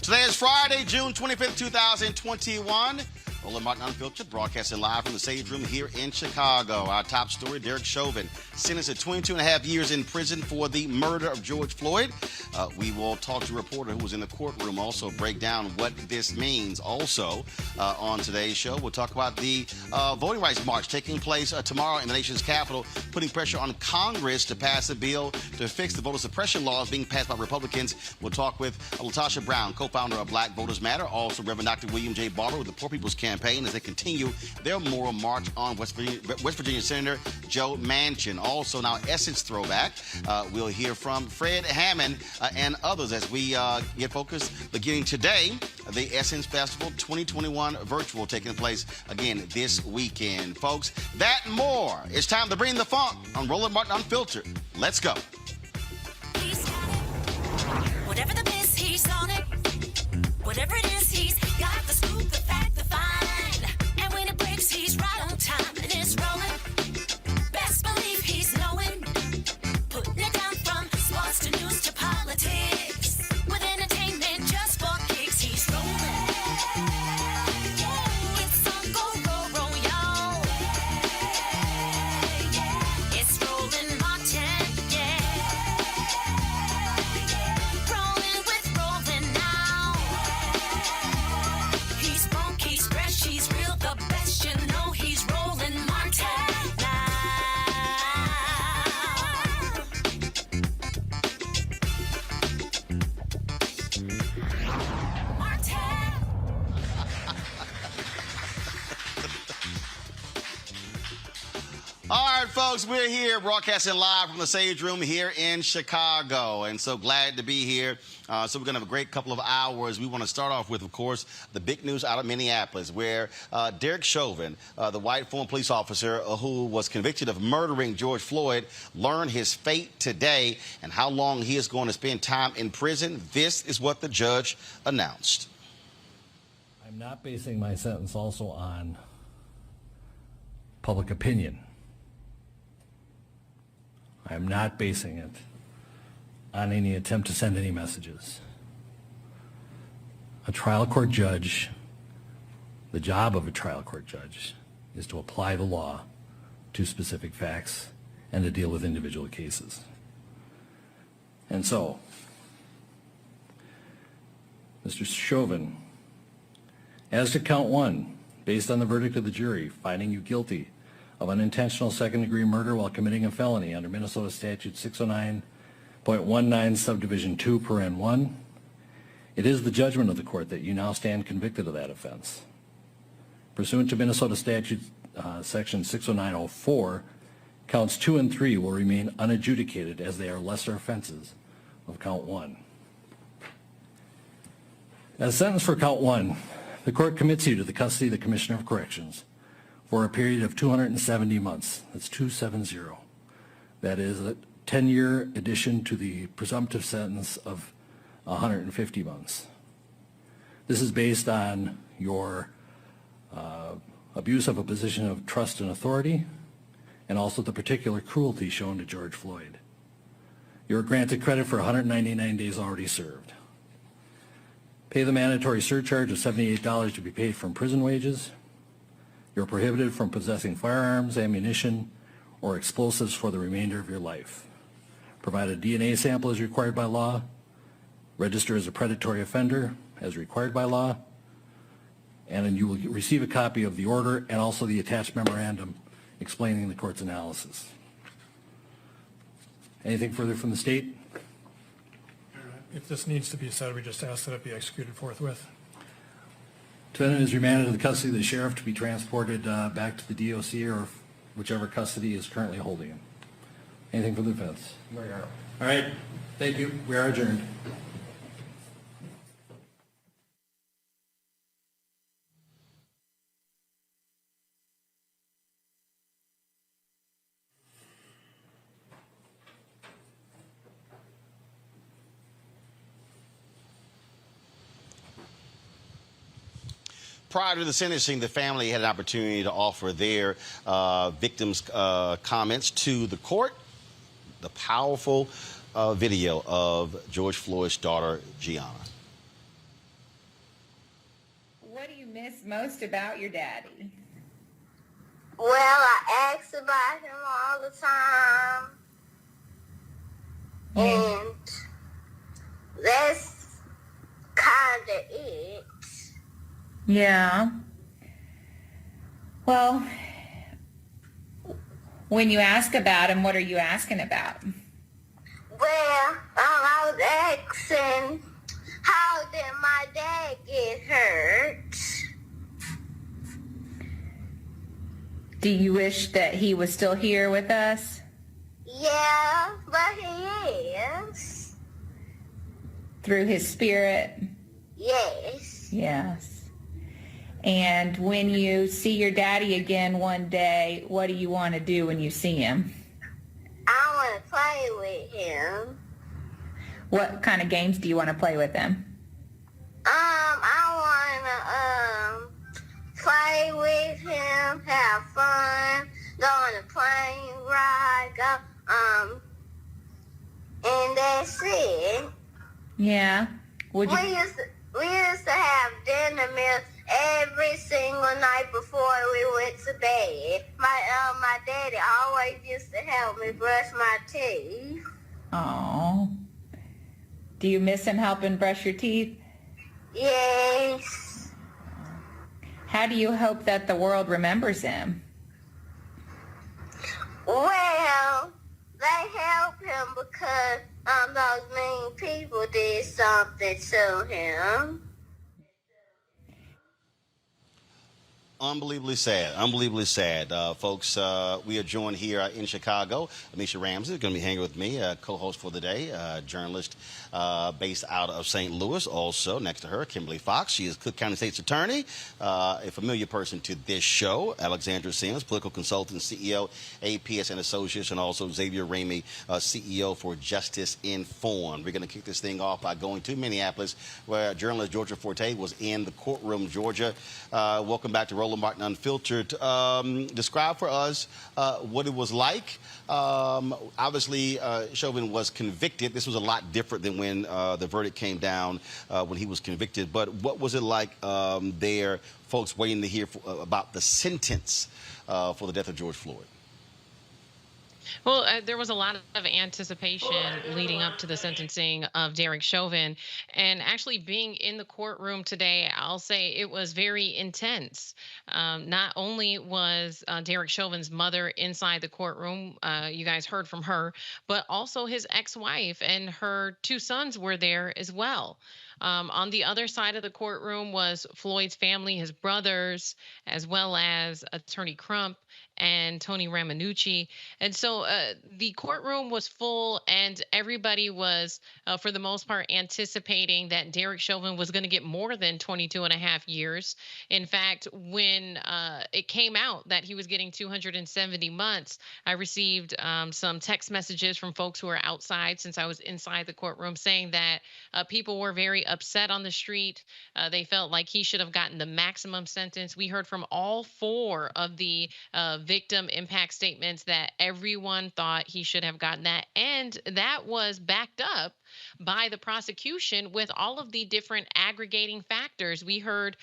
Today is Friday, June 25th, 2021. Roland Martin Unfiltered, broadcasting live from the Sage Room here in Chicago. Our top story, Derrek Chauvin, sentenced to 22 and a half years in prison for the murder of George Floyd. We will talk to a reporter who was in the courtroom, also break down what this means. Also, on today's show, we'll talk about the voting rights march taking place tomorrow in the nation's capital, putting pressure on Congress to pass a bill to fix the voter suppression laws being passed by Republicans. We'll talk with Latasha Brown, co-founder of Black Voters Matter, also Reverend Dr. William J. Barber with the Poor People's Campaign as they continue their moral march on West Virginia Senator Joe Manchin. Also now Essence throwback. We'll hear from Fred Hammond and others as we get focused. Beginning today, the Essence Festival 2021 virtual taking place again this weekend. Folks, that and more. It's time to bring the funk on Roland Martin Unfiltered. Let's go. He's got it. Whatever the miss, he's on it. Whatever it is, he's got the scoop, the fact, the find. And when it breaks, he's right on time and it's rolling. Best believe he's knowing. Putting it down from sports to news to politics. With entertainment just for kicks, he's rolling. It's on go, y'all. It's Roland Martin, rolling with Roland now. He's funky, fresh, he's real, the best, you know he's Roland Martin now. Martin. All right, folks, we're here broadcasting live from the Sage Room here in Chicago, and so glad to be here. So we're going to have a great couple of hours. We want to start off with, of course, the big news out of Minneapolis, where Derrek Chauvin, the white former police officer who was convicted of murdering George Floyd, learned his fate today and how long he is going to spend time in prison. This is what the judge announced. I'm not basing my sentence also on public opinion. I'm not basing it on any attempt to send any messages. A trial court judge, the job of a trial court judge is to apply the law to specific facts and to deal with individual cases. And so, Mr. Chauvin, as to count one, based on the verdict of the jury, finding you guilty of unintentional second-degree murder while committing a felony under Minnesota Statute 609.19 subdivision 2 paren 1, it is the judgment of the court that you now stand convicted of that offense. Pursuant to Minnesota Statute section 609.04, counts 2 and 3 will remain unadjudicated as they are lesser offenses of count 1. As sentenced for count 1, the court commits you to the custody of the Commissioner of Corrections for a period of 270 months. That's 270. That is a 10-year addition to the presumptive sentence of 150 months. This is based on your abuse of a position of trust and authority, and also the particular cruelty shown to George Floyd. You are granted credit for 199 days already served. Pay the mandatory surcharge of $78 to be paid from prison wages. You're prohibited from possessing firearms, ammunition, or explosives for the remainder of your life. Provide a DNA sample as required by law. Register as a predatory offender as required by law. And then you will receive a copy of the order and also the attached memorandum explaining the court's analysis. Anything further from the state? If this needs to be said, we just ask that it be executed forthwith. Defendant is remanded to the custody of the sheriff to be transported back to the DOC or whichever custody is currently holding him. Anything from the defense? All right. Thank you. We are adjourned. Prior to the sentencing, the family had an opportunity to offer their victims' comments to the court. The powerful video of George Floyd's daughter, Gianna. miss most about your daddy? Well, I ask about him all the time. And that's kind of it. Yeah. Well, when you ask about him, what are you asking about? Well, I was asking, how did my dad get hurt? Do you wish that he was still here with us? Yeah, but he is. Through his spirit? Yes. Yes. And when you see your daddy again one day, what do you want to do when you see him? I want to play with him. What kind of games do you want to play with him? I want to play with him, have fun, go on a plane ride, and that's it. Yeah. Would you? We used to have dinner meals every single night before we went to bed. My daddy always used to help me brush my teeth. Oh. Do you miss him helping brush your teeth? Yes. How do you hope that the world remembers him? Well, they help him because those mean people did something to him. Unbelievably sad. Folks, we are joined here in Chicago. Anisha Ramsey is going to be hanging with me, co-host for the day, journalist based out of St. Louis. Also, next to her, Kimberly Fox. She is Cook County State's attorney, a familiar person to this show. Alexandra Sims, political consultant, CEO, APS and Associates, and also Xavier Ramey, CEO for Justice Informed. We're going to kick this thing off by going to Minneapolis, where journalist Georgia Forte was in the courtroom. Georgia, welcome back to Roland Martin Unfiltered. Describe for us what it was like. Obviously, Chauvin was convicted. This was a lot different than when the verdict came down when he was convicted. But what was it like there, folks waiting to hear about the sentence for the death of George Floyd? Well, there was a lot of anticipation leading up to the sentencing of Derrek Chauvin. And actually being in the courtroom today, I'll say it was very intense. Not only was Derrek Chauvin's mother inside the courtroom, you guys heard from her, but also his ex-wife and her two sons were there as well. On the other side of the courtroom was Floyd's family, his brothers, as well as Attorney Crump and Tony Ramanucci. And so the courtroom was full, and everybody was, for the most part, anticipating that Derrek Chauvin was going to get more than 22 and a half years. In fact, when it came out that he was getting 270 months, I received some text messages from folks who were outside, since I was inside the courtroom, saying that people were very upset on the street. They felt like he should have gotten the maximum sentence. We heard from all four of the victim impact statements that everyone thought he should have gotten that. And that was backed up by the prosecution with all of the different aggregating factors. We heard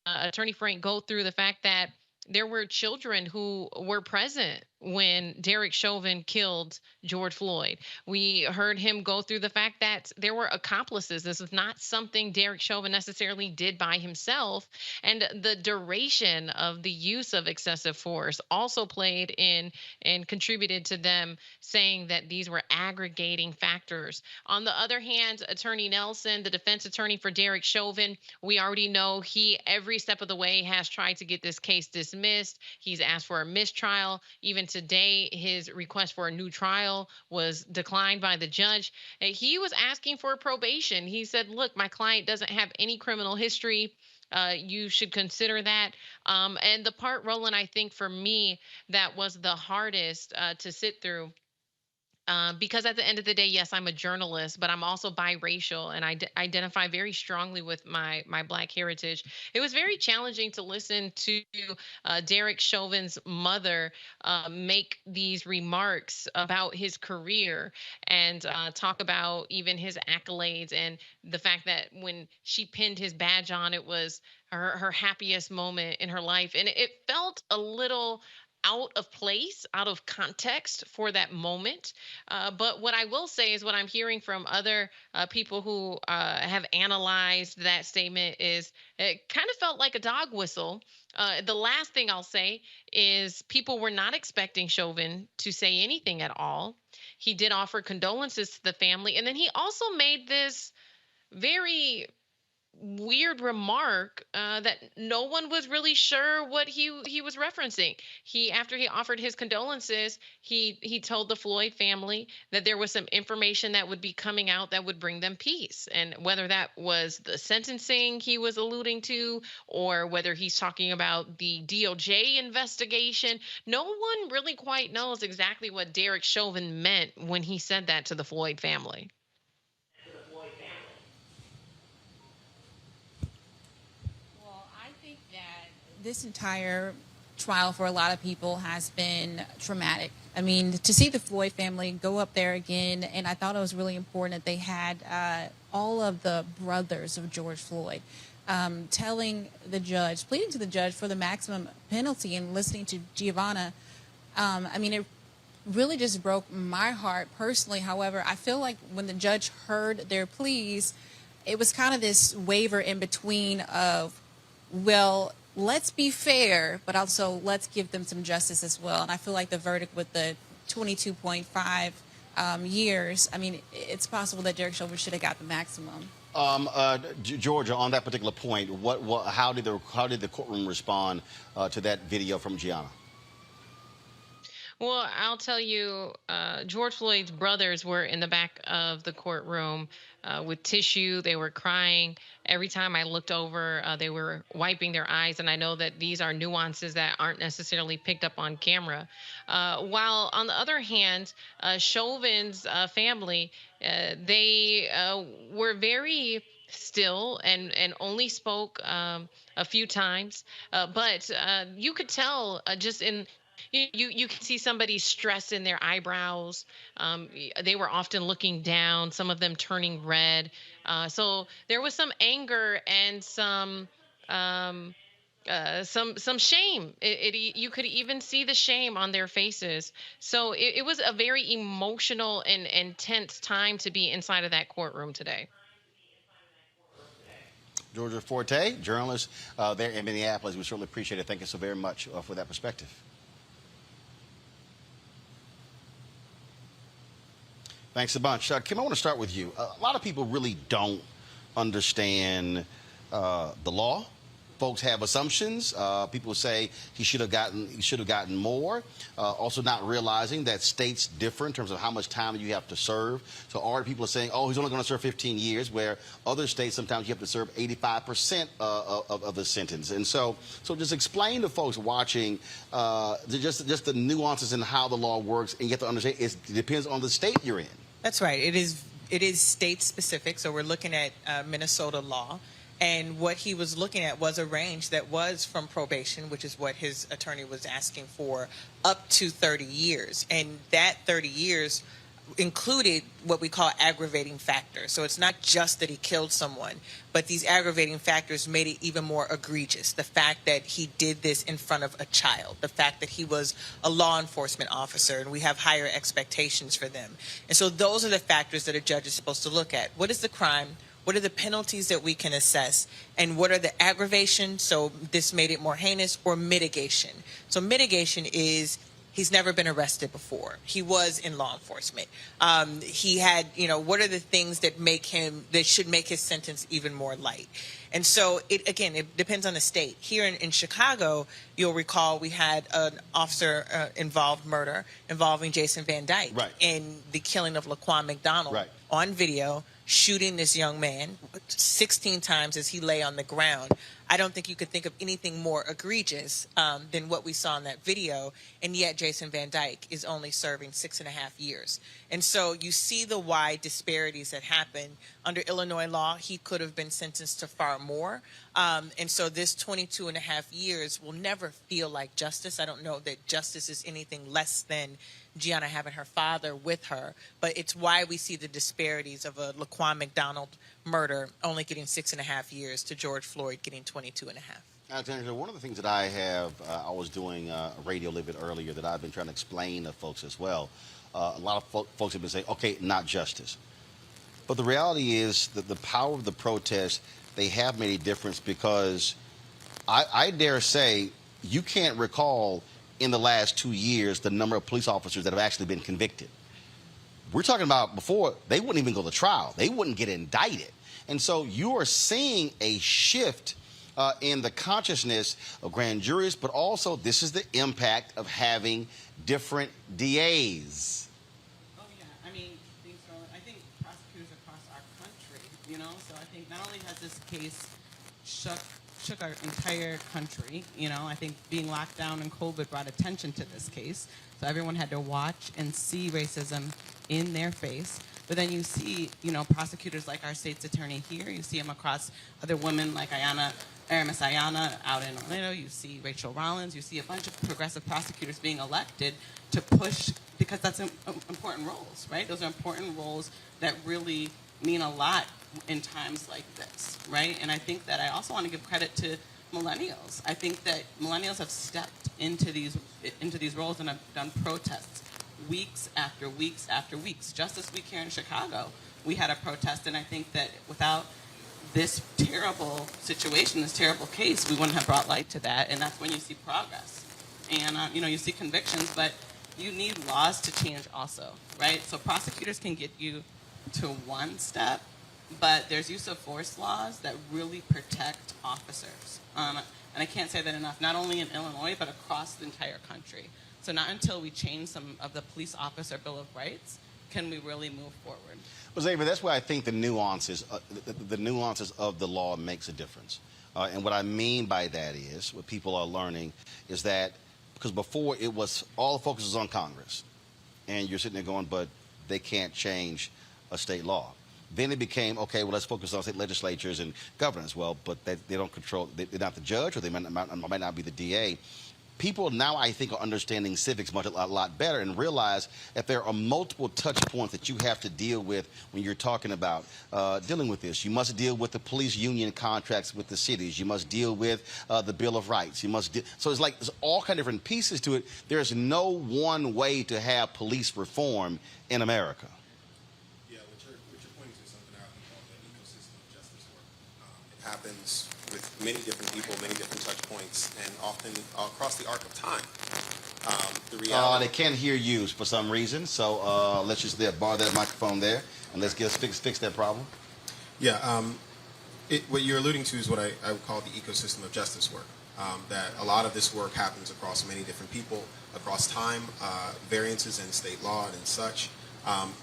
Attorney Frank go through the fact that there were children who were present when Derrek Chauvin killed George Floyd. We heard him go through the fact that there were accomplices. This is not something Derrek Chauvin necessarily did by himself. And the duration of the use of excessive force also played in and contributed to them saying that these were aggregating factors. On the other hand, Attorney Nelson, the defense attorney for Derrek Chauvin, we already know he, every step of the way, has tried to get this case dismissed. He's asked for a mistrial. Even today, his request for a new trial was declined by the judge. He was asking for probation. He said, look, my client doesn't have any criminal history. You should consider that. And the part, Roland, I think for me, that was the hardest to sit through because at the end of the day, yes, I'm a journalist, but I'm also biracial, and I identify very strongly with my Black heritage. It was very challenging to listen to Derrek Chauvin's mother make these remarks about his career and talk about even his accolades and the fact that when she pinned his badge on, it was her happiest moment in her life, and it felt a little out of place, out of context for that moment. But what I will say is what I'm hearing from other people who have analyzed that statement is it kind of felt like a dog whistle. The last thing I'll say is people were not expecting Chauvin to say anything at all. He did offer condolences to the family. And then he also made this very weird remark that no one was really sure what he was referencing. He After he offered his condolences, he told the Floyd family that there was some information that would be coming out that would bring them peace, and whether that was the sentencing he was alluding to or whether he's talking about the DOJ investigation, no one really quite knows exactly what Derrek Chauvin meant when he said that to the Floyd family. This entire trial for a lot of people has been traumatic. I mean, to see the Floyd family go up there again, and I thought it was really important that they had all of the brothers of George Floyd telling the judge, pleading to the judge for the maximum penalty, and listening to Giovanna. I mean, it really just broke my heart personally. However, I feel like when the judge heard their pleas, it was kind of this waver in between of, well, let's be fair, but also let's give them some justice as well. And I feel like the verdict with the 22.5 years, I mean, it's possible that Derrek Chauvin should have got the maximum. Georgia, on that particular point, how did the courtroom respond to that video from Gianna? Well, I'll tell you, George Floyd's brothers were in the back of the courtroom with tissue. They were crying. Every time I looked over, they were wiping their eyes. And I know that these are nuances that aren't necessarily picked up on camera. While on the other hand, Chauvin's family, they were very still and only spoke a few times. But you could tell just in you can see somebody's stress in their eyebrows. They were often looking down, some of them turning red. So there was some anger and some shame. You could even see the shame on their faces. So it was a very emotional and intense time to be inside of that courtroom today. Georgia Forte, journalist there in Minneapolis. We certainly appreciate it. Thank you so very much for that perspective. Thanks a bunch. Kim, I want to start with you. A lot of people really don't understand the law. Folks have assumptions. People say he should have gotten more. Also not realizing that states differ in terms of how much time you have to serve. So already people are saying, oh, he's only going to serve 15 years, where other states sometimes you have to serve 85% of the sentence. And so just explain to folks watching just the nuances in how the law works, and you have to understand it depends on the state you're in. That's right. It is state specific. So we're looking at Minnesota law. And what he was looking at was a range that was from probation, which is what his attorney was asking for, up to 30 years. And that 30 years included what we call aggravating factors. So it's not just that he killed someone, but these aggravating factors made it even more egregious. The fact that he did this in front of a child, the fact that he was a law enforcement officer, and we have higher expectations for them. And so those are the factors that a judge is supposed to look at. What is the crime? What are the penalties that we can assess? And what are the aggravations? So this made it more heinous, or mitigation. So mitigation is he's never been arrested before. He was in law enforcement. He had, what are the things that should make his sentence even more light? And so it depends on the state. Here in Chicago, you'll recall we had an officer involved murder involving Jason Van Dyke, right, in the killing of Laquan McDonald, right, on video, shooting this young man 16 times as he lay on the ground. I don't think you could think of anything more egregious than what we saw in that video, and yet Jason Van Dyke is only serving 6.5 years. And so you see the wide disparities that happen. Under Illinois law, he could have been sentenced to far more. And so this 22.5 years will never feel like justice. I don't know that justice is anything less than Gianna having her father with her, but it's why we see the disparities of a Laquan McDonald murder only getting 6.5 years to George Floyd getting 22.5. Alexandra, one of the things that I have, I was doing a radio a little bit earlier that I've been trying to explain to folks as well. A lot of folks have been saying, okay, not justice. But the reality is that the power of the protest, they have made a difference, because I dare say you can't recall in the last 2 years the number of police officers that have actually been convicted. We're talking about before, they wouldn't even go to trial. They wouldn't get indicted. And so you are seeing a shift in the consciousness of grand juries, but also this is the impact of having different DAs. Oh, yeah. I mean, I think prosecutors across our country, so I think not only has this case shook our entire country, I think being locked down and COVID brought attention to this case. So everyone had to watch and see racism in their face. But then you see, prosecutors like our state's attorney here. You see him across other women like Aramis Ayana out in Orlando. You see Rachel Rollins. You see a bunch of progressive prosecutors being elected to push, because that's important roles, right? Those are important roles that really mean a lot in times like this, right? And I think that I also want to give credit to millennials. I think that millennials have stepped into these roles and have done protests weeks after weeks after weeks. Just this week here in Chicago, we had a protest, and I think that without this terrible situation, this terrible case, we wouldn't have brought light to that, and that's when you see progress. And, you see convictions, but you need laws to change also, right? So prosecutors can get you to one step, but there's use of force laws that really protect officers. And I can't say that enough, not only in Illinois, but across the entire country. So not until we change some of the police officer Bill of Rights can we really move forward. Well, Xavier, that's why I think the nuances of the law makes a difference. And what I mean by that is, what people are learning is that, because before it was, all the focus was on Congress. And you're sitting there going, but they can't change a state law. Then it became, okay, well, let's focus on state legislatures and governors. Well, but they don't control, they're not the judge, or they might not be the DA. People now, I think, are understanding civics a lot better, and realize that there are multiple touch points that you have to deal with when you're talking about dealing with this. You must deal with the police union contracts with the cities. You must deal with the Bill of Rights. You must so it's like there's all kind of different pieces to it. There's no one way to have police reform in America. Yeah, what you're pointing to is something I call the ecosystem of justice work. It happens with many different people, many different touch points, and often across the arc of time. The reality. They can't hear you for some reason, so let's just bar that microphone there, and let's fix that problem. Yeah, what you're alluding to is what I would call the ecosystem of justice work. That a lot of this work happens across many different people, across time, variances in state law and such.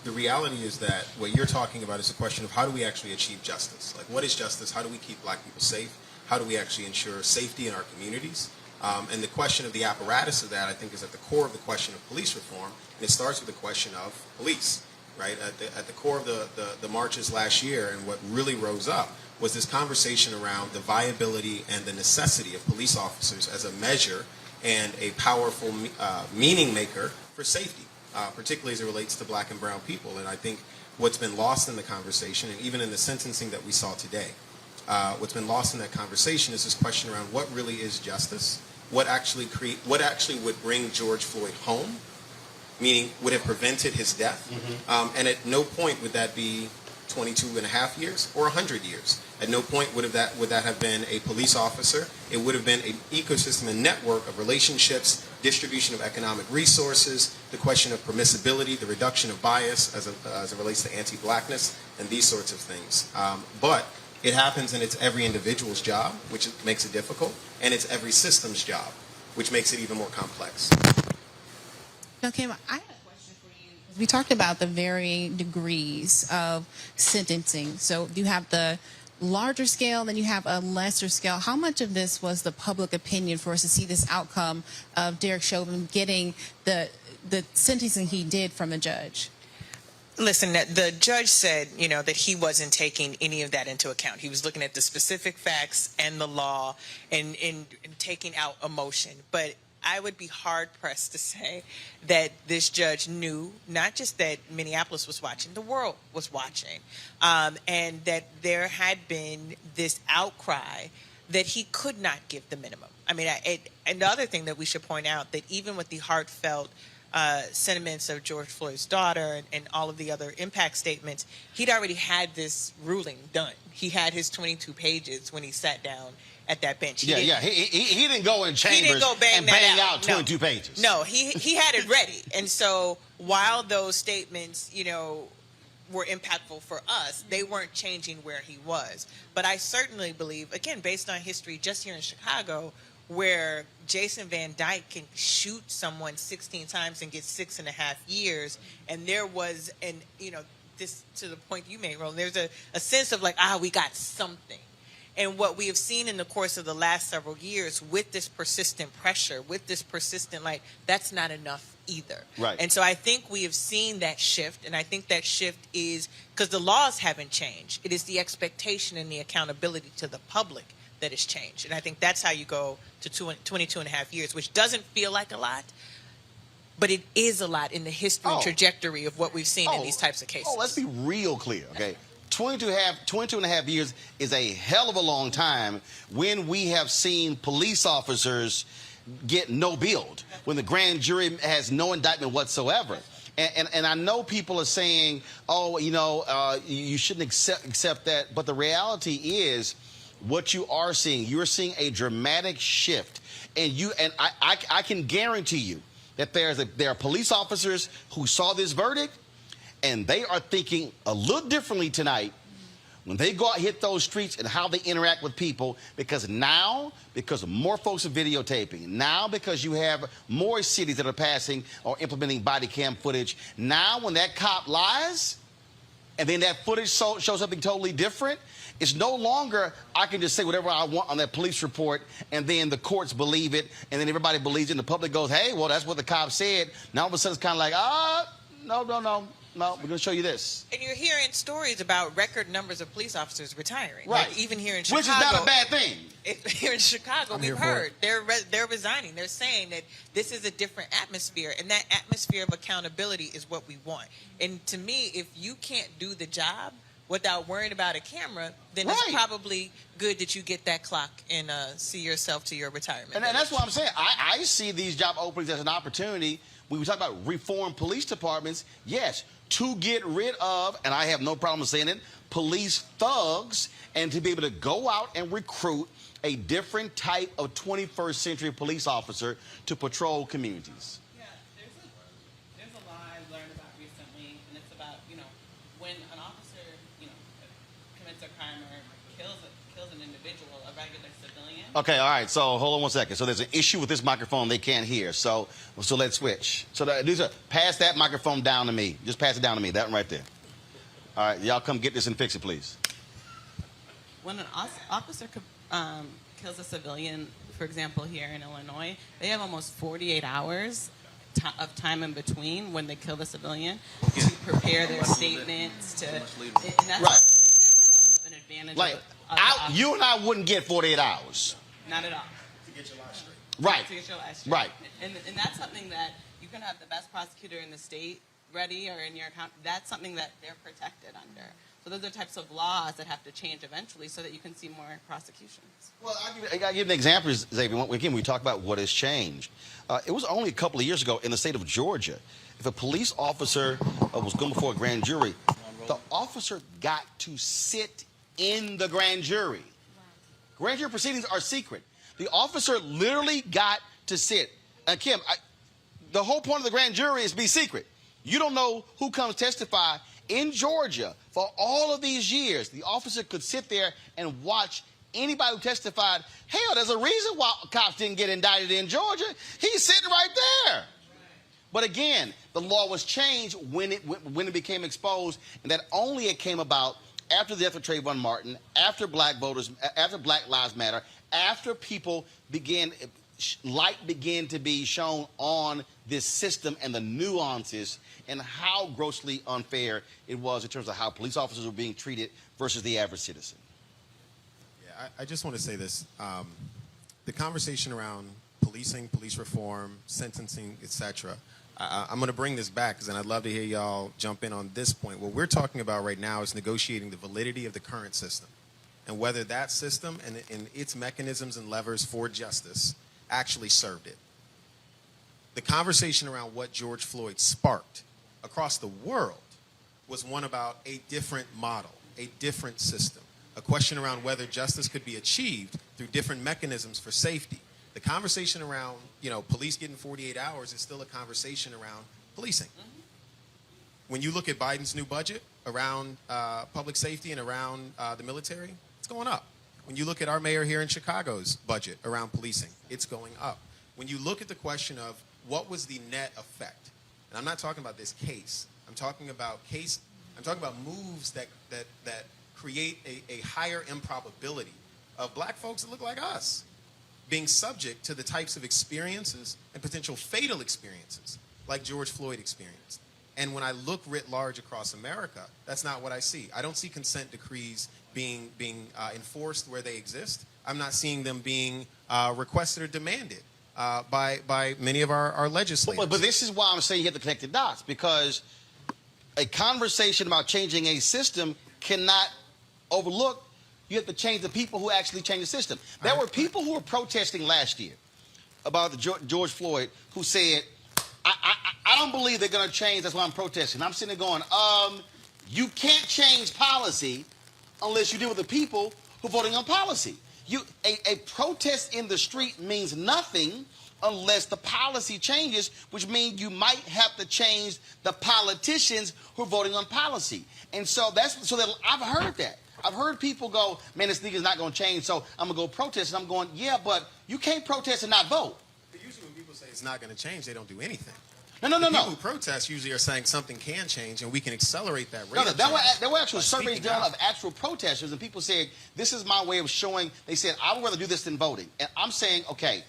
The reality is that what you're talking about is a question of how do we actually achieve justice? Like, what is justice? How do we keep black people safe? How do we actually ensure safety in our communities? And the question of the apparatus of that, I think, is at the core of the question of police reform, and it starts with the question of police, right? At the core of the marches last year, and what really rose up was this conversation around the viability and the necessity of police officers as a measure and a powerful meaning maker for safety. Particularly as it relates to black and brown people. And I think what's been lost in the conversation, and even in the sentencing that we saw today, what's been lost in that conversation is this question around what really is justice, what actually would bring George Floyd home, meaning would have prevented his death, and at no point would that be 22.5 years or 100 years. At no point would that have been a police officer. It would have been an ecosystem and network of relationships, distribution of economic resources, the question of permissibility, the reduction of bias as it relates to anti-blackness, and these sorts of things. But it happens, and it's every individual's job, which makes it difficult, and it's every system's job, which makes it even more complex. Okay, well, I have a question for you. We talked about the varying degrees of sentencing. So you have the larger scale, then you have a lesser scale. How much of this was the public opinion for us to see this outcome of Derrek Chauvin getting the sentencing he did from a judge? Listen, the judge said, that he wasn't taking any of that into account. He was looking at the specific facts and the law and taking out emotion. But I would be hard-pressed to say that this judge knew not just that Minneapolis was watching, the world was watching, and that there had been this outcry that he could not give the minimum. I mean, and the other thing that we should point out, that even with the heartfelt sentiments of George Floyd's daughter and all of the other impact statements, he'd already had this ruling done. He had his 22 pages when he sat down at that bench. He didn't go in chambers and bang out 22 pages. No, he had it ready. And so while those statements, were impactful for us, they weren't changing where he was. But I certainly believe, again, based on history just here in Chicago, where Jason Van Dyke can shoot someone 16 times and get 6.5 years, and there was this, to the point you made, Roland, there's a sense of like, we got something. And what we have seen in the course of the last several years with this persistent pressure, with this persistent, that's not enough either. Right. And so I think we have seen that shift, and I think that shift is because the laws haven't changed. It is the expectation and the accountability to the public that has changed. And I think that's how you go to 22.5 years, which doesn't feel like a lot, but it is a lot in the history and trajectory of what we've seen in these types of cases. Let's be real clear, okay? 22.5 years is a hell of a long time when we have seen police officers get no billed, when the grand jury has no indictment whatsoever. And I know people are saying, you shouldn't accept that, but the reality is, what you are seeing, you're seeing a dramatic shift, and I can guarantee you that there are police officers who saw this verdict, and they are thinking a little differently tonight when they go out and hit those streets and how they interact with people, because more folks are videotaping, now because you have more cities that are passing or implementing body cam footage, now when that cop lies and then that footage shows something totally different, it's no longer I can just say whatever I want on that police report and then the courts believe it and then everybody believes it and the public goes, hey, well, that's what the cop said. Now all of a sudden it's kind of like, no, we're going to show you this. And you're hearing stories about record numbers of police officers retiring. Right. Even here in Chicago. Which is not a bad thing. Here in Chicago, we've heard they're resigning. They're saying that this is a different atmosphere, and that atmosphere of accountability is what we want. And to me, if you can't do the job without worrying about a camera, then it's probably good that you get that clock and see yourself to your retirement. And that's what I'm saying. I see these job openings as an opportunity. When we talk about reform police departments, yes, to get rid of, and I have no problem saying it, police thugs, and to be able to go out and recruit a different type of 21st century police officer to patrol communities. Yeah, there's a law I learned about recently, and it's about, when an officer, commits a crime or kills an individual, a regular civilian. Okay, all right, so hold on one second. So there's an issue with this microphone they can't hear, so let's switch. So pass that microphone down to me. Just pass it down to me, that one right there. All right, y'all come get this and fix it, please. When an officer kills a civilian, for example, here in Illinois, they have almost 48 hours of time in between when they kill the civilian to prepare their statements. And that's an example of an advantage. You and I wouldn't get 48 hours. Not at all. To get your life straight. Right. To get your life straight. Right. And that's something that you can have the best prosecutor in the state ready or in your account. That's something that they're protected under. So those are types of laws that have to change eventually so that you can see more prosecutions. Well, I'll give an example, Xavier. Again, we talk about what has changed. It was only a couple of years ago in the state of Georgia. If a police officer was going before a grand jury, the officer got to sit in the grand jury. Grand jury proceedings are secret. The officer literally got to sit. And Kim, the whole point of the grand jury is be secret. You don't know who comes testify. In Georgia, for all of these years, the officer could sit there and watch anybody who testified. Hell, there's a reason why cops didn't get indicted in Georgia. He's sitting right there. But again, the law was changed when it became exposed, and that only it came about after the death of Trayvon Martin, after Black voters, after Black Lives Matter, after people light began to be shown on this system and the nuances and how grossly unfair it was in terms of how police officers were being treated versus the average citizen. Yeah, I just want to say this. The conversation around policing, police reform, sentencing, etc. I'm going to bring this back because I'd love to hear y'all jump in on this point. What we're talking about right now is negotiating the validity of the current system and whether that system and its mechanisms and levers for justice actually served it. The conversation around what George Floyd sparked across the world was one about a different model, a different system, a question around whether justice could be achieved through different mechanisms for safety. The conversation around, police getting 48 hours is still a conversation around policing. When you look at Biden's new budget around public safety and around the military, it's going up. When you look at our mayor here in Chicago's budget around policing, it's going up. When you look at the question of what was the net effect, and I'm not talking about this case, I'm talking about moves that create a higher improbability of black folks that look like us being subject to the types of experiences and potential fatal experiences like George Floyd experienced. And when I look writ large across America, that's not what I see. I don't see consent decrees being enforced where they exist. I'm not seeing them being requested or demanded by many of our legislators. But this is why I'm saying you have to connect the dots, because a conversation about changing a system cannot overlook. You have to change the people who actually change the system. There were people who were protesting last year about the George Floyd who said, I don't believe they're going to change. That's why I'm protesting. I'm sitting there going, you can't change policy unless you deal with the people who are voting on policy. A protest in the street means nothing unless the policy changes, which means you might have to change the politicians who are voting on policy. And so I've heard that. I've heard people go, man, this nigga's not going to change, so I'm going to go protest. And I'm going, yeah, but you can't protest and not vote. But usually when people say it's not going to change, they don't do anything. No. People who protest usually are saying something can change and we can accelerate that rate. There were actual surveys done of actual protesters, and people said, this is my way of showing. They said, I would rather do this than voting. And I'm saying, okay,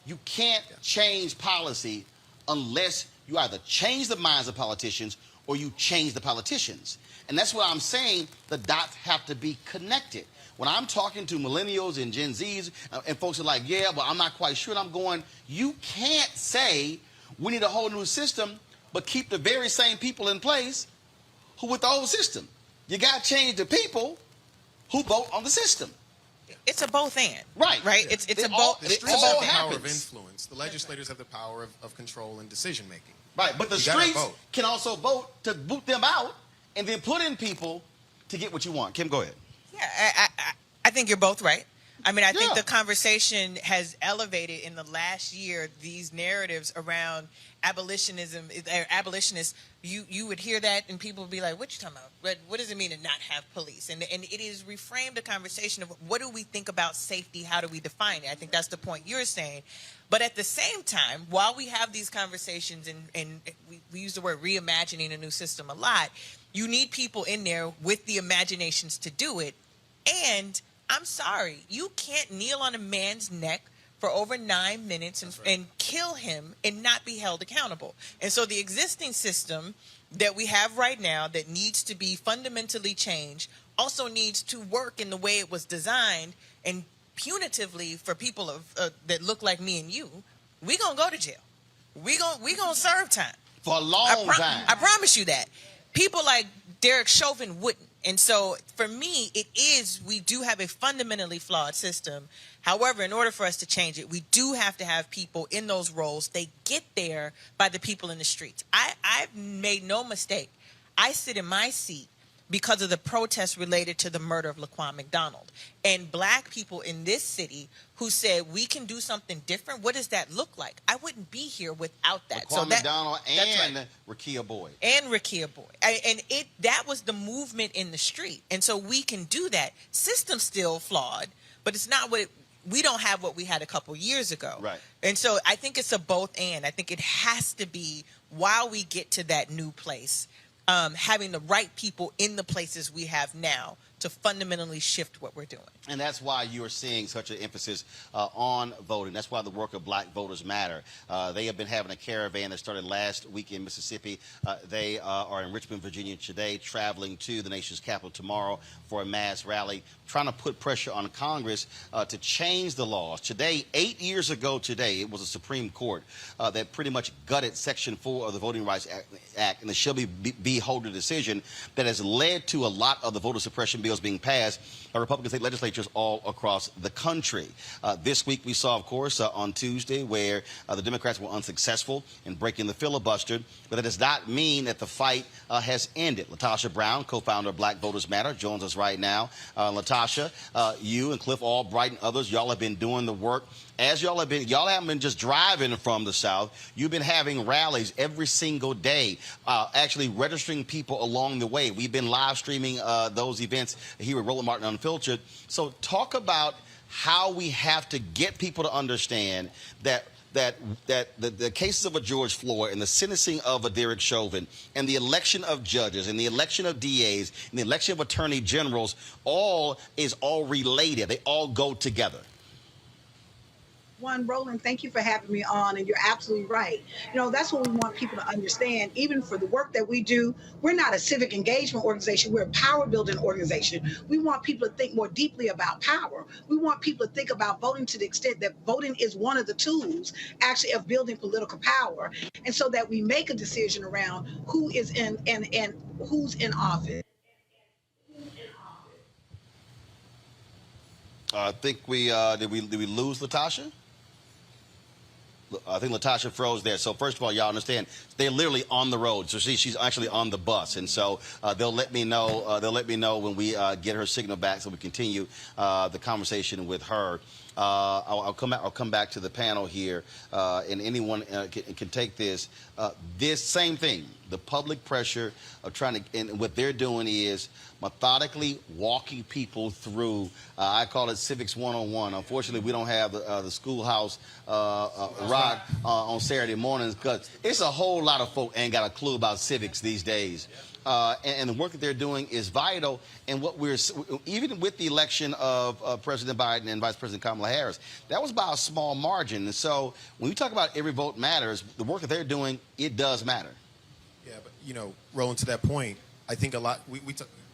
you can't change policy unless you either change the minds of politicians or you change the politicians. And that's why I'm saying the dots have to be connected. When I'm talking to millennials and Gen Zs, and folks are like, yeah, but I'm not quite sure, and I'm going, you can't say we need a whole new system, but keep the very same people in place who with the old system. You got to change the people who vote on the system. It's a both and. Right. Right? Yeah. It's a both. The streets have the power of influence. The legislators have the power of control and decision making. Right, but the streets can also vote to boot them out and then put in people to get what you want. Kim, go ahead. Yeah, I think you're both right. I mean, I think the conversation has elevated in the last year these narratives around abolitionism, abolitionists. You would hear that and people would be like, what you talking about? What does it mean to not have police? And it is reframed a conversation of what do we think about safety? How do we define it? I think that's the point you're saying. But at the same time, while we have these conversations and we use the word reimagining a new system a lot, you need people in there with the imaginations to do it. And I'm sorry, you can't kneel on a man's neck for over 9 minutes and kill him and not be held accountable. And so the existing system that we have right now that needs to be fundamentally changed also needs to work in the way it was designed, and punitively for people that look like me and you, we gonna go to jail. We gonna serve time. For a long time. I promise you that. People like Derrek Chauvin wouldn't. And so for me, we do have a fundamentally flawed system. However, in order for us to change it, we do have to have people in those roles. They get there by the people in the streets. I've made no mistake. I sit in my seat because of the protests related to the murder of Laquan McDonald. And black people in this city who said, we can do something different. What does that look like? I wouldn't be here without that. Laquan McDonald and Rekia Boyd. And Rekia Boyd. And that was the movement in the street. And so we can do that. System's still flawed, but it's not we don't have what we had a couple years ago. Right. And so I think it's a both and. I think it has to be, while we get to that new place, having the right people in the places we have now to fundamentally shift what we're doing. And that's why you are seeing such an emphasis on voting. That's why the work of Black Voters Matter. They have been having a caravan that started last week in Mississippi. They are in Richmond, Virginia today, traveling to the nation's capital tomorrow for a mass rally, trying to put pressure on Congress to change the laws. Today, 8 years ago today, it was the Supreme Court that pretty much gutted Section 4 of the Voting Rights Act and the Shelby B. Holder decision that has led to a lot of the voter suppression bills being passed by Republican state legislatures all across the country. This week we saw, of course, on Tuesday where the Democrats were unsuccessful in breaking the filibuster, but that does not mean that the fight has ended. Latasha Brown, co-founder of Black Voters Matter, joins us right now. Latasha, you and Cliff Albright and others, y'all have been doing the work. As y'all haven't been just driving from the South. You've been having rallies every single day, actually registering people along the way. We've been live streaming those events here at Roland Martin Unfiltered. So talk about how we have to get people to understand that the cases of a George Floyd and the sentencing of a Derrek Chauvin and the election of judges and the election of DAs and the election of attorney generals is all related. They all go together. One, Roland, thank you for having me on, and you're absolutely right. That's what we want people to understand. Even for the work that we do, we're not a civic engagement organization. We're a power building organization. We want people to think more deeply about power. We want people to think about voting to the extent that voting is one of the tools actually of building political power, and so that we make a decision around who is in and who's in office. I think did we lose Latasha? I think Latasha froze there. So first of all, y'all understand they're literally on the road. So she's actually on the bus, and so they'll let me know. They'll let me know when we get her signal back, so we continue the conversation with her. I'll come back to the panel here, and anyone can take this. This same thing, the public pressure of trying to, and what they're doing is methodically walking people through. I call it Civics 101. Unfortunately, we don't have the schoolhouse rock on Saturday mornings because it's a whole lot of folk ain't got a clue about civics these days. And the work that they're doing is vital. And what even with the election of President Biden and Vice President Kamala Harris, that was by a small margin. And so when we talk about every vote matters, the work that they're doing, it does matter. Yeah, but Roland, to that point, I think a lot.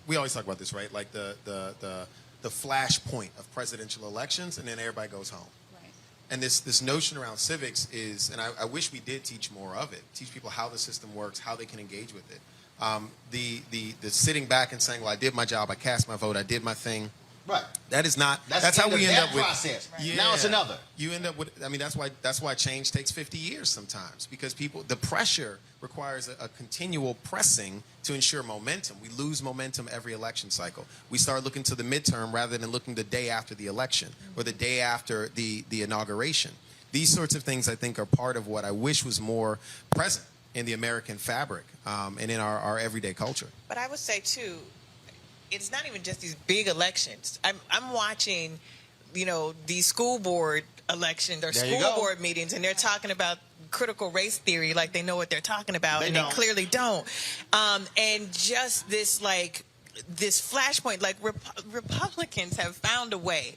We always talk about this, right? Like the flash point of presidential elections, and then everybody goes home. Right. And this notion around civics is, and I wish we did teach more of it. Teach people how the system works, how they can engage with it. The sitting back and saying, well, I did my job, I cast my vote, I did my thing. Right. That is not. That's how we end up with process. Right. Yeah, now it's another. You end up with. I mean, that's why change takes 50 years sometimes, because the pressure requires a continual pressing to ensure momentum. We lose momentum every election cycle. We start looking to the midterm rather than looking the day after the election or the day after the inauguration. These sorts of things, I think, are part of what I wish was more present in the American fabric and in our everyday culture. But I would say, too, it's not even just these big elections. I'm watching, these school board elections or school board meetings, and they're talking about critical race theory like they know what they're talking about, they clearly don't. And just this flashpoint, like Republicans have found a way,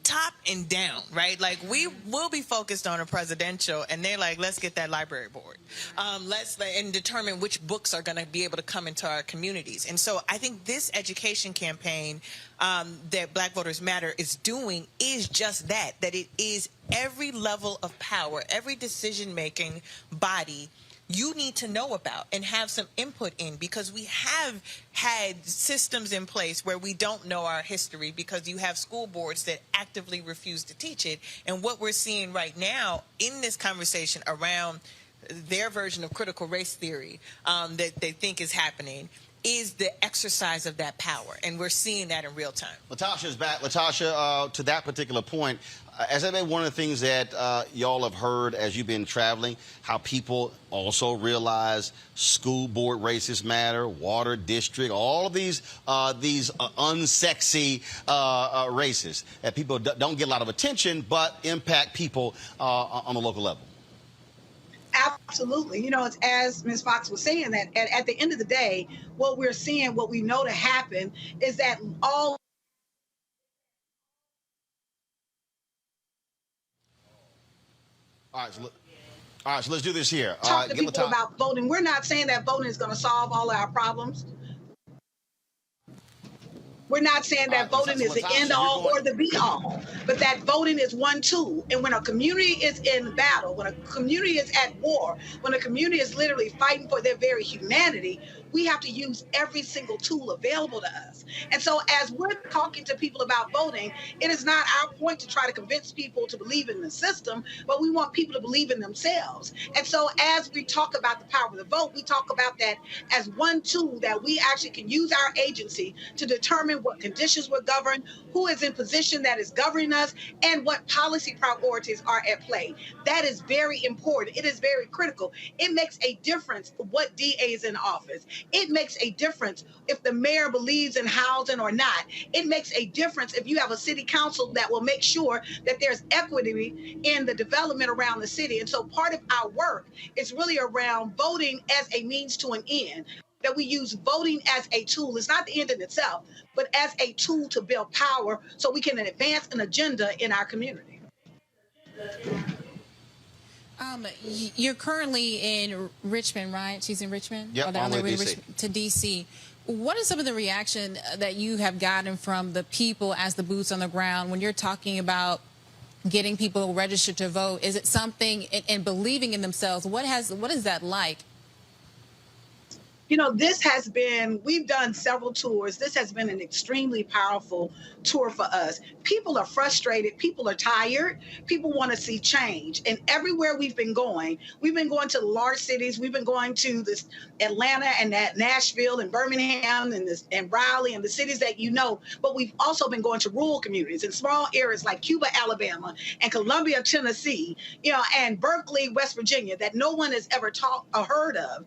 top and down, right? Like we will be focused on a presidential, and they're like, let's get that library board. And determine which books are going to be able to come into our communities. And so I think this education campaign that Black Voters Matter is doing is just that it is every level of power, every decision-making body you need to know about and have some input in, because we have had systems in place where we don't know our history because you have school boards that actively refuse to teach it. And what we're seeing right now in this conversation around their version of critical race theory that they think is happening is the exercise of that power, and we're seeing that in real time. Latasha's back. Latasha, to that particular point, has that been one of the things that y'all have heard as you've been traveling, how people also realize school board races matter, water district, all of these unsexy races that people don't get a lot of attention but impact people on the local level? Absolutely. You know, it's as Ms. Fox was saying, that at the end of the day, what we're seeing, what we know to happen is that all All right, so let's do this here. talk to people about voting. We're not saying that voting is going to solve all our problems. We're not saying that voting is the end all or the be all, but that voting is one tool. And when a community is in battle, when a community is at war, when a community is literally fighting for their very humanity, we have to use every single tool available to us. And so as we're talking to people about voting, it is not our point to try to convince people to believe in the system, but we want people to believe in themselves. And so as we talk about the power of the vote, we talk about that as one tool that we actually can use our agency to determine what conditions we're governed, who is in position that is governing us, and what policy priorities are at play. That is very important. It is very critical. It makes a difference what DA is in office. It makes a difference if the mayor believes in housing or not. It makes a difference if you have a city council that will make sure that there's equity in the development around the city. And so part of our work is really around voting as a means to an end, that we use voting as a tool. It's not the end in itself, but as a tool to build power so we can advance an agenda in our community. You're currently in Richmond, right? She's in Richmond? Yep, all the way to D.C. What is some of the reaction that you have gotten from the people as the boots on the ground when you're talking about getting people registered to vote? Is it something, and believing in themselves, what is that like? You know, we've done several tours. This has been an extremely powerful tour for us. People are frustrated. People are tired. People want to see change. And everywhere we've been going to large cities. We've been going to this Atlanta and Nashville and Birmingham and Raleigh and the cities that you know. But we've also been going to rural communities in small areas like Cuba, Alabama, and Columbia, Tennessee, and Berkeley, West Virginia, that no one has ever heard of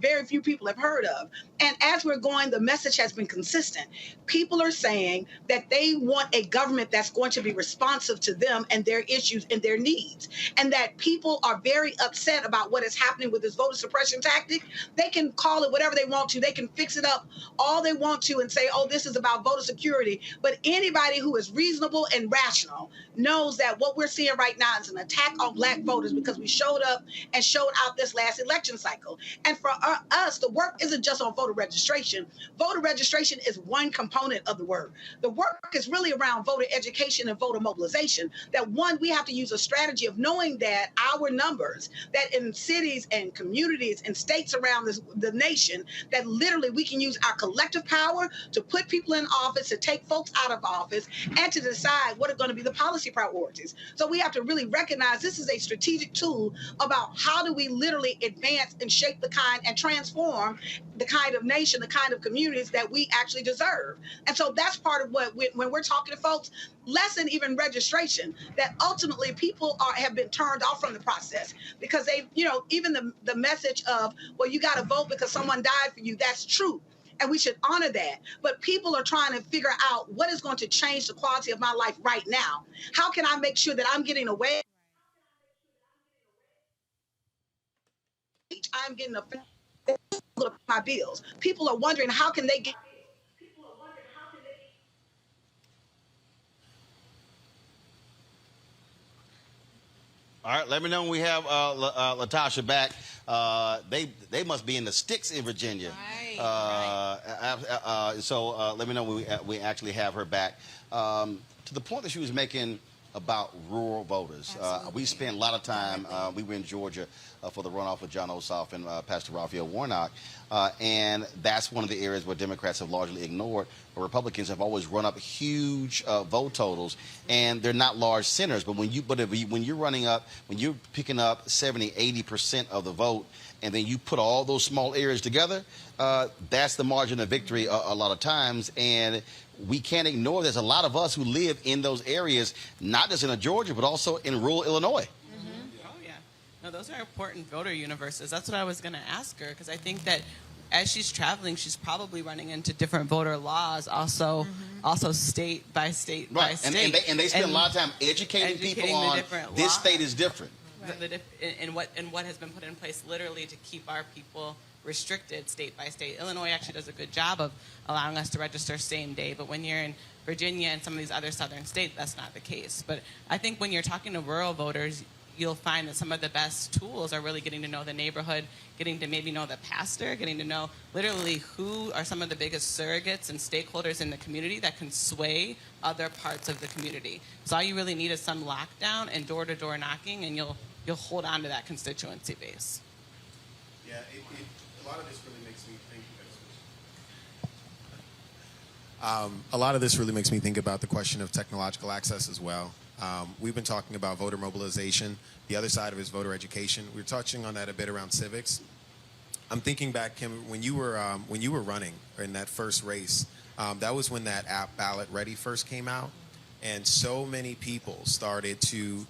very few people have heard of. And as we're going, the message has been consistent. People are saying that they want a government that's going to be responsive to them and their issues and their needs. And that people are very upset about what is happening with this voter suppression tactic. They can call it whatever they want to. They can fix it up all they want to and say, oh, this is about voter security. But anybody who is reasonable and rational knows that what we're seeing right now is an attack on Black voters because we showed up and showed out this last election cycle. And for us, the work isn't just on voter registration. Voter registration is one component of the work. The work is really around voter education and voter mobilization. That one, we have to use a strategy of knowing that our numbers, that in cities and communities and states around the nation, that literally we can use our collective power to put people in office, to take folks out of office, and to decide what are going to be the policy priorities. So we have to really recognize this is a strategic tool about how do we literally advance and shape the kind and transform the kind of nation, the kind of communities that we actually deserve. And so that's part of what, when we're talking to folks, less than even registration, that ultimately people have been turned off from the process because they, even the message of, well, you got to vote because someone died for you, that's true. And we should honor that. But people are trying to figure out what is going to change the quality of my life right now. How can I make sure that I'm getting away? I'm getting my bills. People are wondering how can they get. All right, let me know when we have Latasha back. They must be in the sticks in Virginia. Right. So let me know when we actually have her back. To the point that she was making about rural voters. We spent a lot of time, we were in Georgia for the runoff with John Ossoff and Pastor Raphael Warnock, and that's one of the areas where Democrats have largely ignored, but Republicans have always run up huge vote totals, and they're not large centers, but when you're running up, when you're picking up 70–80% of the vote, and then you put all those small areas together, that's the margin of victory a lot of times. And we can't ignore there's a lot of us who live in those areas, not just in Georgia, but also in rural Illinois. Mm-hmm. Oh, yeah. No, those are important voter universes. That's what I was going to ask her, because I think that as she's traveling, she's probably running into different voter laws, also state by state by state. And they spend a lot of time educating people on this state is different. and what has been put in place literally to keep our people restricted state by state. Illinois actually does a good job of allowing us to register same day, but when you're in Virginia and some of these other southern states, that's not the case. But I think when you're talking to rural voters, you'll find that some of the best tools are really getting to know the neighborhood, getting to maybe know the pastor, getting to know literally who are some of the biggest surrogates and stakeholders in the community that can sway other parts of the community. So all you really need is some lockdown and door-to-door knocking, and you'll hold on to that constituency base. Yeah, a lot of this really makes me think. A lot of this really makes me think about the question of technological access as well. We've been talking about voter mobilization. The other side of it is voter education. We were touching on that a bit around civics. I'm thinking back, Kim, when you were running in that first race. That was when that app Ballot Ready first came out, and so many people started to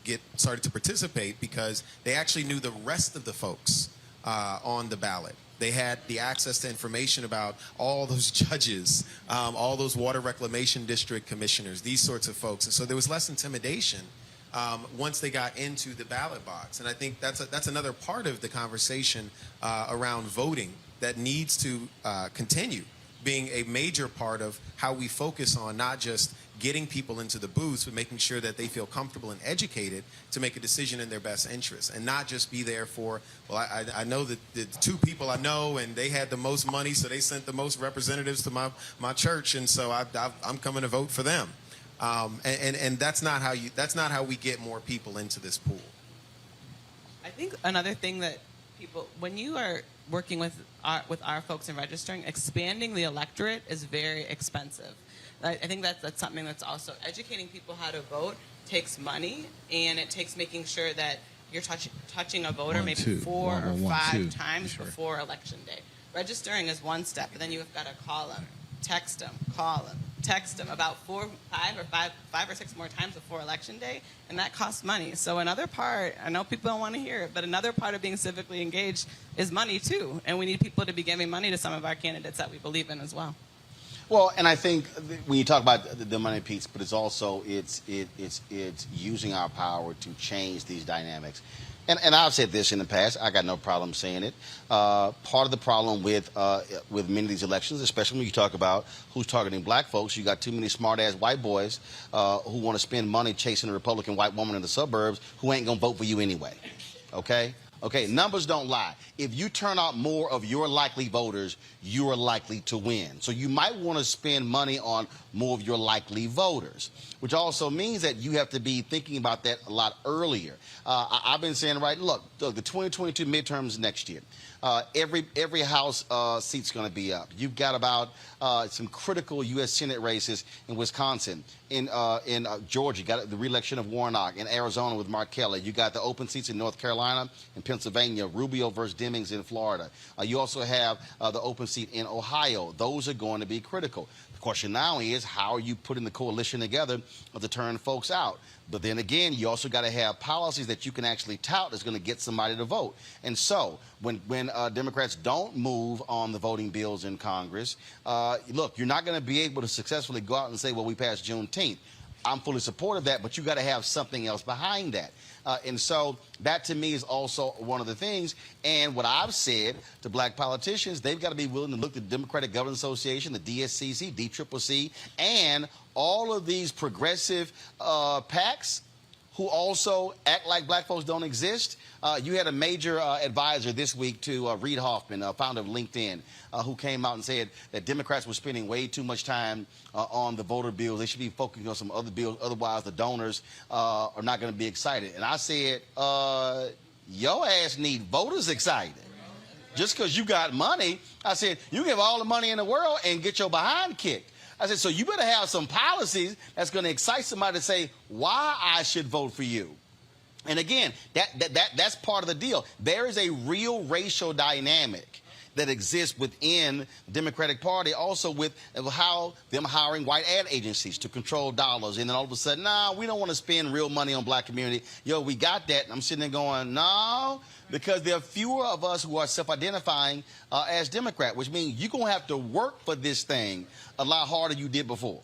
participate because they actually knew the rest of the folks on the ballot. They had the access to information about all those judges, all those water reclamation district commissioners, these sorts of folks. And so there was less intimidation once they got into the ballot box. And I think that's another part of the conversation around voting that needs to continue being a major part of how we focus on not just getting people into the booths, but making sure that they feel comfortable and educated to make a decision in their best interest, and not just be there for, well, I know that the two people I know, and they had the most money, so they sent the most representatives to my church, and so I'm coming to vote for them. And that's not how we get more people into this pool. I think another thing that people, when you are working with our folks in registering, expanding the electorate is very expensive. I think that's something that's also educating people how to vote takes money, and it takes making sure that you're touching a voter maybe 4 or 5 times before election day. Registering is one step, but then you've got to call them, text them, call them, text them about 5 or 6 more times before election day, and that costs money. So another part, I know people don't want to hear it, but another part of being civically engaged is money too, and we need people to be giving money to some of our candidates that we believe in as well. Well, and I think when you talk about the money piece, but it's also it's using our power to change these dynamics. And I've said this in the past. I got no problem saying it. Part of the problem with many of these elections, especially when you talk about who's targeting black folks, you got too many smart-ass white boys who want to spend money chasing a Republican white woman in the suburbs who ain't gonna vote for you anyway. Okay. Okay, numbers don't lie. If you turn out more of your likely voters, you are likely to win. So you might want to spend money on more of your likely voters, which also means that you have to be thinking about that a lot earlier. I've been saying, right, look, the 2022 midterms next year. Every House seat's going to be up. You've got about some critical U.S. Senate races in Wisconsin, in Georgia. You got the re-election of Warnock. In Arizona with Mark Kelly. You got the open seats in North Carolina and Pennsylvania. Rubio versus Demings in Florida. You also have the open seat in Ohio. Those are going to be critical. The question now is, how are you putting the coalition together to turn folks out? But then again, you also got to have policies that you can actually tout that's going to get somebody to vote. And so when Democrats don't move on the voting bills in Congress, look, you're not going to be able to successfully go out and say, well, we passed Juneteenth. I'm fully supportive of that, but you got to have something else behind that. And so that to me is also one of the things. And what I've said to black politicians, they've got to be willing to look at the Democratic Government Association, the DSCC, DCCC, and all of these progressive PACs who also act like black folks don't exist. You had a major advisor this week to Reid Hoffman, founder of LinkedIn, who came out and said that Democrats were spending way too much time on the voter bills. They should be focusing on some other bills. Otherwise, the donors are not going to be excited. And I said, your ass need voters excited. Just because you got money, I said, you give all the money in the world and get your behind kicked. I said, so you better have some policies that's going to excite somebody to say why I should vote for you. And again, that's part of the deal. There is a real racial dynamic that exists within the Democratic Party, also with how them hiring white ad agencies to control dollars. And then all of a sudden, nah, we don't want to spend real money on black community. Yo, we got that. And I'm sitting there going, no, because there are fewer of us who are self-identifying as Democrat, which means you're going to have to work for this thing a lot harder than you did before.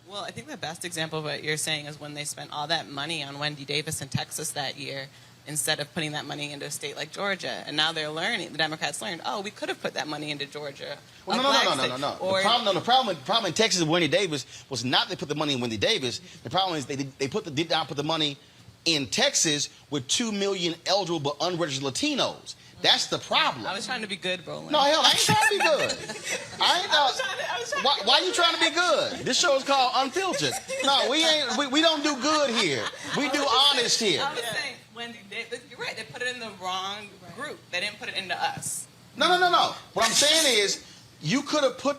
Well, I think the best example of what you're saying is when they spent all that money on Wendy Davis in Texas that year. instead of putting that money into a state like Georgia. And now they're learning, the Democrats learned, oh, we could have put that money into Georgia. Well, no. Or, The problem in Texas with Wendy Davis was not they put the money in Wendy Davis. The problem is they did not put the money in Texas with 2 million eligible but unregistered Latinos. That's the problem. I was trying to be good, Roland. No, hell, I ain't trying to be good. Why are you trying to be good? This show is called Unfiltered. No, we don't do good here. We do honest here. I was saying, Wendy, you're right. They put it in the wrong group. They didn't put it into us. No. What I'm saying is, you could have put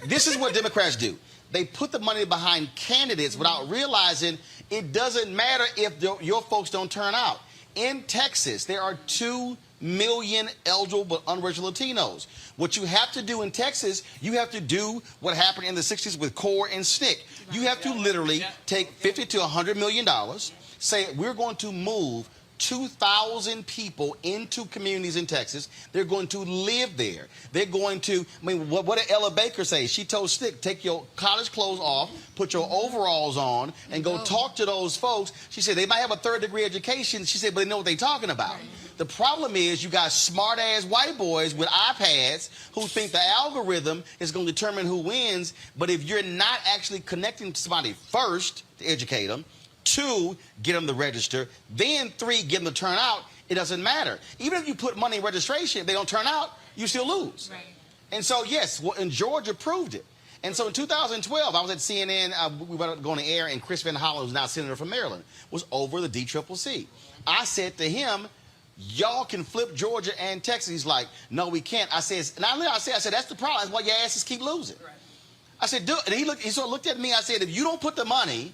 this is what Democrats do. They put the money behind candidates without realizing it doesn't matter if your folks don't turn out. In Texas, there are 2 million eligible but unregistered Latinos. What you have to do in Texas, you have to do what happened in the 60s with CORE and SNCC. You have to literally take $50 to $100 million, say we're going to move 2,000 people into communities in Texas. They're going to live there. They're going to, what did Ella Baker say? She told Stick, take your college clothes off, put your overalls on, and go talk to those folks. She said they might have a third-degree education. She said, but they know what they're talking about. The problem is you got smart-ass white boys with iPads who think the algorithm is going to determine who wins, but if you're not actually connecting to somebody first to educate them, 2, get them to register, then 3, get them to turn out, it doesn't matter. Even if you put money in registration, if they don't turn out, you still lose. Right. And so, yes, and Georgia proved it. And so in 2012, I was at CNN, we were going to air, and Chris Van Hollen, who's now senator from Maryland, was over the DCCC. I said to him, y'all can flip Georgia and Texas. He's like, no, we can't. I said, that's the problem. That's why your asses keep losing. Right. I said, dude, and he sort of looked at me. I said, if you don't put the money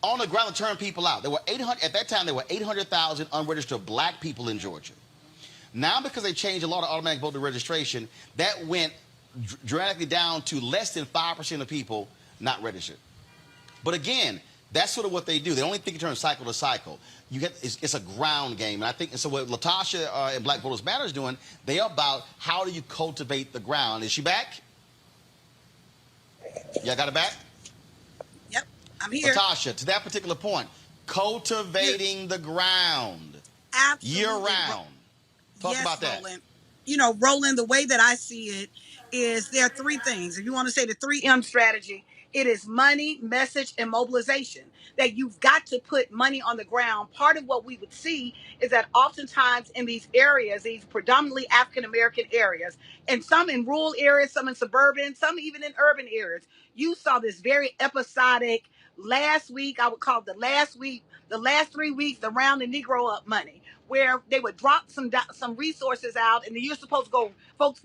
on the ground to turn people out, there were 800, at that time, there were 800,000 unregistered black people in Georgia. Now, because they changed a lot of automatic voter registration, that went dramatically down to less than 5% of people not registered. But again, that's sort of what they do. They only think in terms of cycle to cycle. It's a ground game. And I think, and so what Latasha and Black Voters Matter is doing, they're about how do you cultivate the ground. Is she back? Y'all got her back? Yep, I'm here. Latasha, to that particular point, cultivating the ground. Absolutely. Year-round. Talk about that. Roland. You know, Roland, the way that I see it is there are 3 things. If you want to say the 3M strategy, it is money, message, and mobilization. That you've got to put money on the ground. Part of what we would see is that oftentimes in these areas, these predominantly African-American areas, and some in rural areas, some in suburban, some even in urban areas, you saw this very episodic last week, I would call it the last 3 weeks around the Negro Up money, where they would drop some resources out, and you're supposed to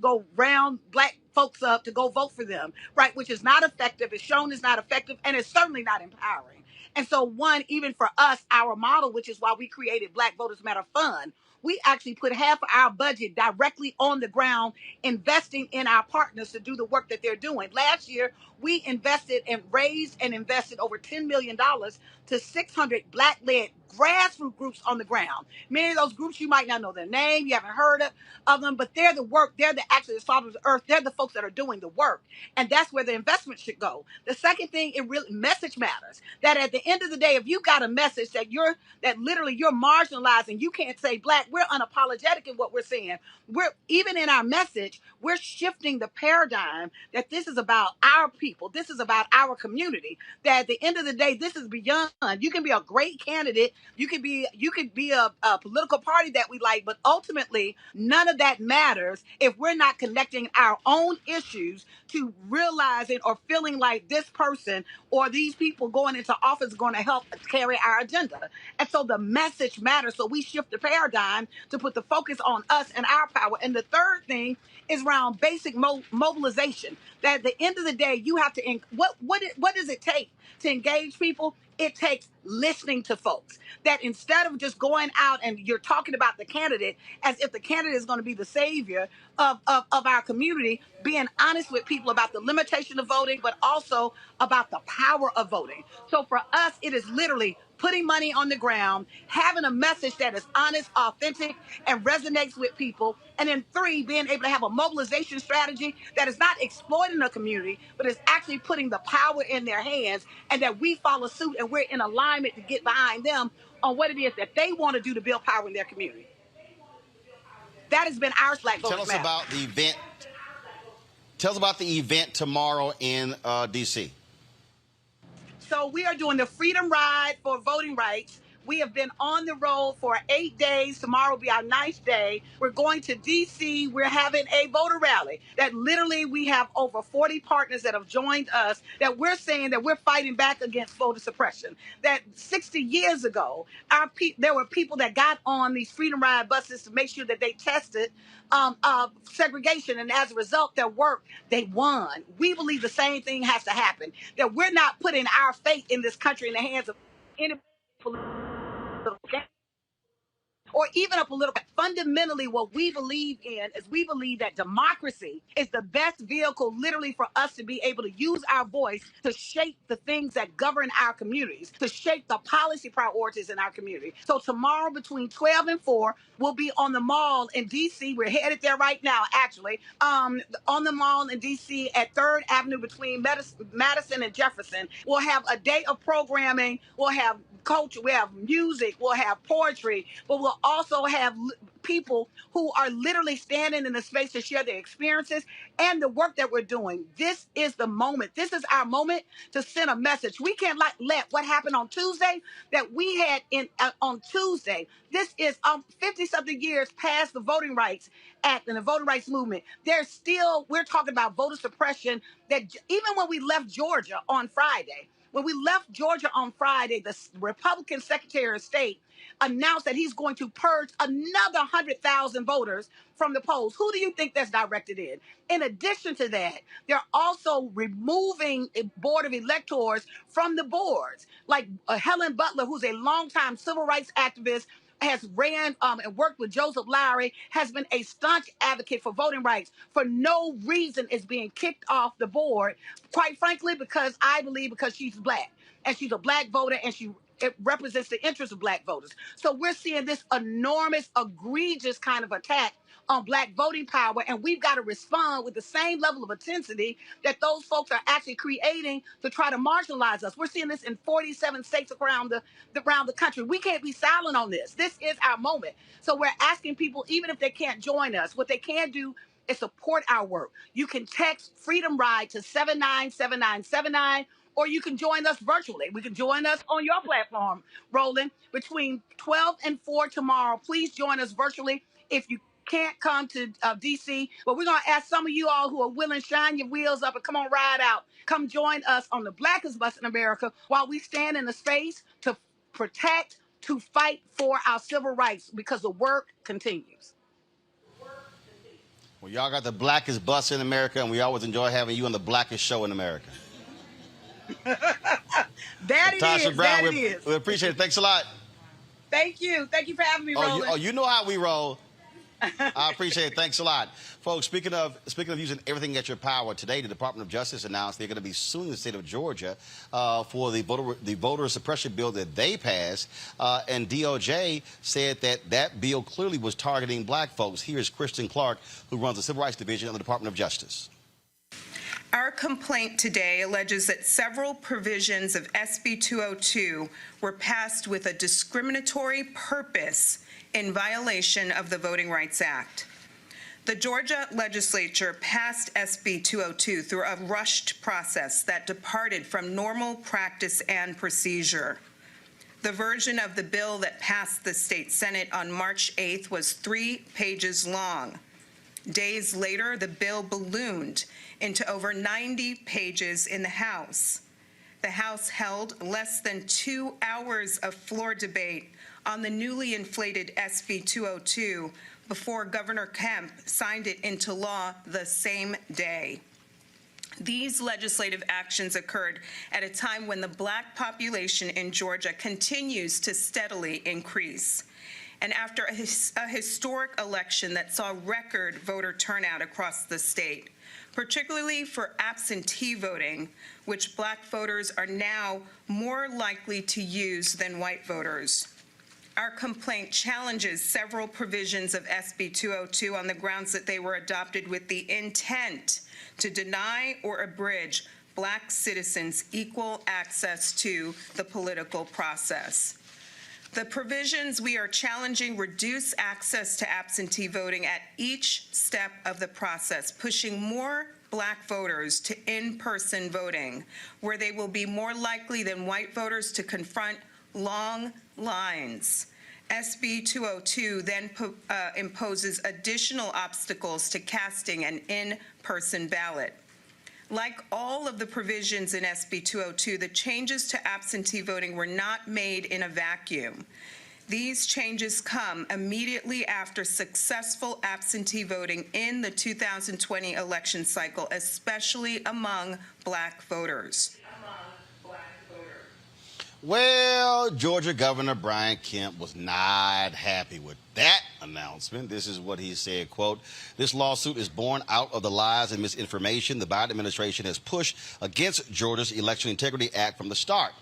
go round black folks up to go vote for them, right? Which is not effective. It's shown is not effective, and it's certainly not empowering. And so even for us, our model, which is why we created Black Voters Matter Fund, we actually put half of our budget directly on the ground, investing in our partners to do the work that they're doing. Last year, we invested and raised and invested over $10 million to 600 Black-led grassroots groups on the ground. Many of those groups, you might not know their name, you haven't heard of them, but they're the work, they're actually the fathers of the earth, they're the folks that are doing the work. And that's where the investment should go. The second thing, message matters. That at the end of the day, if you got a message that literally you're marginalizing, you can't say Black, we're unapologetic in what we're saying. Even in our message, we're shifting the paradigm that this is about our people, this is about our community, that at the end of the day, this is beyond. You can be a great candidate, you could be a political party that we like, but ultimately none of that matters if we're not connecting our own issues to realizing or feeling like this person or these people going into office are going to help carry our agenda. And so the message matters. So we shift the paradigm to put the focus on us and our power. And the third thing is around basic mobilization. That at the end of the day, you have to, what does it take to engage people? It takes listening to folks. That instead of just going out and you're talking about the candidate as if the candidate is going to be the savior of our community, being honest with people about the limitation of voting, but also about the power of voting. So for us, it is literally putting money on the ground, having a message that is honest, authentic, and resonates with people. And then 3, being able to have a mobilization strategy that is not exploiting the community, but is actually putting the power in their hands, and that we follow suit and we're in alignment to get behind them on what it is that they want to do to build power in their community. That has been our Black Voters Tell us Matter. about the event. Tell us about the event tomorrow in D.C. So we are doing the Freedom Ride for voting rights. We have been on the road for 8 days. Tomorrow will be our 9th day. We're going to D.C. We're having a voter rally that literally we have over 40 partners that have joined us, that we're saying that we're fighting back against voter suppression. That 60 years ago, there were people that got on these Freedom Ride buses to make sure that they tested segregation, and as a result, their work, they won. We believe the same thing has to happen, that we're not putting our fate in this country in the hands of any political or even a political. Fundamentally, what we believe in is we believe that democracy is the best vehicle literally for us to be able to use our voice to shape the things that govern our communities, to shape the policy priorities in our community. So tomorrow between 12 and 4, we'll be on the Mall in D.C. We're headed there right now, actually, on the Mall in D.C. at 3rd Avenue between Madison and Jefferson. We'll have a day of programming. We'll have culture, we have music, we'll have poetry, but we'll also have people who are literally standing in the space to share their experiences and the work that we're doing. This is the moment. This is our moment to send a message. We can't let what happened on Tuesday that we had on Tuesday. This is 50-something years past the Voting Rights Act and the Voting Rights Movement. We're talking about voter suppression that even when we left Georgia on Friday, the Republican Secretary of State announced that he's going to purge another 100,000 voters from the polls. Who do you think that's directed in? In addition to that, they're also removing a board of electors from the boards. Like Helen Butler, who's a longtime civil rights activist, has ran and worked with Joseph Lowry, has been a staunch advocate for voting rights, for no reason is being kicked off the board, quite frankly, because she's Black, and she's a Black voter, and it represents the interests of Black voters. So we're seeing this enormous, egregious kind of attack on Black voting power, and we've got to respond with the same level of intensity that those folks are actually creating to try to marginalize us. We're seeing this in 47 states around the country. We can't be silent on this. This is our moment. So we're asking people, even if they can't join us, what they can do is support our work. You can text Freedom Ride to 797979, or you can join us virtually. We can join us on your platform, Roland, between 12 and 4 tomorrow. Please join us virtually if you can't come to D.C. But we're going to ask some of you all who are willing, shine your wheels up and come on, ride out. Come join us on the Blackest Bus in America while we stand in the space to protect, to fight for our civil rights, because the work continues. Well, y'all got the blackest bus in America, and we always enjoy having you on the blackest show in America. Tasha Brown, we appreciate it. Thanks a lot. Thank you. Thank you for having me, Roland. You know how we roll. I appreciate it. Thanks a lot. Folks, speaking of using everything at your power, today the Department of Justice announced they're going to be suing the state of Georgia for the voter suppression bill that they passed. And DOJ said that bill clearly was targeting Black folks. Here's Kristen Clark, who runs the Civil Rights Division of the Department of Justice. Our complaint today alleges that several provisions of SB 202 were passed with a discriminatory purpose in violation of the Voting Rights Act. The Georgia legislature passed SB 202 through a rushed process that departed from normal practice and procedure. The version of the bill that passed the state Senate on March 8th was 3 pages long. Days later, the bill ballooned into over 90 pages in the House. The House held less than 2 hours of floor debate on the newly inflated SB 202 before Governor Kemp signed it into law the same day. These legislative actions occurred at a time when the Black population in Georgia continues to steadily increase. And after a historic election that saw record voter turnout across the state, particularly for absentee voting, which Black voters are now more likely to use than white voters. Our complaint challenges several provisions of SB 202 on the grounds that they were adopted with the intent to deny or abridge Black citizens equal access to the political process. The provisions we are challenging reduce access to absentee voting at each step of the process, pushing more Black voters to in-person voting, where they will be more likely than white voters to confront long lines. SB 202 then imposes additional obstacles to casting an in-person ballot. Like all of the provisions in SB 202, the changes to absentee voting were not made in a vacuum. These changes come immediately after successful absentee voting in the 2020 election cycle, especially among Black voters. Well, Georgia Governor Brian Kemp was not happy with that announcement. This is what he said, quote, "This lawsuit is born out of the lies and misinformation the Biden administration has pushed against Georgia's Election Integrity Act from the start.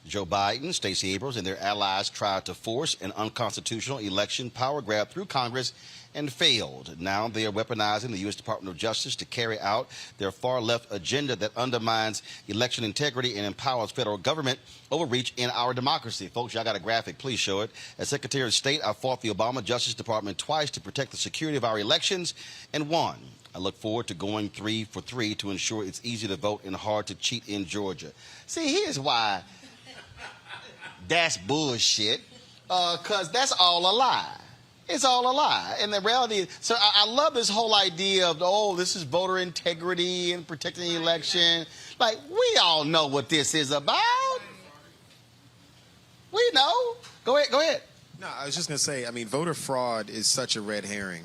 Joe Biden, Stacey Abrams, and their allies tried to force an unconstitutional election power grab through Congress and failed. Now they are weaponizing the U.S. Department of Justice to carry out their far-left agenda that undermines election integrity and empowers federal government overreach in our democracy." Folks, y'all got a graphic. Please show it. As Secretary of State, I fought the Obama Justice Department twice to protect the security of our elections and won. I look forward to going 3 for 3 to ensure it's easy to vote and hard to cheat in Georgia. See, here's why that's bullshit, because that's all a lie. It's all a lie. And the reality is, so I love this whole idea of, oh, this is voter integrity and protecting the election. Like, we all know what this is about. We know. Go ahead. No, I was just going to say, I mean, voter fraud is such a red herring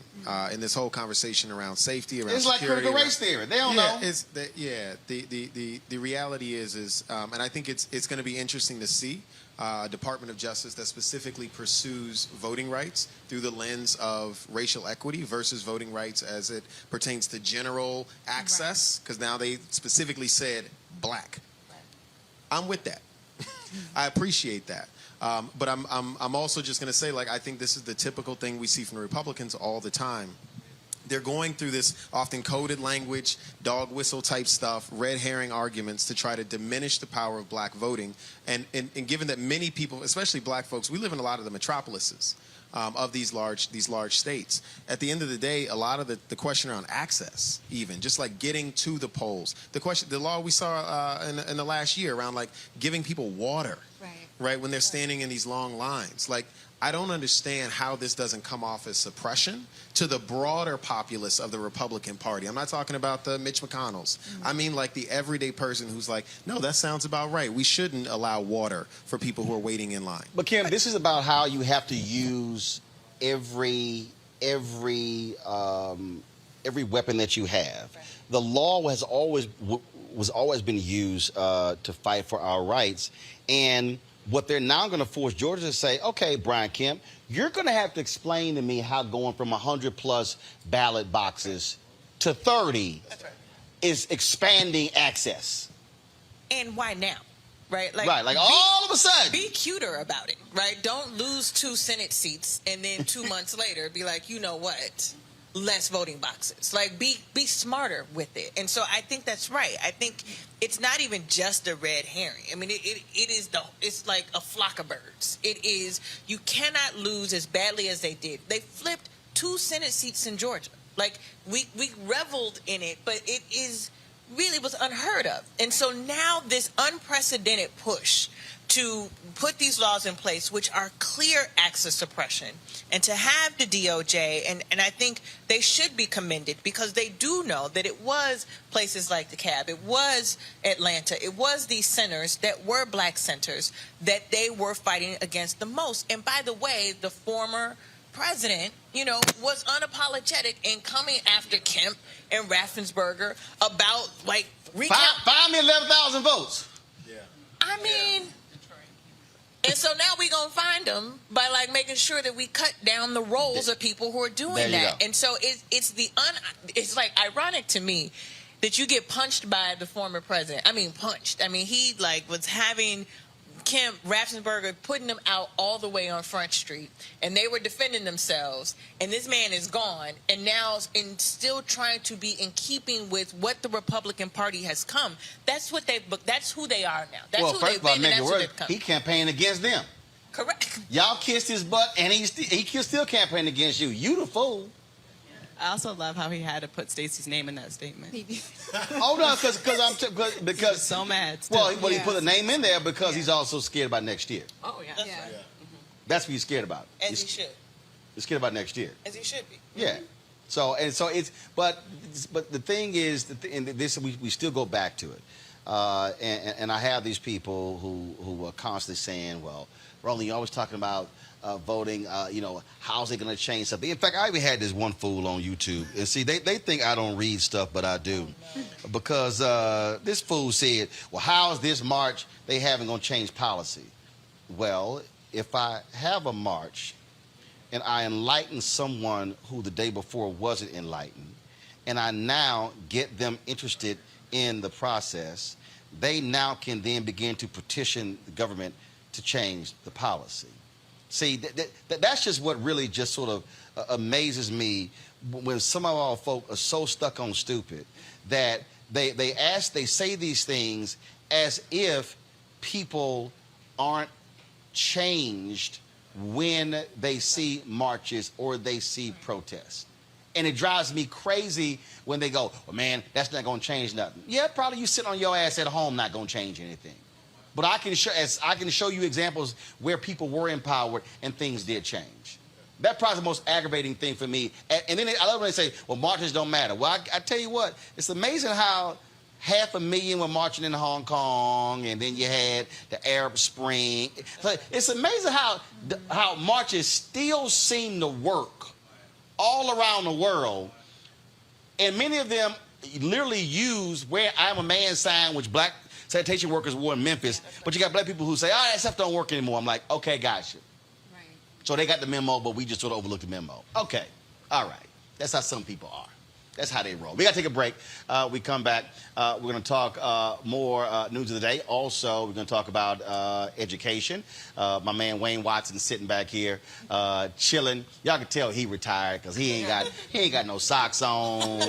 in this whole conversation around safety, around it's security. It's like critical race theory. They don't know. The reality is, and I think it's going to be interesting to see Department of Justice that specifically pursues voting rights through the lens of racial equity versus voting rights as it pertains to general access, because now they specifically said Black. I'm with that. I appreciate that. But I'm also just going to say, like, I think this is the typical thing we see from the Republicans all the time. They're going through this often coded language, dog whistle type stuff, red herring arguments to try to diminish the power of Black voting. And given that many people, especially Black folks, we live in a lot of the metropolises of these large states. At the end of the day, a lot of the question around access, even just like getting to the polls, the law we saw in the last year around like giving people water, right, when they're standing in these long lines, like. I don't understand how this doesn't come off as suppression to the broader populace of the Republican Party. I'm not talking about the Mitch McConnells. I mean like the everyday person who's like, no, that sounds about right. We shouldn't allow water for people who are waiting in line. But Kim, this is about how you have to use every weapon that you have. The law has always been used to fight for our rights, and what they're now going to force Georgia to say, okay, Brian Kemp, you're going to have to explain to me how going from 100+ ballot boxes to 30 is expanding access. And why now? Right? Like all of a sudden. Be cuter about it, right? Don't lose 2 Senate seats and then 2 months later be like, you know what? Less voting boxes. Like, be smarter with it. And so I think that's right. I think it's not even just a red herring. I mean, it's like a flock of birds. It is, you cannot lose as badly as they did. They flipped 2 Senate seats in Georgia. Like, we reveled in it, but it is really was unheard of. And so now this unprecedented push to put these laws in place, which are clear access suppression, and to have the DOJ, and I think they should be commended because they do know that it was places like DeKalb, it was Atlanta, it was these centers that were Black centers that they were fighting against the most. And by the way, the former president, was unapologetic in coming after Kemp and Raffensperger about, like, find me 11,000 votes. Yeah. I mean... And so now we're going to find them by, like, making sure that we cut down the rolls of people who are doing that. Go. And so it's like ironic to me that you get punched by the former president. I mean, punched. I mean, he, like, was having Kemp, Raffensperger, putting them out all the way on Front Street, and they were defending themselves, and this man is gone, and now still trying to be in keeping with what the Republican Party has come. That's who they are now. That's who they've been, and that's who they've come. He campaigned against them. Correct. Y'all kissed his butt, and he still campaigned against you. You the fool. I also love how he had to put Stacey's name in that statement. Oh no, because so mad. Still. Well, he put a name in there because he's also scared about next year. Oh yeah, that's right. Mm-hmm. That's what he's scared about. As he should. He's scared about next year. As he should be. Yeah. So it's but the thing is we still go back to it, and I have these people who are constantly saying, well, Roland, you're always talking about voting, how's it going to change something? In fact, I even had this one fool on YouTube. And see, they think I don't read stuff, but I do. Because this fool said, well, how is this march they haven't going to change policy? Well, if I have a march and I enlighten someone who the day before wasn't enlightened, and I now get them interested in the process, they now can then begin to petition the government to change the policy. See, that's just what really just sort of amazes me when some of our folk are so stuck on stupid that they say these things as if people aren't changed when they see marches or they see protests. And it drives me crazy when they go, well, man, that's not going to change nothing. Yeah, probably you sitting on your ass at home not going to change anything. But I can show you examples where people were empowered and things did change. That's probably the most aggravating thing for me. And then I love when they say, well, marches don't matter. Well, I tell you what, it's amazing how 500,000 were marching in Hong Kong, and then you had the Arab Spring. It's amazing how marches still seem to work all around the world. And many of them literally use where I'm a man sign, which black sanitation workers wore in Memphis, but you got black people who say, that stuff don't work anymore. I'm like, okay, gotcha. Right. So they got the memo, but we just sort of overlooked the memo. Okay, all right. That's how some people are. That's how they roll. We got to take a break. We come back. We're going to talk more news of the day. Also, we're going to talk about education. My man Wayne Watson sitting back here, chilling. Y'all can tell he retired because he ain't got no socks on.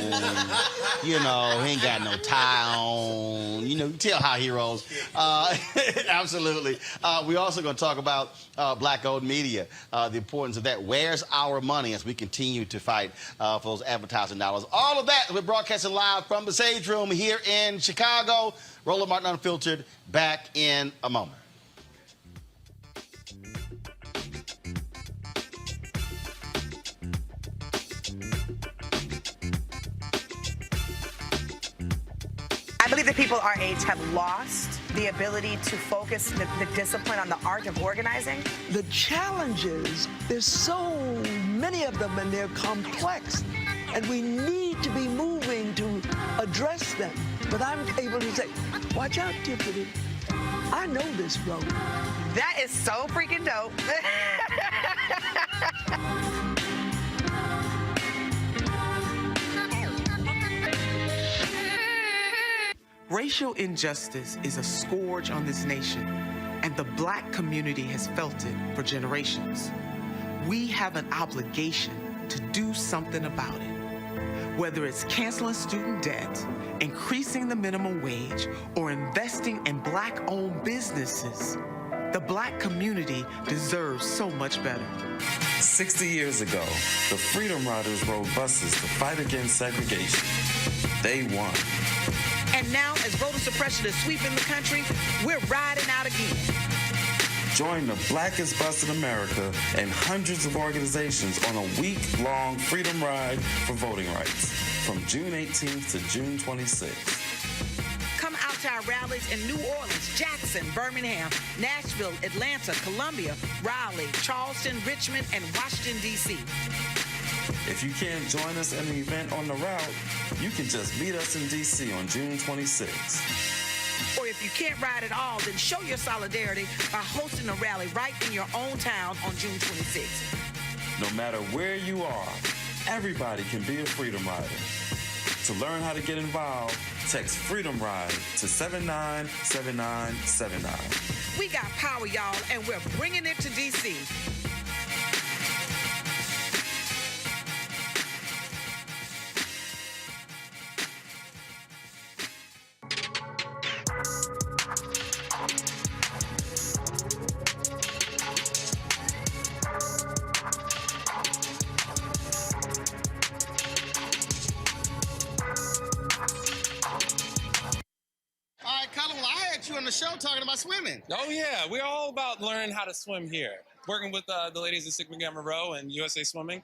He ain't got no tie on. You can tell how he rolls. Absolutely. We're also going to talk about black-owned media, the importance of that. Where's our money as we continue to fight for those advertising dollars? All of that, we're broadcasting live from the Sage Room here in Chicago. Roland Martin Unfiltered, back in a moment. I believe that people our age have lost the ability to focus the discipline on the art of organizing. The challenges, there's so many of them and they're complex. And we need to be moving to address them. But I'm able to say, watch out, Tiffany. I know this road. That is so freaking dope. Racial injustice is a scourge on this nation, and the black community has felt it for generations. We have an obligation to do something about it. Whether it's canceling student debt, increasing the minimum wage, or investing in black-owned businesses, the black community deserves so much better. 60 years ago, the Freedom Riders rode buses to fight against segregation. They won. And now, as voter suppression is sweeping the country, we're riding out again. Join the blackest bus in America and hundreds of organizations on a week-long freedom ride for voting rights from June 18th to June 26th. Come out to our rallies in New Orleans, Jackson, Birmingham, Nashville, Atlanta, Columbia, Raleigh, Charleston, Richmond, and Washington, D.C. If you can't join us at an event on the route, you can just meet us in D.C. on June 26th. Or if you can't ride at all, then show your solidarity by hosting a rally right in your own town on June 26th. No matter where you are, everybody can be a Freedom Rider. To learn how to get involved, text Freedom Ride to 797979. We got power, y'all, and we're bringing it to D.C. On the show talking about swimming. Oh yeah, we're all about learning how to swim here. Working with the ladies at Sigma Gamma Rho and USA Swimming,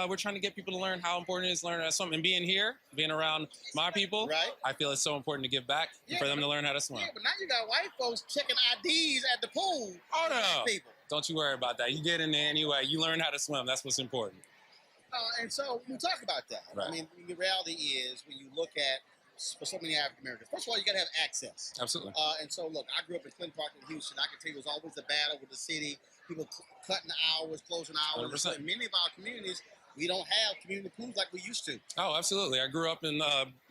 we're trying to get people to learn how important it is to learn how to swim. And being here, being around my people, right? I feel it's so important to give back and for them to learn how to swim. Yeah, but now you got white folks checking IDs at the pool. Oh no, people. Don't you worry about that. You get in there anyway. You learn how to swim. That's what's important. And so we talk about that. Right. I mean, the reality is when you look at for so many African Americans. First of all, you got to have access. Absolutely. And so, look, I grew up in Clinton Park in Houston. I can tell you it was always a battle with the city, people cutting hours, closing hours. So in many of our communities, we don't have community pools like we used to. Oh, absolutely. I grew up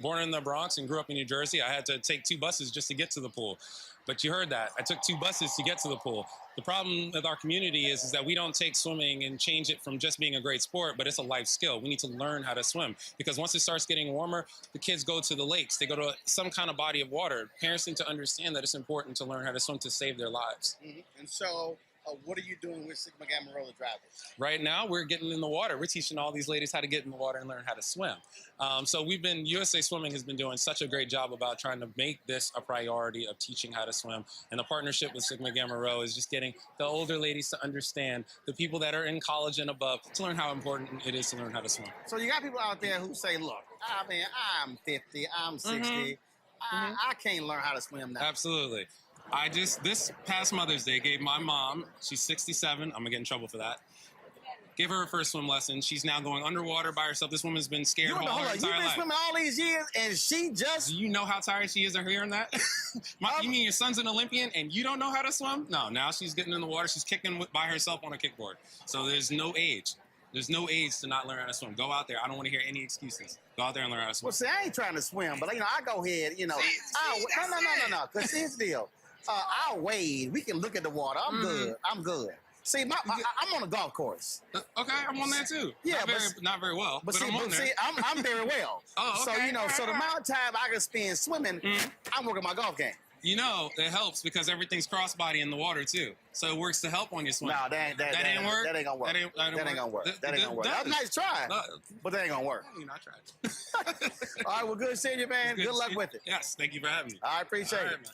born in the Bronx and grew up in New Jersey. I had to take 2 buses just to get to the pool. But you heard that. I took 2 buses to get to the pool. The problem with our community is that we don't take swimming and change it from just being a great sport, but it's a life skill. We need to learn how to swim because once it starts getting warmer, the kids go to the lakes. They go to some kind of body of water. Parents need to understand that it's important to learn how to swim to save their lives. Mm-hmm. And so what are you doing with Sigma Gamma Rho drivers? Right now, we're getting in the water. We're teaching all these ladies how to get in the water and learn how to swim. So USA Swimming has been doing such a great job about trying to make this a priority of teaching how to swim. And the partnership with Sigma Gamma Rho is just getting the older ladies to understand, the people that are in college and above, to learn how important it is to learn how to swim. So you got people out there who say, look, I mean, I'm 50, I'm 60. Mm-hmm. I can't learn how to swim now. Absolutely. This past Mother's Day, gave my mom, she's 67, I'm gonna get in trouble for that, gave her first swim lesson. She's now going underwater by herself. This woman's been scared all her entire life. You've been swimming all these years, and she just... Do you know how tired she is of hearing that? You mean your son's an Olympian, and you don't know how to swim? No, now she's getting in the water. She's kicking by herself on a kickboard. So there's no age. There's no age to not learn how to swim. Go out there. I don't want to hear any excuses. Go out there and learn how to swim. Well, see, I ain't trying to swim, but, I go ahead, No. Because here's the deal. I'll wade. We can look at the water. I'm good. I'm good. See, I'm on a golf course. Okay, I'm on there too. Yeah, not very well. But I'm on there. See, I'm very well. Oh, okay. So the amount of time I can spend swimming, I'm working my golf game. It helps because everything's crossbody in the water too. So it works to help on your swim. No, that ain't gonna work. That ain't gonna work. That ain't gonna work. That's a nice try, but that ain't gonna work. I tried. All right, well, good seeing you, man. Good luck with it. Yes, thank you for having me. I appreciate it. Man.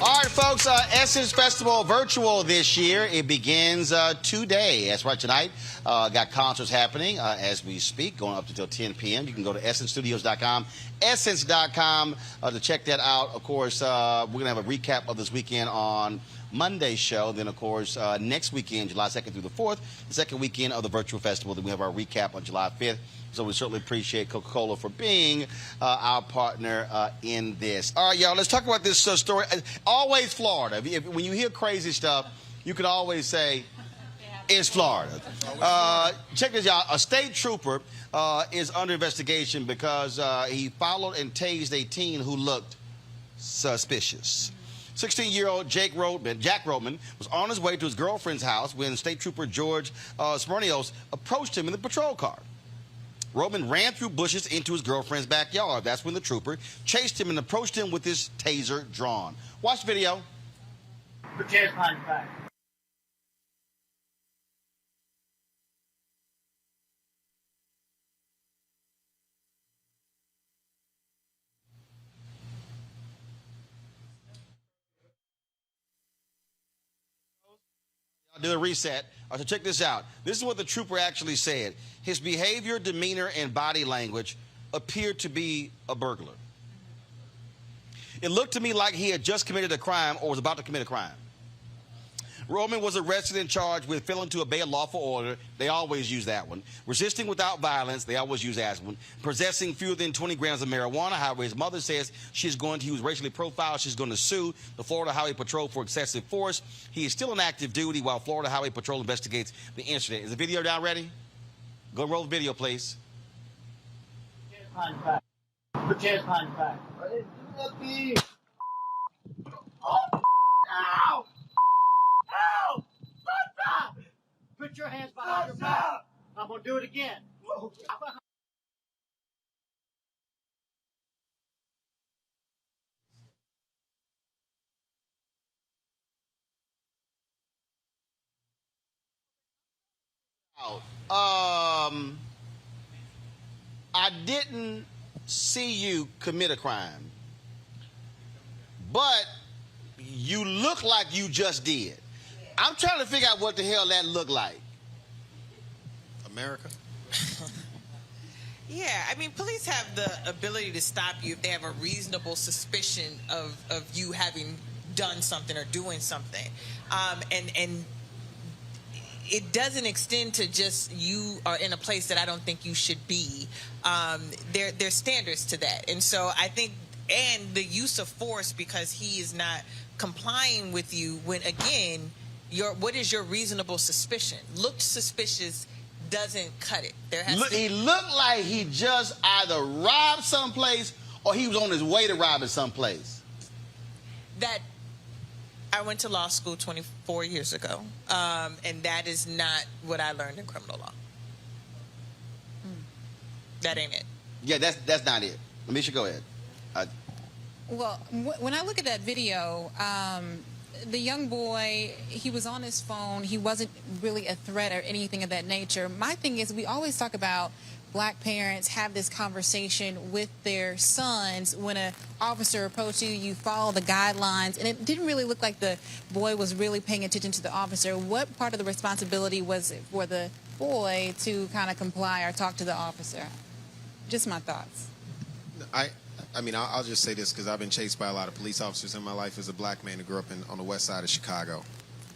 All right, folks, Essence Festival virtual this year. It begins today. That's right, tonight. Got concerts happening as we speak, going up until 10 p.m. You can go to essencestudios.com, essence.com to check that out. Of course, we're going to have a recap of this weekend on Monday's show. Then, of course, next weekend, July 2nd through the 4th, the second weekend of the virtual festival. Then we have our recap on July 5th. So we certainly appreciate Coca-Cola for being our partner in this. All right, y'all, let's talk about this story. Always Florida. When you hear crazy stuff, you can always say, it's Florida. Check this out. A state trooper is under investigation because he followed and tased a teen who looked suspicious. 16-year-old Jack Roman was on his way to his girlfriend's house when State Trooper George Spernios approached him in the patrol car. Roman ran through bushes into his girlfriend's backyard. That's when the trooper chased him and approached him with his taser drawn. Watch the video. Put your hands behind your back. I'll do a reset. So check this out. This is what the trooper actually said. His behavior, demeanor, and body language appeared to be a burglar. It looked to me like he had just committed a crime or was about to commit a crime. Roland was arrested and charged with failing to obey a lawful order. They always use that one. Resisting without violence. They always use that one. Possessing fewer than 20 grams of marijuana. However, his mother says she's going to use racially profiled. She's going to sue the Florida Highway Patrol for excessive force. He is still on active duty while Florida Highway Patrol investigates the incident. Is the video down ready? Go roll the video, please. Put your hands behind your back. Ow! Ow! Stop! Put your hands behind your back. I'm going to do it again. I didn't see you commit a crime, but you look like you just did. I'm trying to figure out what the hell that looked like. America? Yeah, I mean, police have the ability to stop you if they have a reasonable suspicion of you having done something or doing something. And it doesn't extend to just you are in a place that I don't think you should be. There's standards to that. And so I think, and the use of force because he is not complying with you when, again, what is your reasonable suspicion? Looked suspicious doesn't cut it. He looked like he just either robbed someplace or he was on his way to robbing someplace. That I went to law school 24 years ago, and that is not what I learned in criminal law. That ain't it. Yeah, that's not it. Amisha, go ahead. Well, when I look at that video, the young boy, he was on his phone. He wasn't really a threat or anything of that nature. My thing is, we always talk about black parents have this conversation with their sons. When an officer approaches you, you follow the guidelines. And it didn't really look like the boy was really paying attention to the officer. What part of the responsibility was it for the boy to kind of comply or talk to the officer? Just my thoughts. I mean, I'll just say this because I've been chased by a lot of police officers in my life as a black man who grew up on the west side of Chicago.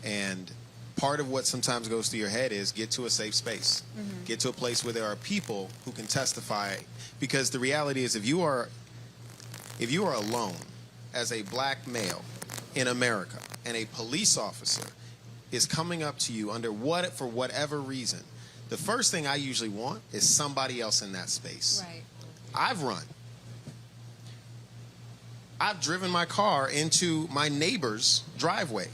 And part of what sometimes goes through your head is get to a safe space. Mm-hmm. Get to a place where there are people who can testify. Because the reality is if you are alone as a black male in America and a police officer is coming up to you for whatever reason, the first thing I usually want is somebody else in that space. Right. I've driven my car into my neighbor's driveway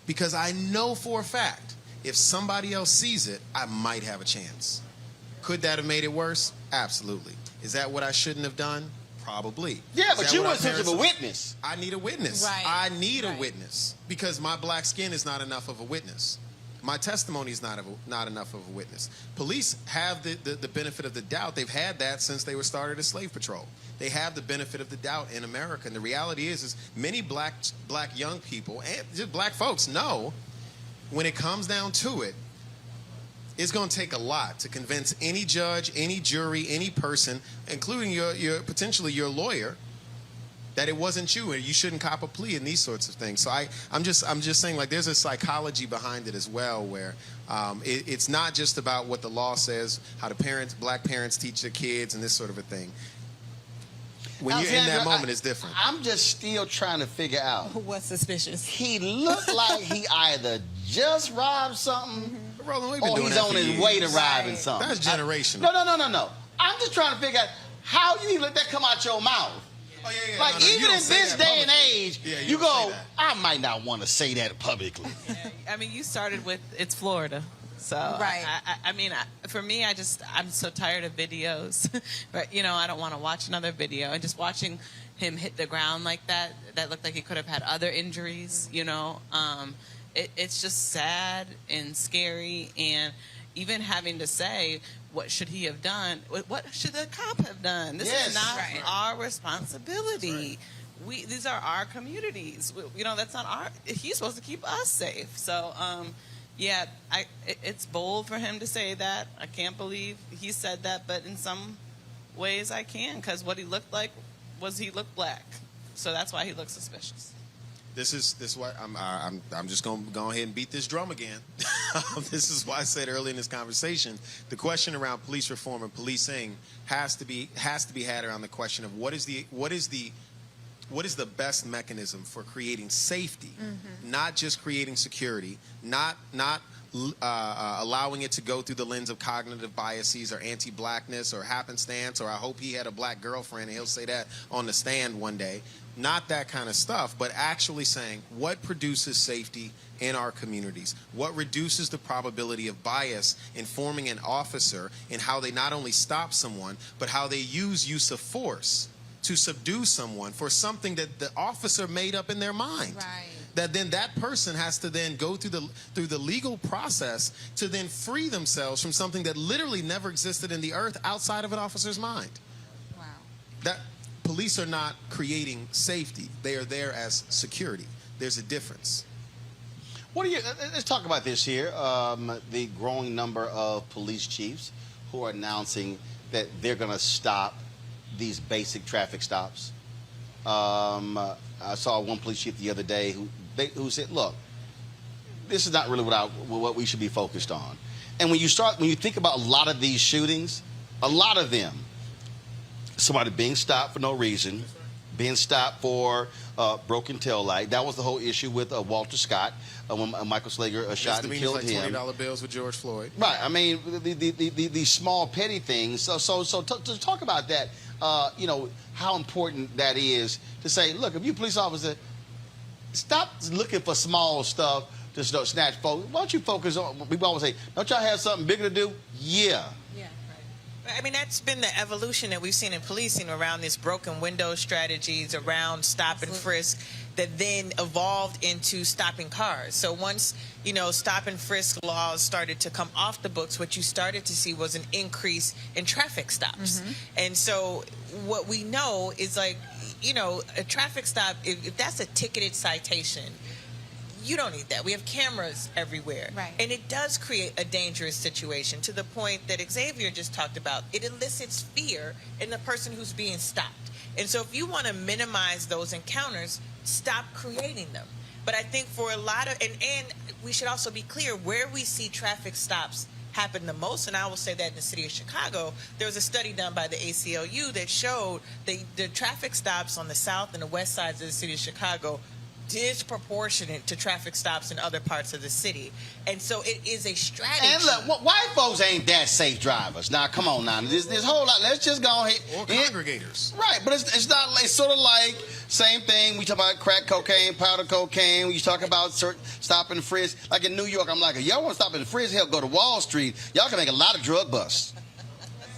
because I know for a fact if somebody else sees it, I might have a chance. Could that have made it worse? Absolutely. Is that what I shouldn't have done? Probably. Yeah, but you weren't such of a witness. I need a witness. Right. I need a witness because my black skin is not enough of a witness. My testimony is not enough of a witness. Police have the benefit of the doubt. They've had that since they were started as slave patrol. They have the benefit of the doubt in America. And the reality is many black young people and just black folks know when it comes down to it, it's going to take a lot to convince any judge, any jury, any person, including your potentially your lawyer, that it wasn't you and you shouldn't cop a plea and these sorts of things. So I'm just saying, like, there's a psychology behind it as well where it's not just about what the law says, how black parents teach their kids and this sort of a thing. When you're in that moment, it's different. I'm just still trying to figure out. What's suspicious? He looked like he either just robbed something Roland, or he's on his way to robbing something. That's generational. No. I'm just trying to figure out how you even let that come out your mouth. Oh, yeah. Like, even in this day and age, you go, I might not want to say that publicly. Yeah, I mean, you started with, it's Florida. So, right. I mean, for me, I'm so tired of videos. But, I don't want to watch another video. And just watching him hit the ground like that looked like he could have had other injuries, It's just sad and scary. And even having to say, what should he have done? What should the cop have done? This is not our responsibility. These are our communities. That's not he's supposed to keep us safe. So, it's bold for him to say that. I can't believe he said that, but in some ways I can, because what he looked like he looked black. So that's why he looked suspicious. This is why I'm just going to go ahead and beat this drum again. This is why I said early in this conversation, the question around police reform and policing has to be had around the question of what is the best mechanism for creating safety, not just creating security, not allowing it to go through the lens of cognitive biases or anti-blackness or happenstance, or I hope he had a black girlfriend and he'll say that on the stand one day. Not that kind of stuff, but actually saying what produces safety in our communities, what reduces the probability of bias informing an officer in how they not only stop someone, but how they use of force to subdue someone for something that the officer made up in their mind. Right. That then that person has to then go through the legal process to then free themselves from something that literally never existed in the earth outside of an officer's mind. Wow. That police are not creating safety. They are there as security. There's a difference. Let's talk about this here. The growing number of police chiefs who are announcing that they're going to stop these basic traffic stops. I saw one police chief the other day who said, look, this is not really what we should be focused on. And when you think about a lot of these shootings, a lot of them, somebody being stopped for no reason, being stopped for broken tail light. That was the whole issue with Walter Scott when Michael Slager shot and killed him. $20 bills with George Floyd. Right. I mean, the small petty things. So to talk about that, how important that is to say, look, if you police officer, stop looking for small stuff to snatch folks. Why don't you focus on? People always say, don't y'all have something bigger to do? Yeah. I mean, that's been the evolution that we've seen in policing around these broken window strategies, around stop and frisk, that then evolved into stopping cars. So once, stop and frisk laws started to come off the books, what you started to see was an increase in traffic stops. And so what we know is a traffic stop, if that's a ticketed citation, you don't need that. We have cameras everywhere. Right. And it does create a dangerous situation to the point that Xavier just talked about. It elicits fear in the person who's being stopped. And so if you want to minimize those encounters, stop creating them. But I think for a lot of, and we should also be clear where we see traffic stops happen the most, and I will say that in the city of Chicago, there was a study done by the ACLU that showed the traffic stops on the south and the west sides of the city of Chicago disproportionate to traffic stops in other parts of the city. And so it is a strategy. And look, white folks ain't that safe drivers. Now, come on now. This whole lot, let's just go ahead. Or congregators. Right, but it's not, it's sort of like, same thing, we talk about crack cocaine, powder cocaine, we talk about stop and frisk. Like in New York, I'm like, if y'all want to stop and frisk, hell, go to Wall Street. Y'all can make a lot of drug busts.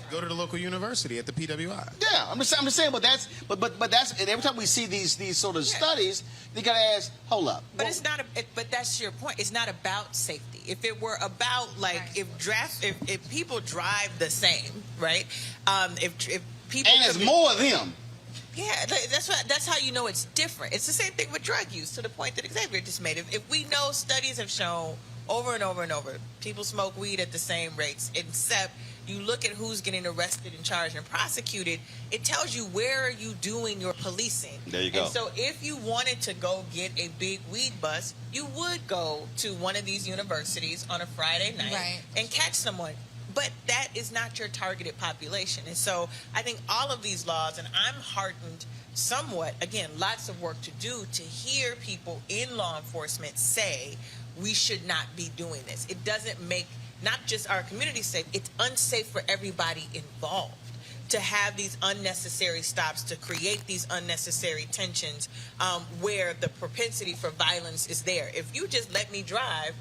Go to the local university at the PWI. Yeah, I'm just saying, but that's and every time we see these sort of studies, they gotta ask, hold up. But it's not. But that's your point. It's not about safety. If it were about if people drive the same, right? If people and there's more of them. Yeah, that's how you know it's different. It's the same thing with drug use, to the point that Xavier just made. If we know studies have shown over and over and over, people smoke weed at the same rates, except you look at who's getting arrested and charged and prosecuted, it tells you where are you doing your policing. There you go. And so if you wanted to go get a big weed bust, you would go to one of these universities on a Friday night and catch someone. But that is not your targeted population. And so I think all of these laws, and I'm heartened somewhat, again, lots of work to do, to hear people in law enforcement say we should not be doing this. It doesn't make not just our community safe, it's unsafe for everybody involved to have these unnecessary stops, to create these unnecessary tensions where the propensity for violence is there. If you just let me drive,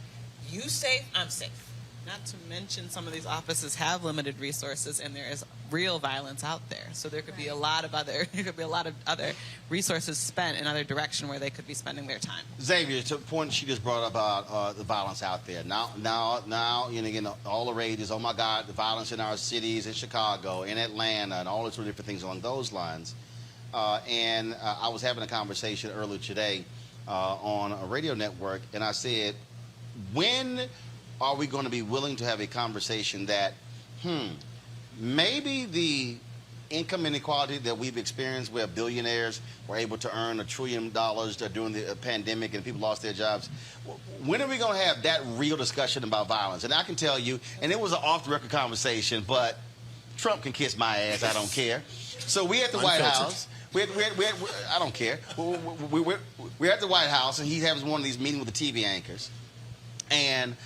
you safe, I'm safe. Not to mention some of these offices have limited resources and there is real violence out there. So there could be a lot of other resources spent in other direction where they could be spending their time. Xavier, to the point she just brought up about the violence out there. Now, again, all the rage is, oh my God, the violence in our cities, in Chicago, in Atlanta, and all these sort of different things along those lines. And I was having a conversation earlier today on a radio network, and I said, when are we going to be willing to have a conversation that, maybe the income inequality that we've experienced where billionaires were able to earn $1 trillion during the pandemic and people lost their jobs, when are we going to have that real discussion about violence? And I can tell you, and it was an off-the-record conversation, but Trump can kiss my ass, I don't care. So we at the White House. I don't care. We're at the White House, and he has one of these meetings with the TV anchors. And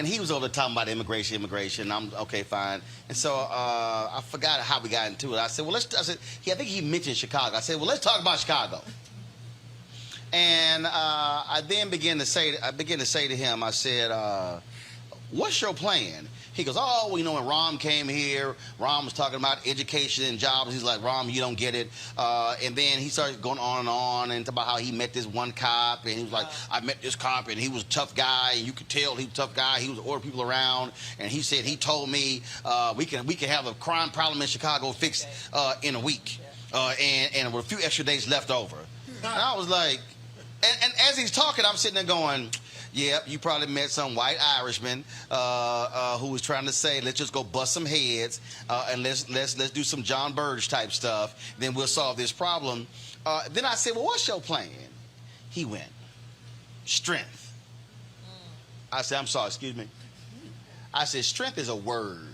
he was over there talking about immigration. I'm okay, fine. And so I forgot how we got into it. I said, well, I think he mentioned Chicago. I said, well, let's talk about Chicago. And I then began to say to him, I said, what's your plan? He goes, oh, well, you know, when Rom came here, Rom was talking about education and jobs. He's like, Rom, you don't get it. And then he started going on and about how he met this one cop. And he was like, I met this cop, and he was a tough guy. And you could tell he was a tough guy. He was ordering people around. And he said, he told me we can have a crime problem in Chicago fixed in a week. And with a few extra days left over. And I was like, and as he's talking, I'm sitting there going, yep, you probably met some white Irishman who was trying to say, let's just go bust some heads and let's do some John Burge type stuff. Then we'll solve this problem. Then I said, well, what's your plan? He went, strength. I said, I'm sorry, excuse me. I said, strength is a word.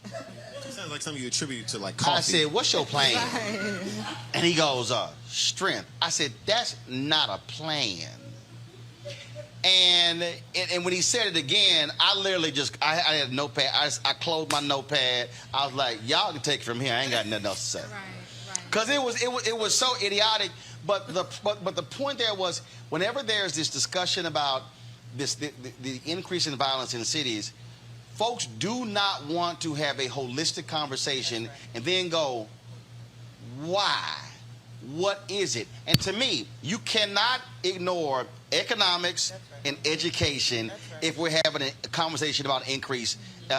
It sounds like something you attribute to like coffee. I said, what's your plan? And he goes, strength. I said, that's not a plan. And when he said it again, I literally I had a notepad. I closed my notepad. I was like, y'all can take it from here. I ain't got nothing else to say. Because it was so idiotic. But the point there was, whenever there's this discussion about the increase in violence in cities, folks do not want to have a holistic conversation and then go, why? What is it? And to me, you cannot ignore economics and education if we're having a conversation about increase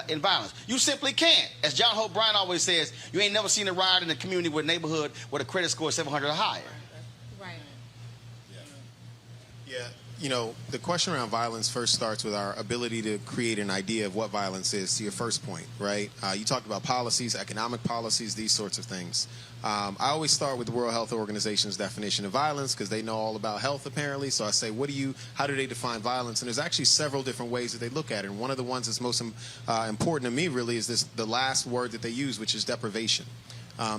in violence. You simply can't. As John Hope Bryant always says, you ain't never seen a riot in a community with a neighborhood where the credit score is 700 or higher. Right. Yeah. You know, the question around violence first starts with our ability to create an idea of what violence is, to your first point, right? You talked about policies, economic policies, these sorts of things. I always start with the World Health Organization's definition of violence because they know all about health, apparently. So I say, how do they define violence? And there's actually several different ways that they look at it. And one of the ones that's most important to me, really, is the last word that they use, which is deprivation.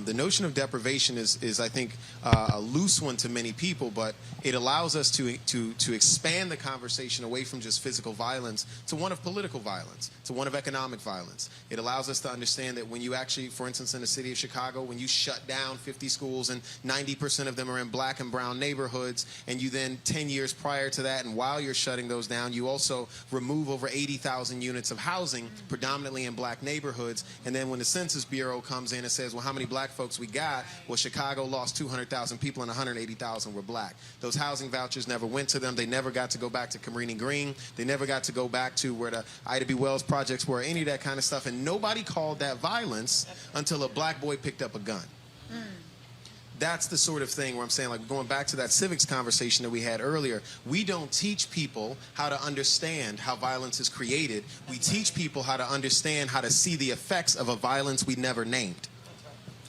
The notion of deprivation is I think, a loose one to many people, but it allows us to expand the conversation away from just physical violence to one of political violence, to one of economic violence. It allows us to understand that when you actually, for instance, in the city of Chicago, when you shut down 50 schools and 90% of them are in black and brown neighborhoods, and you then 10 years prior to that, and while you're shutting those down, you also remove over 80,000 units of housing, predominantly in black neighborhoods, and then when the Census Bureau comes in and says, well, how many black folks we got? Well, Chicago lost 200,000 people and 180,000 were black. Those housing vouchers never went to them. They never got to go back to Cabrini Green. They never got to go back to where the Ida B. Wells projects were, any of that kind of stuff. And nobody called that violence until a black boy picked up a gun. That's the sort of thing where I'm saying, like, going back to that civics conversation that we had earlier, we don't teach people how to understand how violence is created. We teach people how to understand how to see the effects of a violence we never named.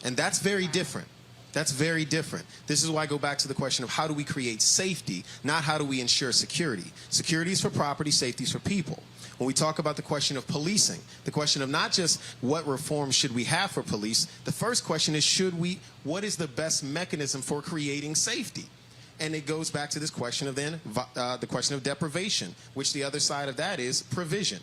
And that's very different. That's very different. This is why I go back to the question of how do we create safety, not how do we ensure security. Security is for property, safety is for people. When we talk about the question of policing, the question of not just what reforms should we have for police, the first question is what is the best mechanism for creating safety? And it goes back to this question of then the question of deprivation, which the other side of that is provision.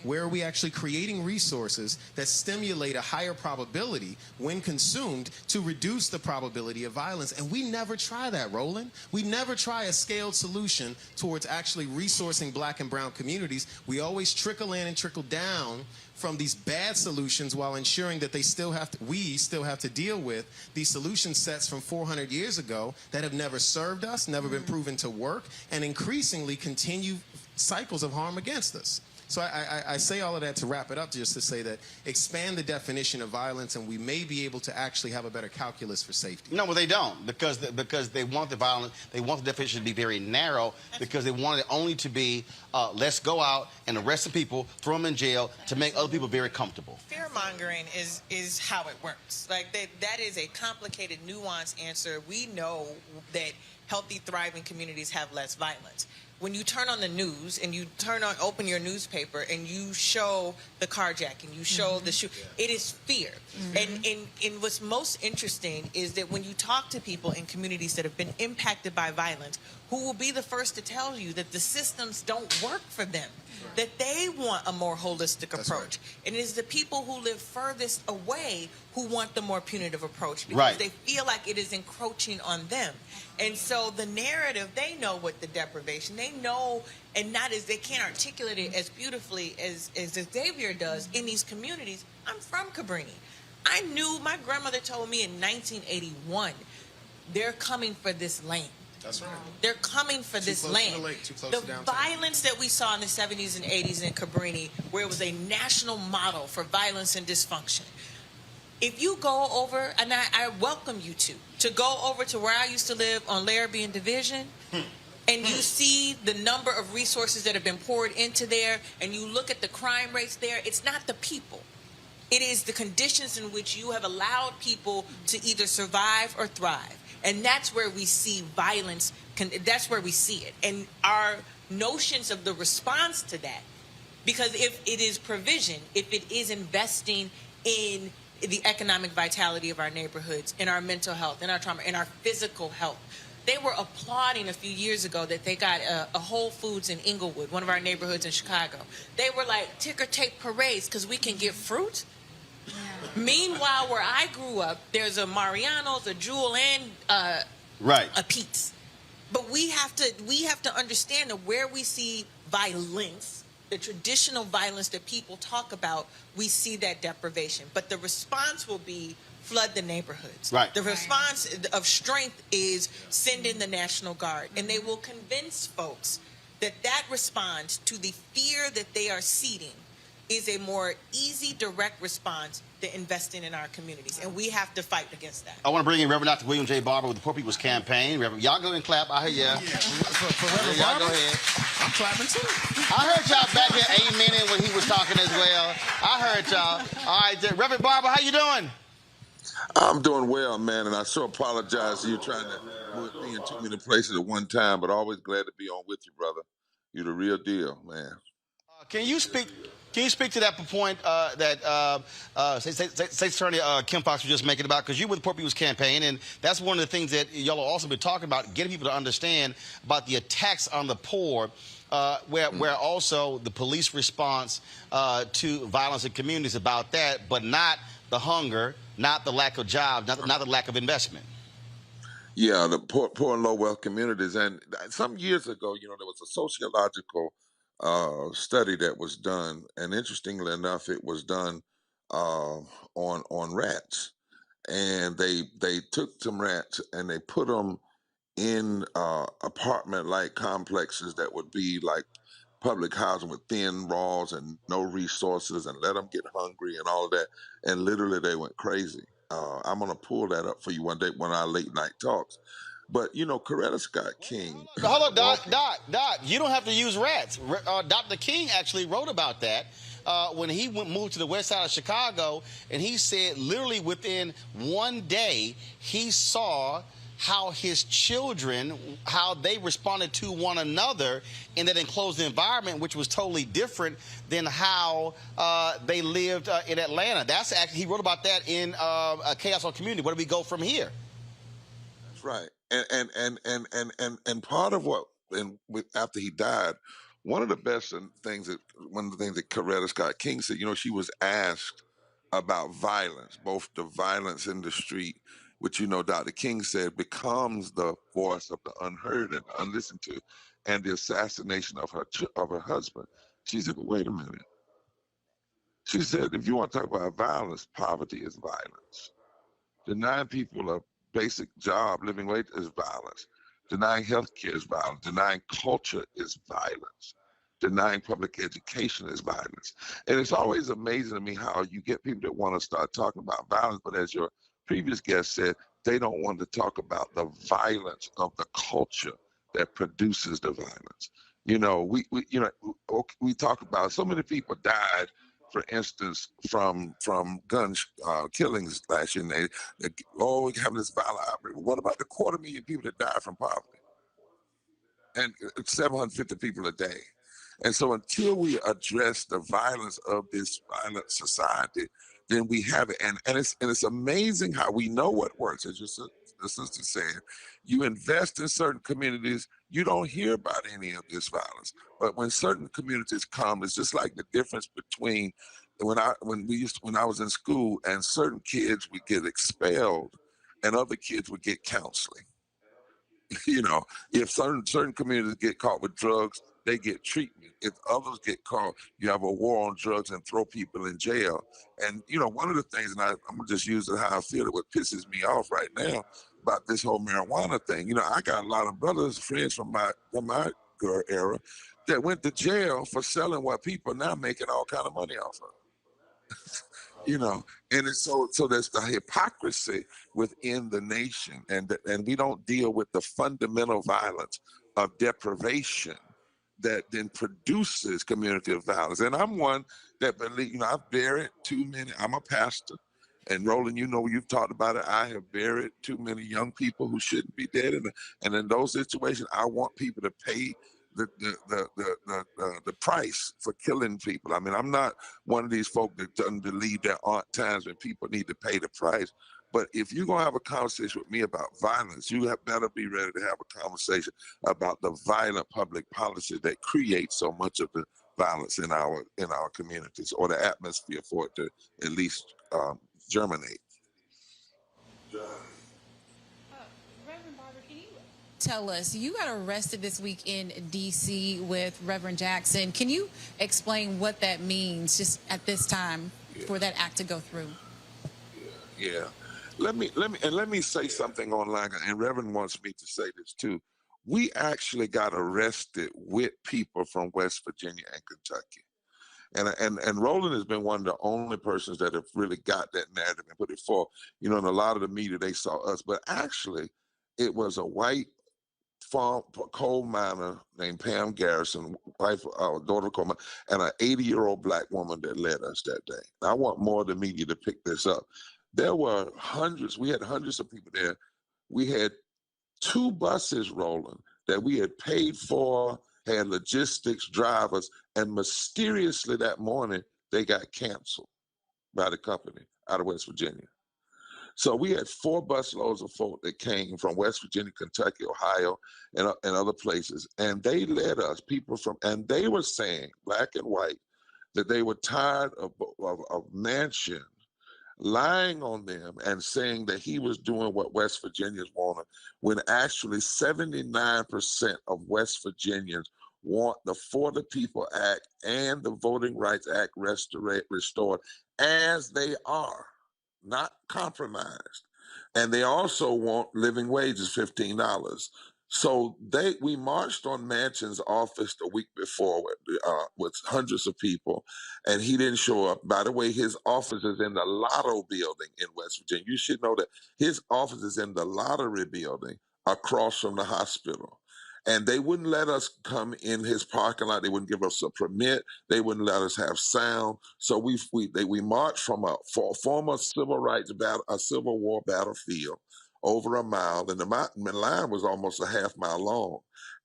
Where are we actually creating resources that stimulate a higher probability when consumed to reduce the probability of violence? And we never try that, Roland. We never try a scaled solution towards actually resourcing black and brown communities. We always trickle in and trickle down from these bad solutions while ensuring that we still have to deal with these solution sets from 400 years ago that have never served us, never been proven to work, and increasingly continue cycles of harm against us. So I say all of that to wrap it up, just to say that expand the definition of violence, and we may be able to actually have a better calculus for safety. No, well, they don't, because they want the violence, they want the definition to be very narrow, because they want it only to be let's go out and arrest some people, throw them in jail to make other people very comfortable. Fear mongering is how it works. Like that is a complicated, nuanced answer. We know that healthy, thriving communities have less violence. When you turn on the news and you open your newspaper and you show the carjacking, you show the shoot, it is fear. And what's most interesting is that when you talk to people in communities that have been impacted by violence, who will be the first to tell you that the systems don't work for them, that they want a more holistic approach. And it is the people who live furthest away who want the more punitive approach, because they feel like it is encroaching on them. And so the narrative, they know what the deprivation, they know, and not as they can't articulate it as beautifully as Xavier does in these communities. I'm from Cabrini. I knew, my grandmother told me in 1981, they're coming for this land. That's right. They're coming for this land. The violence that we saw in the 70s and 80s in Cabrini, where it was a national model for violence and dysfunction. If you go over, and I welcome you to go over to where I used to live on Larrabee and Division, and you see the number of resources that have been poured into there, and you look at the crime rates there, it's not the people. It is the conditions in which you have allowed people to either survive or thrive. And that's where we see violence, that's where we see it. And our notions of the response to that, because if it is provision, if it is investing in the economic vitality of our neighborhoods, in our mental health, in our trauma, in our physical health. They were applauding a few years ago that they got a Whole Foods in Inglewood, one of our neighborhoods in Chicago. They were like, ticker tape parades because we can get fruit. Yeah. Meanwhile, where I grew up, there's a Mariano's, a Jewel, and a Pete's. But we have to understand that where we see violence, the traditional violence that people talk about, we see that deprivation. But the response will be flood the neighborhoods. Right. The response of strength is send in the National Guard. And they will convince folks that that response to the fear that they are seeding is a more easy, direct response to investing in our communities. And we have to fight against that. I want to bring in Reverend Dr. William J. Barber with the Poor People's Campaign. Reverend, y'all go ahead and clap. I hear ya. For Reverend y'all Barber? go ahead. I'm clapping too. I heard y'all back here amening when he was talking as well. I heard y'all. All right, Reverend Barber, how you doing? I'm doing well, man, and I so apologize to you trying to put me in too many places at one time, but always glad to be on with you, brother. You're the real deal, man. Can you speak to that point that State Attorney Kim Foxx was just making about, because you were the Poor People's Campaign, and that's one of the things that y'all have also been talking about, getting people to understand about the attacks on the poor, where also the police response to violence in communities about that, but not the hunger, not the lack of jobs, not the lack of investment. Yeah, the poor and low wealth communities. And some years ago, there was a sociological study that was done, and interestingly enough, it was done on rats. And they took some rats and they put them in apartment-like complexes that would be like public housing with thin walls and no resources, and let them get hungry and all of that. And literally they went crazy. I'm going to pull that up for you one day when our late night talks. But, Coretta Scott King. Hold up, Doc. You don't have to use rats. Dr. King actually wrote about that when he moved to the west side of Chicago, and he said literally within one day he saw how his children, how they responded to one another in that enclosed environment, which was totally different than how they lived in Atlanta. That's actually, he wrote about that in Chaos on Community. Where do we go from here? That's right. And part of what, after he died, one of the things that Coretta Scott King said, she was asked about violence, both the violence in the street, which, Dr. King said becomes the voice of the unheard and unlistened to, and the assassination of her husband. She said, but wait a minute. She said, if you want to talk about violence, poverty is violence. Denying people a basic job, living wage is violence. Denying health care is violence. Denying culture is violence. denying public education is violence. And it's always amazing to me how you get people that want to start talking about violence, but as your previous guest said, they don't want to talk about the violence of the culture that produces the violence. We talk about so many people died, for instance, from gun killings last year. We have this violent outbreak. What about the 250,000 people that died from poverty? And 750 people a day. And so until we address the violence of this violent society, then we have it. And it's amazing how we know what works. As the sister said, you invest in certain communities, you don't hear about any of this violence. But when certain communities come, it's just like the difference between when I was in school and certain kids would get expelled and other kids would get counseling. If certain communities get caught with drugs, they get treatment. If others get caught, you have a war on drugs and throw people in jail. And one of the things, and I'm gonna just use it how I feel it, what pisses me off right now about this whole marijuana thing. I got a lot of brothers, friends from my era that went to jail for selling what people are now making all kind of money off of. And it's so there's the hypocrisy within the nation, and we don't deal with the fundamental violence of deprivation that then produces community of violence. And I'm one that believe, I've buried too many. I'm a pastor, and Roland, you've talked about it. I have buried too many young people who shouldn't be dead, and in those situations, I want people to pay the price for killing people. I mean, I'm not one of these folk that doesn't believe there aren't times when people need to pay the price. But if you're gonna have a conversation with me about violence, you better be ready to have a conversation about the violent public policy that creates so much of the violence in our communities, or the atmosphere for it to at least germinate. Reverend Barber, can you tell us, you got arrested this week in D.C. with Reverend Jackson. Can you explain what that means just at this time for that act to go through? Yeah. Let me say something online, and Reverend wants me to say this too. We actually got arrested with people from West Virginia and Kentucky. And Roland has been one of the only persons that have really got that narrative and put it forth. In a lot of the media, they saw us, but actually it was a white coal miner named Pam Garrison, daughter of coal miner, and an 80-year-old black woman that led us that day. I want more of the media to pick this up. There were we had hundreds of people there. We had 2 buses rolling that we had paid for, had logistics, drivers, and mysteriously that morning, they got canceled by the company out of West Virginia. So we had 4 busloads of folk that came from West Virginia, Kentucky, Ohio, and other places. And they led us, and they were saying, black and white, that they were tired of Manchin lying on them and saying that he was doing what West Virginians wanted, when actually 79% of West Virginians want the For the People Act and the Voting Rights Act restored as they are, not compromised. And they also want living wages, $15. So we marched on Manchin's office the week before with hundreds of people, and he didn't show up. By the way, his office is in the Lotto building in West Virginia. You should know that his office is in the Lottery building across from the hospital. And they wouldn't let us come in his parking lot. They wouldn't give us a permit. They wouldn't let us have sound. So we marched from a former civil war battlefield over a mile, and the line was almost a half mile long.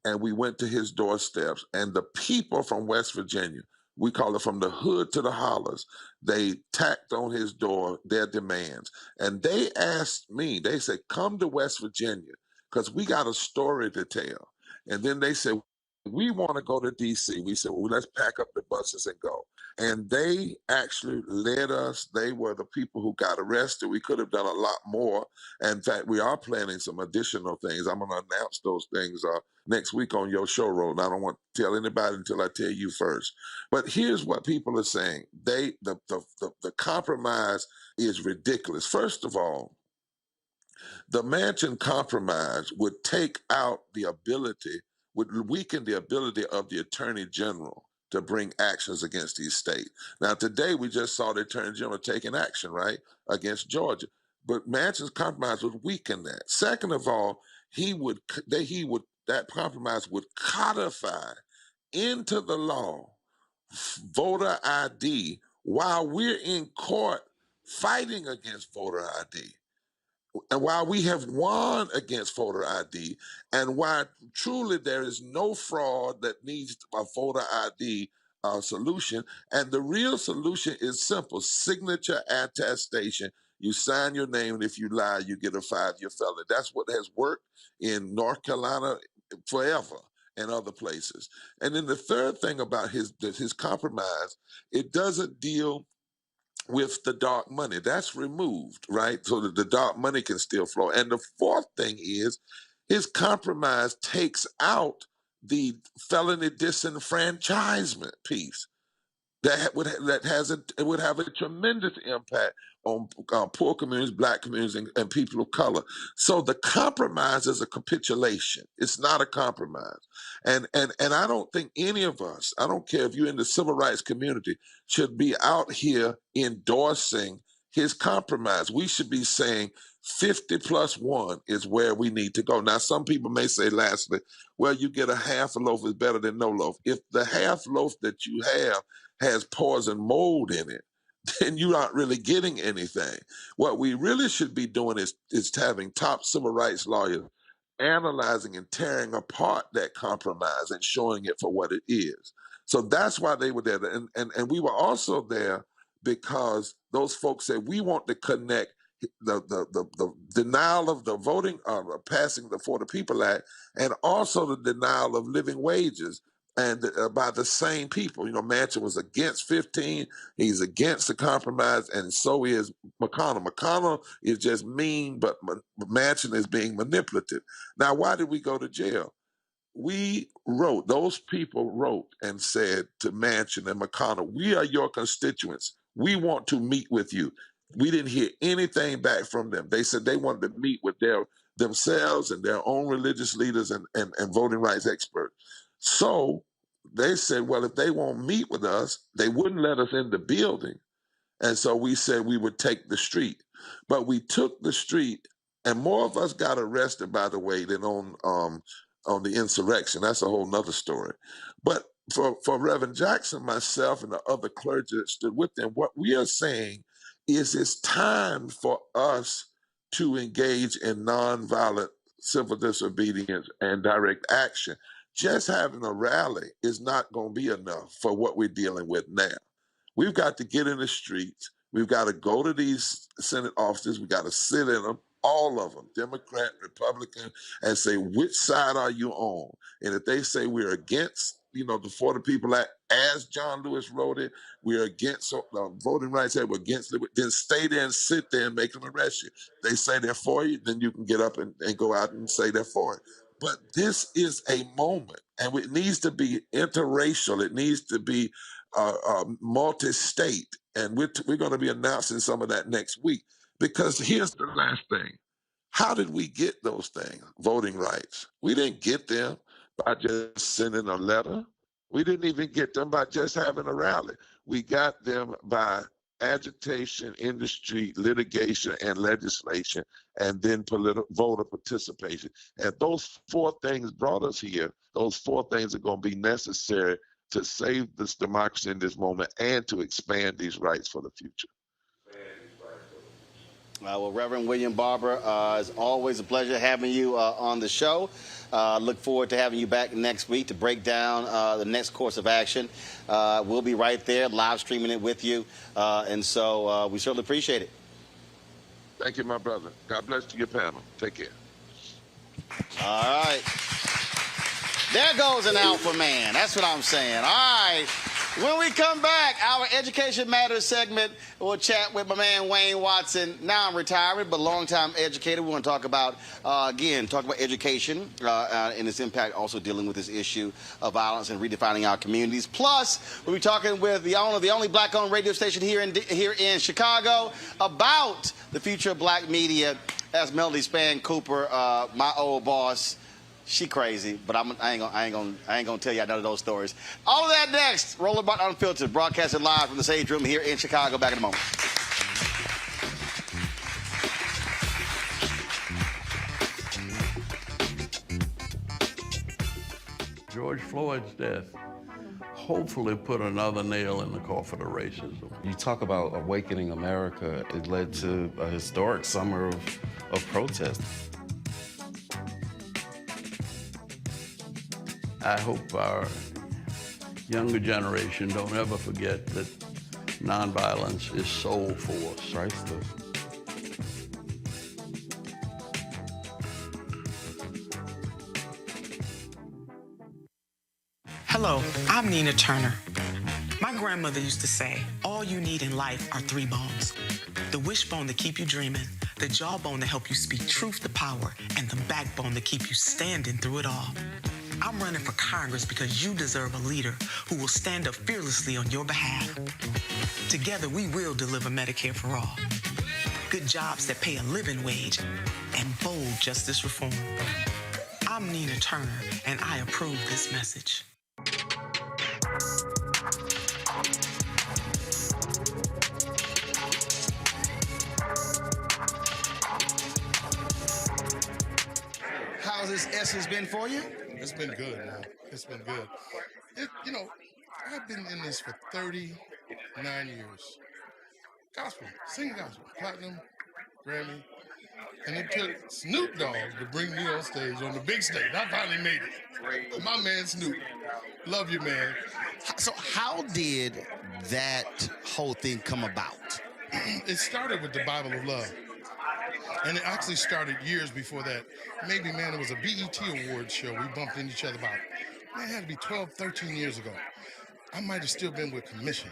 And we went to his doorsteps, and the people from West Virginia, we call it from the hood to the hollers, they tacked on his door their demands. And they asked me, they said, come to West Virginia, because we got a story to tell. And then they said, we want to go to D.C. We said, well, let's pack up the buses and go. And they actually led us. They were the people who got arrested. We could have done a lot more. In fact, we are planning some additional things. I'm going to announce those things next week on your show, Roland. I don't want to tell anybody until I tell you first. But here's what people are saying. The compromise is ridiculous. First of all, the Manchin compromise would take out the ability, would weaken the ability of the Attorney General to bring actions against these states. Now, today we just saw the Attorney General taking action, right, against Georgia. But Manchin's compromise would weaken that. Second of all, that compromise would codify into the law voter ID while we're in court fighting against voter ID. And while we have won against voter ID, and while truly there is no fraud that needs a voter ID solution, and the real solution is simple: signature attestation. You sign your name, and if you lie, you get a 5-year felony. That's what has worked in North Carolina forever and other places. And then the third thing about his compromise, it doesn't deal with the dark money. That's removed, right? So that the dark money can still flow. And the fourth thing is his compromise takes out the felony disenfranchisement piece. It would have a tremendous impact on poor communities, Black communities, and people of color. So the compromise is a capitulation. It's not a compromise. And I don't think any of us, I don't care if you're in the civil rights community, should be out here endorsing his compromise. We should be saying 50+1 is where we need to go. Now, some people may say, lastly, well, you get a half a loaf is better than no loaf. If the half loaf that you have has poison mold in it, then you aren't really getting anything. What we really should be doing is having top civil rights lawyers analyzing and tearing apart that compromise and showing it for what it is. So that's why they were there. And we were also there because those folks said, we want to connect the denial of the voting, passing the For the People Act, and also the denial of living wages, and by the same people. You know, Manchin was against 15, he's against the compromise, and so is McConnell. McConnell is just mean, but Manchin is being manipulative. Now, why did we go to jail? Those people wrote and said to Manchin and McConnell, we are your constituents. We want to meet with you. We didn't hear anything back from them. They said they wanted to meet with themselves and their own religious leaders and voting rights experts. So they said, well, if they won't meet with us, they wouldn't let us in the building. And so we said we would take the street. But we took the street, and more of us got arrested, by the way, than on the insurrection. That's a whole nother story. But for Reverend Jackson, myself, and the other clergy that stood with them, what we are saying is it's time for us to engage in nonviolent civil disobedience and direct action. Just having a rally is not going to be enough for what we're dealing with now. We've got to get in the streets. We've got to go to these Senate offices. We've got to sit in them, all of them, Democrat, Republican, and say, which side are you on? And if they say we're against, the For the People Act, as John Lewis wrote it, we're against Voting Rights Act, we're against it, then stay there and sit there and make them arrest you. They say they're for you, then you can get up and go out and say they're for it. But this is a moment, and it needs to be interracial. It needs to be multi-state, and we're going to be announcing some of that next week. Because here's the last thing. How did we get those things, voting rights? We didn't get them by just sending a letter. We didn't even get them by just having a rally. We got them by agitation, industry, litigation, and legislation, and then voter participation. And those 4 things brought us here. Those 4 things are going to be necessary to save this democracy in this moment and to expand these rights for the future. Well, Reverend William Barber, it's always a pleasure having you on the show. Look forward to having you back next week to break down the next course of action. We'll be right there live streaming it with you. And so we certainly appreciate it. Thank you, my brother. God bless to your panel. Take care. All right. There goes an alpha man. That's what I'm saying. All right. When we come back, our Education Matters segment, we'll chat with my man Wayne Watson. Now I'm retired, but longtime educator. We want to talk about, education and its impact, also dealing with this issue of violence and redefining our communities. Plus, we'll be talking with the owner of the only Black-owned radio station here in Chicago about the future of Black media, as Melody Span Cooper, my old boss, She crazy, but I ain't gonna tell you none of those stories. All of that next. Roland Martin Unfiltered, broadcasting live from the Sage Room here in Chicago. Back in a moment. George Floyd's death hopefully put another nail in the coffin of racism. You talk about awakening America. It led to a historic summer of protest. I hope our younger generation don't ever forget that nonviolence is soul force. Priceless. Hello, I'm Nina Turner. My grandmother used to say, all you need in life are 3 bones. The wishbone to keep you dreaming, the jawbone to help you speak truth to power, and the backbone to keep you standing through it all. I'm running for Congress because you deserve a leader who will stand up fearlessly on your behalf. Together, we will deliver Medicare for all, good jobs that pay a living wage, and bold justice reform. I'm Nina Turner, and I approve this message. How's this essence been for you? It's been good, man. It's been good. I've been in this for 39 years. Gospel, sing gospel, platinum, Grammy. And it took Snoop Dogg to bring me on stage, on the big stage. I finally made it. My man Snoop. Love you, man. So how did that whole thing come about? It started with the Bible of Love. And it actually started years before that. Maybe, man, it was a BET Awards show. We bumped into each other about, man, it had to be 12, 13 years ago. I might have still been with Commission.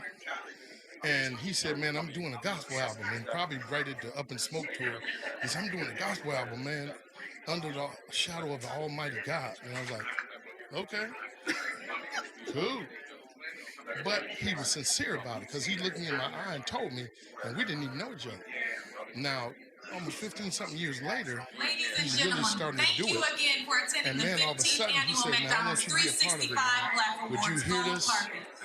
And he said, man, I'm doing a gospel album, and probably right at the Up in Smoke tour. He said, I'm doing a gospel album, man, under the shadow of the Almighty God. And I was like, okay, cool. But he was sincere about it, because he looked me in my eye and told me, and we didn't even know each other. Now, almost 15-something years later, he's really starting to do it. And man, all of a sudden, he said, man, I want you to be a part of it, man. Would you hear this?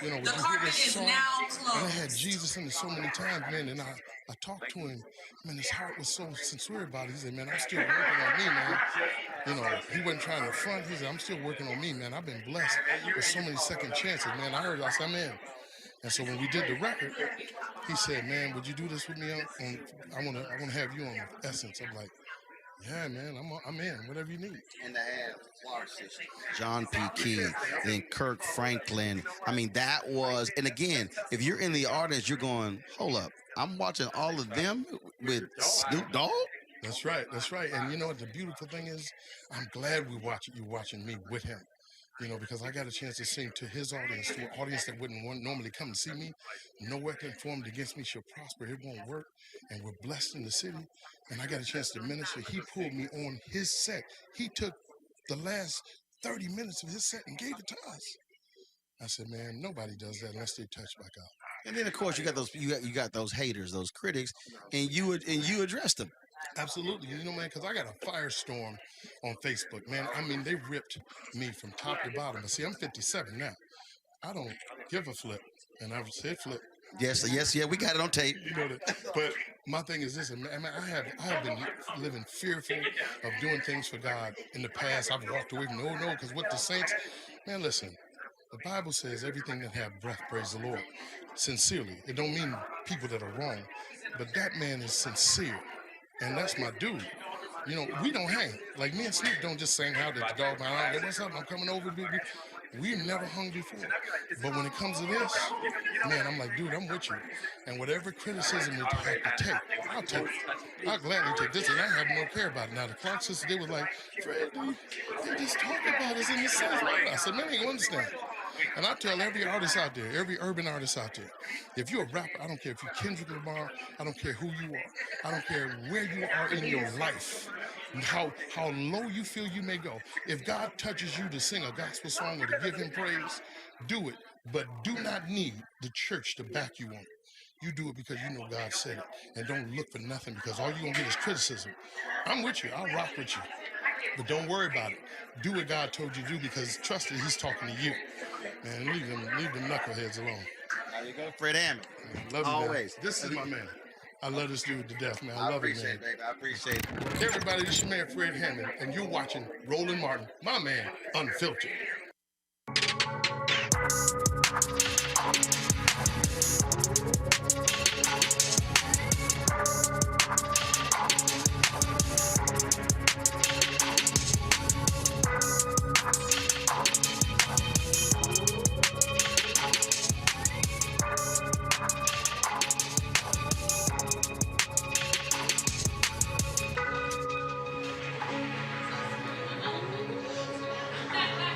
Would you hear this song? And I had Jesus in it so many times, man, and I talked to him. Man, his heart was so sincere about it. He said, man, I'm still working on me, man. He wasn't trying to front. He said, I'm still working on me, man. I've been blessed with so many second chances, man. I said, I'm in. And so when we did the record, he said, man, would you do this with me? I want to have you on Essence. I'm like, yeah, man, I'm in, whatever you need. And to have John P. Key, then Kirk Franklin. I mean, that was, and again, if you're in the audience, you're going, hold up, I'm watching all of them with Snoop Dogg? That's right. And you know what the beautiful thing is? I'm glad you're watching me with him. Because I got a chance to sing to his audience, to an audience that wouldn't normally come and see me. No weapon formed against me shall prosper. It won't work. And we're blessed in the city. And I got a chance to minister. He pulled me on his set. He took the last 30 minutes of his set and gave it to us. I said, man, nobody does that unless they touch by God. And then, of course, you got those haters, those critics, and you addressed them. Absolutely. Man, because I got a firestorm on Facebook, man. I mean, they ripped me from top to bottom. But see, I'm 57 now. I don't give a flip. And I've said flip. Yes, we got it on tape. But my thing is this, man, I have been living fearful of doing things for God in the past. I've walked away from because with the saints, man, listen, the Bible says everything that have breath, praise the Lord. Sincerely. It don't mean people that are wrong, but that man is sincere. And that's my dude. We don't hang. Like me and Snoop don't just sing out at the dog pound. Hey, what's up? I'm coming over, dude. We've never hung before. But when it comes to this, man, I'm like, dude, I'm with you. And whatever criticism you have to take, I'll take it. I'll gladly take this, and I have no care about it. Now, the Clark sisters, they were like, Fred, dude, they just talk about us in the sense. I said, man, they understand. And I tell every artist out there, every urban artist out there, if you're a rapper, I don't care if you're Kendrick Lamar, I don't care who you are, I don't care where you are in your life, how low you feel you may go. If God touches you to sing a gospel song or to give him praise, do it. But do not need the church to back you on it. You do it because you know God said it. And don't look for nothing, because all you're going to get is criticism. I'm with you. I'll rock with you. But don't worry about it. Do what God told you to do, because trust me, he's talking to you. Man, leave them knuckleheads alone. There you go, Fred Hammond. Love you, Always. Man. This is my man. I love this dude to death, man. I love him, man. Baby. I appreciate it. Everybody, this is your man, Fred Hammond, and you're watching Roland Martin, my man, Unfiltered.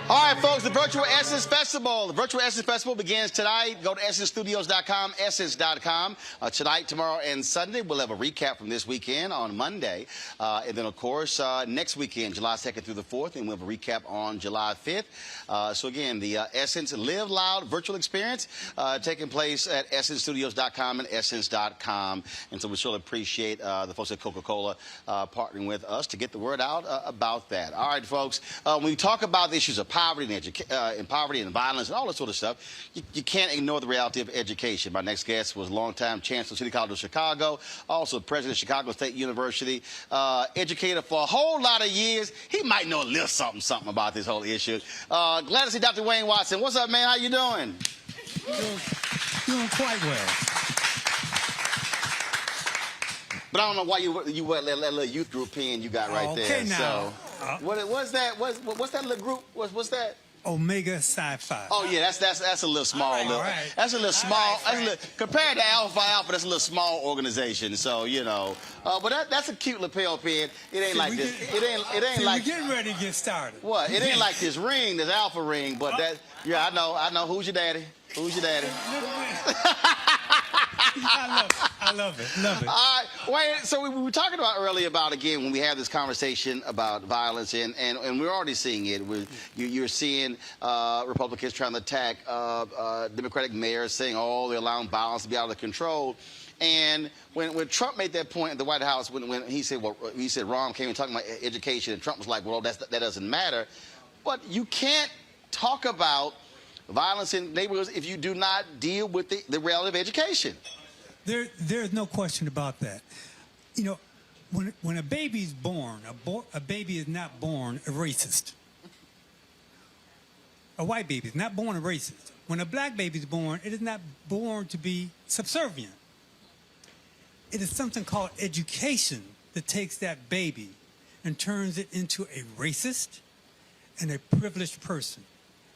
All right, folks, the Virtual Essence Festival. The Virtual Essence Festival begins tonight. Go to essencestudios.com, essence.com. Tonight, tomorrow, and Sunday, we'll have a recap from this weekend on Monday. And then, of course, next weekend, July 2nd through the 4th, and we'll have a recap on July 5th. So, again, the Essence Live Loud virtual experience taking place at essencestudios.com and essence.com. And so we surely appreciate the folks at Coca-Cola partnering with us to get the word out about that. All right, folks, when we talk about the issues of poverty and violence and all that sort of stuff, you can't ignore the reality of education. My next guest was longtime Chancellor of City College of Chicago, also president of Chicago State University, educator for a whole lot of years. He might know a little something about this whole issue. Glad to see Dr. Wayne Watson. What's up, man? How you doing? Doing quite well. But I don't know why you wear that little youth group pen you got right there. Okay, now. So, what's that? What's that little group? What's that? Omega Sci-Fi. Oh yeah, that's a little small. Right. That's a little small. Compared to Alpha, that's a little small organization. So you know, but that's a cute lapel pen. It ain't like this. It ain't like. We're getting ready to get started. What? It ain't like this ring, this Alpha ring. But that, yeah, I know. Who's your daddy? Who's your daddy? I love it. All right, Wayne, so we were talking about earlier about, again, when we have this conversation about violence, and we're already seeing it. You're seeing Republicans trying to attack Democratic mayors, saying, oh, they're allowing violence to be out of control. And when Trump made that point at the White House, when he said, Ron came and talking about education, and Trump was like, well, that doesn't matter. But you can't talk about violence in neighborhoods if you do not deal with the reality of education. There's no question about that. You know, when a baby's born, a baby is not born a racist. A white baby is not born a racist. When a black baby is born, it is not born to be subservient. It is something called education that takes that baby and turns it into a racist and a privileged person.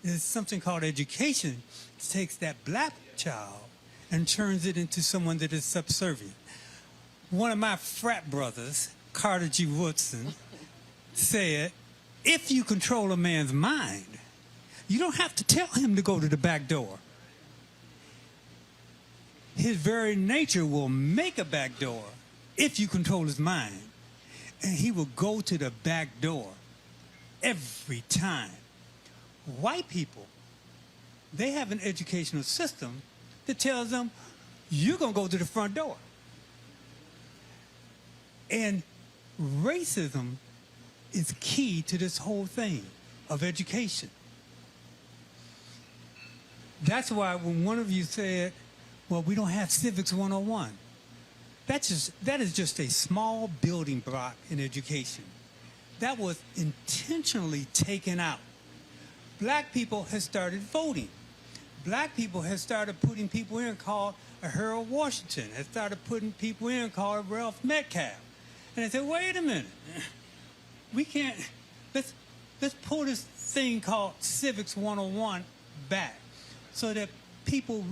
It is something called education that takes that black child and turns it into someone that is subservient. One of my frat brothers, Carter G. Woodson, said, if you control a man's mind, you don't have to tell him to go to the back door. His very nature will make a back door if you control his mind. And he will go to the back door every time. White people, they have an educational system that tells them, you're going to go to the front door. And racism is key to this whole thing of education. That's why when one of you said, well, we don't have Civics 101, that is just a small building block in education. That was intentionally taken out. Black people have started voting. Black people have started putting people in called Harold Washington, have started putting people in called Ralph Metcalf. And they said, wait a minute, we can't, let's pull this thing called Civics 101 back so that people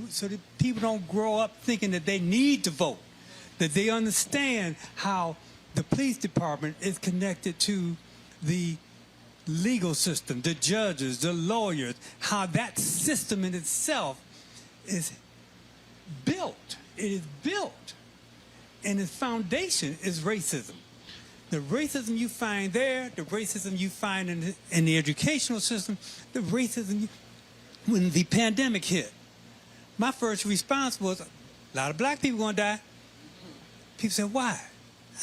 don't grow up thinking that they need to vote, that they understand how the police department is connected to the legal system, the judges, the lawyers, how that system in itself is built. It is built. And its foundation is racism. The racism you find there, the racism you find in the educational system, the racism when the pandemic hit. My first response was, a lot of black people going to die. People said, why?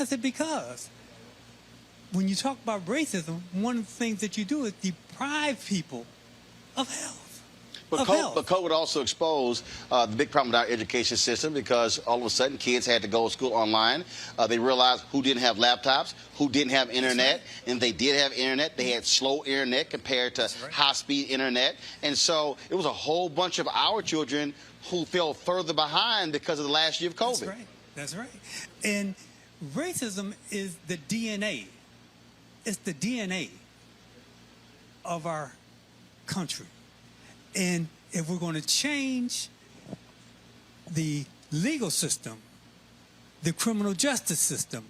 I said, because when you talk about racism, one of the things that you do is deprive people of health. But COVID also exposed the big problem with our education system, because all of a sudden kids had to go to school online. They realized who didn't have laptops, who didn't have internet, and they did have internet. They had slow internet compared to high-speed internet. And so it was a whole bunch of our children who fell further behind because of the last year of COVID. That's right. That's right. And racism is the DNA. It's the DNA of our country. And if we're going to change the legal system, the criminal justice system,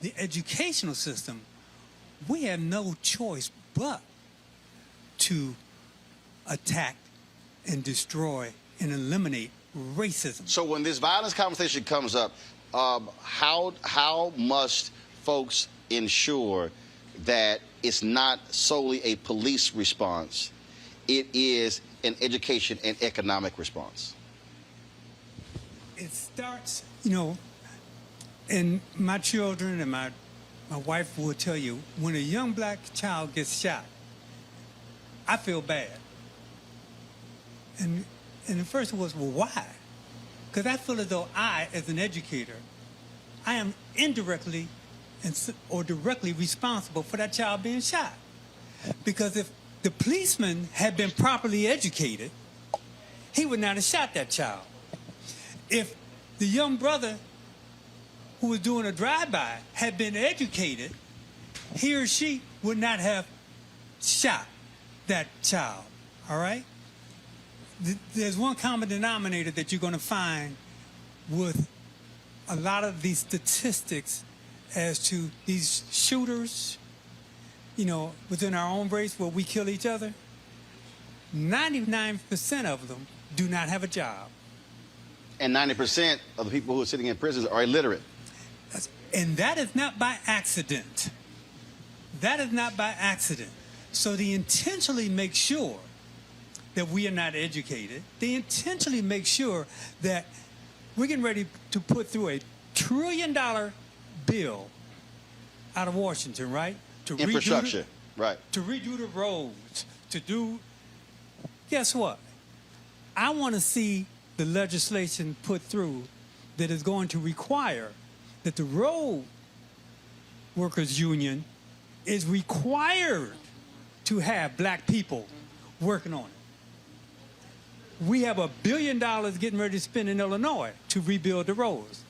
the educational system, we have no choice but to attack and destroy and eliminate racism. So when this violence conversation comes up, how must folks ensure that it's not solely a police response, it is an education and economic response? It starts, you know, and my children and my wife will tell you, when a young black child gets shot, I feel bad. And the first was, well, why? Because I feel as though I, as an educator, I am indirectly or directly responsible for that child being shot. Because if the policeman had been properly educated, he would not have shot that child. If the young brother who was doing a drive-by had been educated, he or she would not have shot that child, all right? There's one common denominator that you're going to find with a lot of these statistics as to these shooters, you know, within our own race where we kill each other. 99% of them do not have a job. And 90% of the people who are sitting in prisons are illiterate. And that is not by accident. That is not by accident. So they intentionally make sure that we are not educated. They intentionally make sure that we're getting ready to put through $1 trillion bill out of Washington, right? To infrastructure, right. To redo the roads, to do, guess what? I want to see the legislation put through that is going to require that the road workers union is required to have black people working on it. We have $1 billion getting ready to spend in Illinois to rebuild the roads.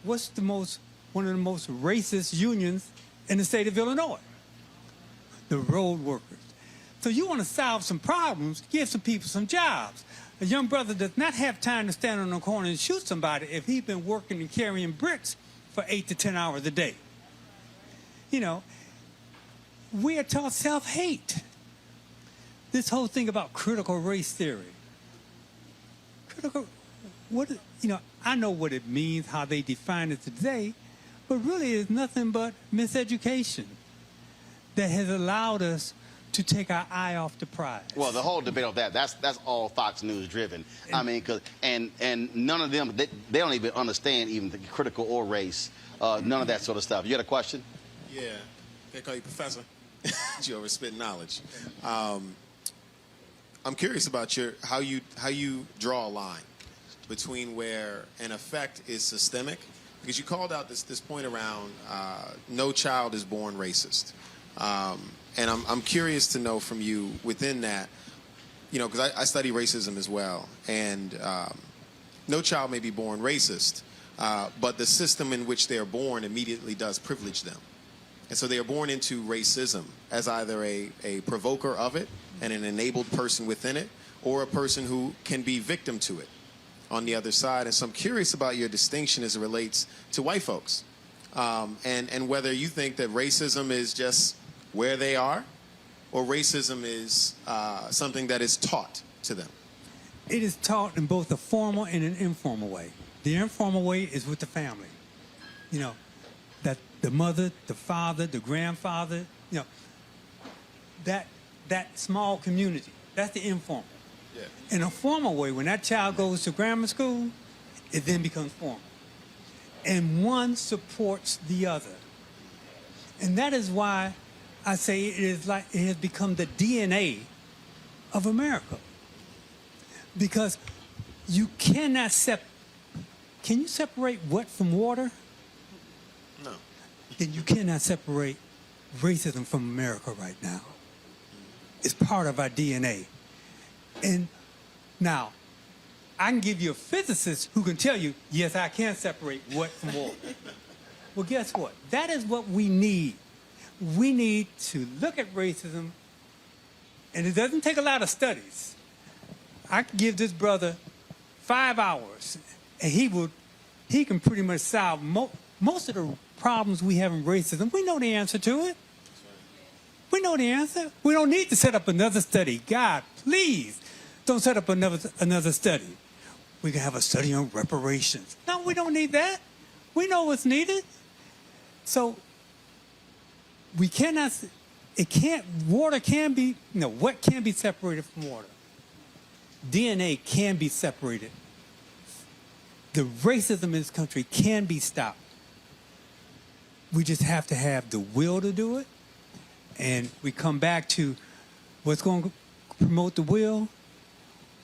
What's one of the most racist unions in the state of Illinois? The road workers. So you want to solve some problems, give some people some jobs. A young brother does not have time to stand on the corner and shoot somebody if he's been working and carrying bricks for 8 to 10 hours a day. You know, we are taught self-hate. This whole thing about critical race theory. I know what it means, how they define it today, but really it's nothing but miseducation that has allowed us to take our eye off the prize. Well, the whole debate on that's all Fox News driven. I mean, and none of them, they don't even understand even the critical or race, none of that sort of stuff. You got a question? Yeah, they call you professor. You always spit knowledge. I'm curious about how you draw a line between where an effect is systemic, because you called out this point around no child is born racist, and I'm curious to know from you within that, you know, because I study racism as well, and no child may be born racist, but the system in which they are born immediately does privilege them. And so they are born into racism as either a provoker of it and an enabled person within it, or a person who can be victim to it on the other side. And so I'm curious about your distinction as it relates to white folks, and whether you think that racism is just where they are, or racism is something that is taught to them. It is taught in both a formal and an informal way. The informal way is with the family. You know, that the mother, the father, the grandfather, you know, that small community, that's the informal. Yeah. In a formal way, when that child goes to grammar school, it then becomes formal. And one supports the other. And that is why I say it has become the DNA of America. Because you cannot can you separate wet from water? No. Then you cannot separate racism from America right now. It's part of our DNA. And now, I can give you a physicist who can tell you, yes, I can separate wet from water. Well, guess what? That is what we need. We need to look at racism, and it doesn't take a lot of studies. I can give this brother 5 hours, and he can pretty much solve most of the problems we have in racism. We know the answer to it. We know the answer. We don't need to set up another study. God, please, don't set up another study. We can have a study on reparations. No, we don't need that. We know what's needed. So we cannot, wet can be separated from water. DNA can be separated. The racism in this country can be stopped. We just have to have the will to do it. And we come back to what's going to promote the will.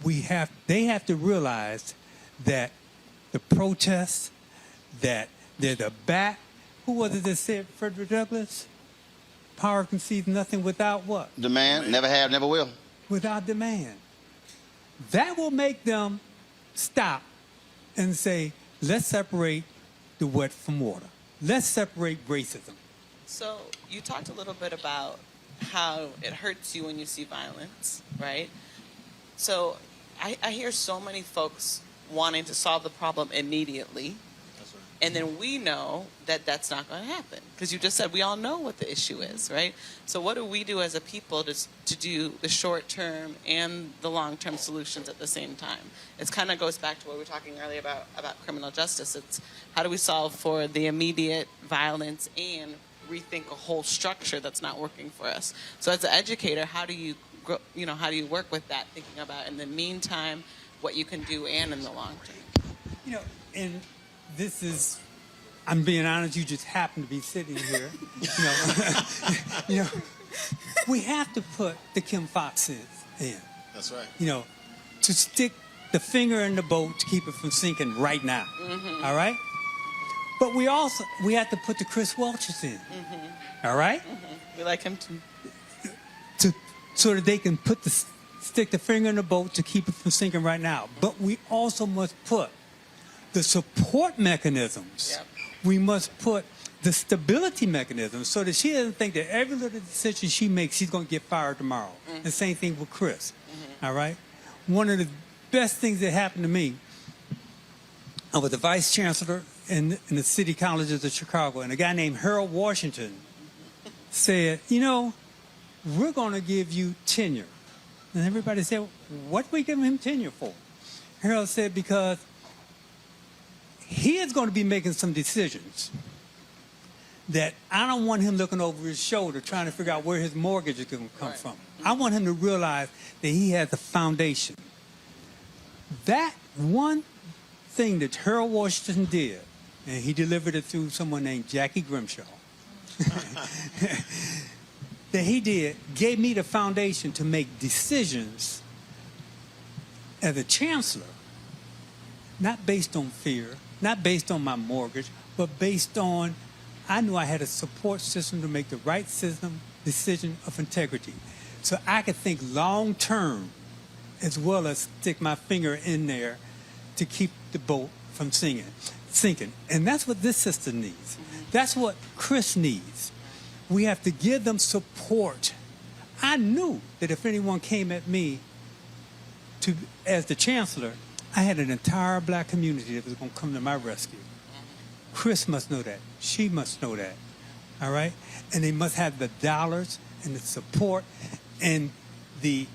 They have to realize that the protests, that they're the back. Who was it that said, Frederick Douglass? Power conceives nothing without what? Demand. Never have, never will. Without demand. That will make them stop and say, let's separate the wet from water. Let's separate racism. So you talked a little bit about how it hurts you when you see violence, right? So I hear so many folks wanting to solve the problem immediately. That's right. And then we know that that's not going to happen. Because you just said we all know what the issue is, right? So what do we do as a people to do the short-term and the long-term solutions at the same time? It kind of goes back to what we were talking earlier about criminal justice. It's how do we solve for the immediate violence and rethink a whole structure that's not working for us? So as an educator, how do you work with that, thinking about in the meantime what you can do and in the long term? And this is, I'm being honest, you just happen to be sitting here. We have to put the Kim Foxes in. That's right. To stick the finger in the boat to keep it from sinking right now. Mm-hmm. All right? But we have to put the Chris Welches in. Mm-hmm. All right? Mm-hmm. We like him too. So that they can stick the finger in the boat to keep it from sinking right now. But we also must put the support mechanisms. Yep. We must put the stability mechanisms so that she doesn't think that every little decision she makes, she's going to get fired tomorrow. Mm-hmm. The same thing with Chris. Mm-hmm. All right? One of the best things that happened to me, I was the vice chancellor in the city colleges of Chicago, and a guy named Harold Washington said, we're going to give you tenure. And everybody said, what are we giving him tenure for? Harold said, because he is going to be making some decisions that I don't want him looking over his shoulder trying to figure out where his mortgage is going to come from. I want him to realize that he has a foundation. That one thing that Harold Washington did, and he delivered it through someone named Jackie Grimshaw, that he did, gave me the foundation to make decisions as a chancellor, not based on fear, not based on my mortgage, but based on, I knew I had a support system to make the right decision of integrity. So I could think long term as well as stick my finger in there to keep the boat from sinking. And that's what this system needs. That's what Chris needs. We have to give them support. I knew that if anyone came at me as the chancellor, I had an entire black community that was going to come to my rescue. Chris must know that. She must know that. All right? And they must have the dollars and the support and the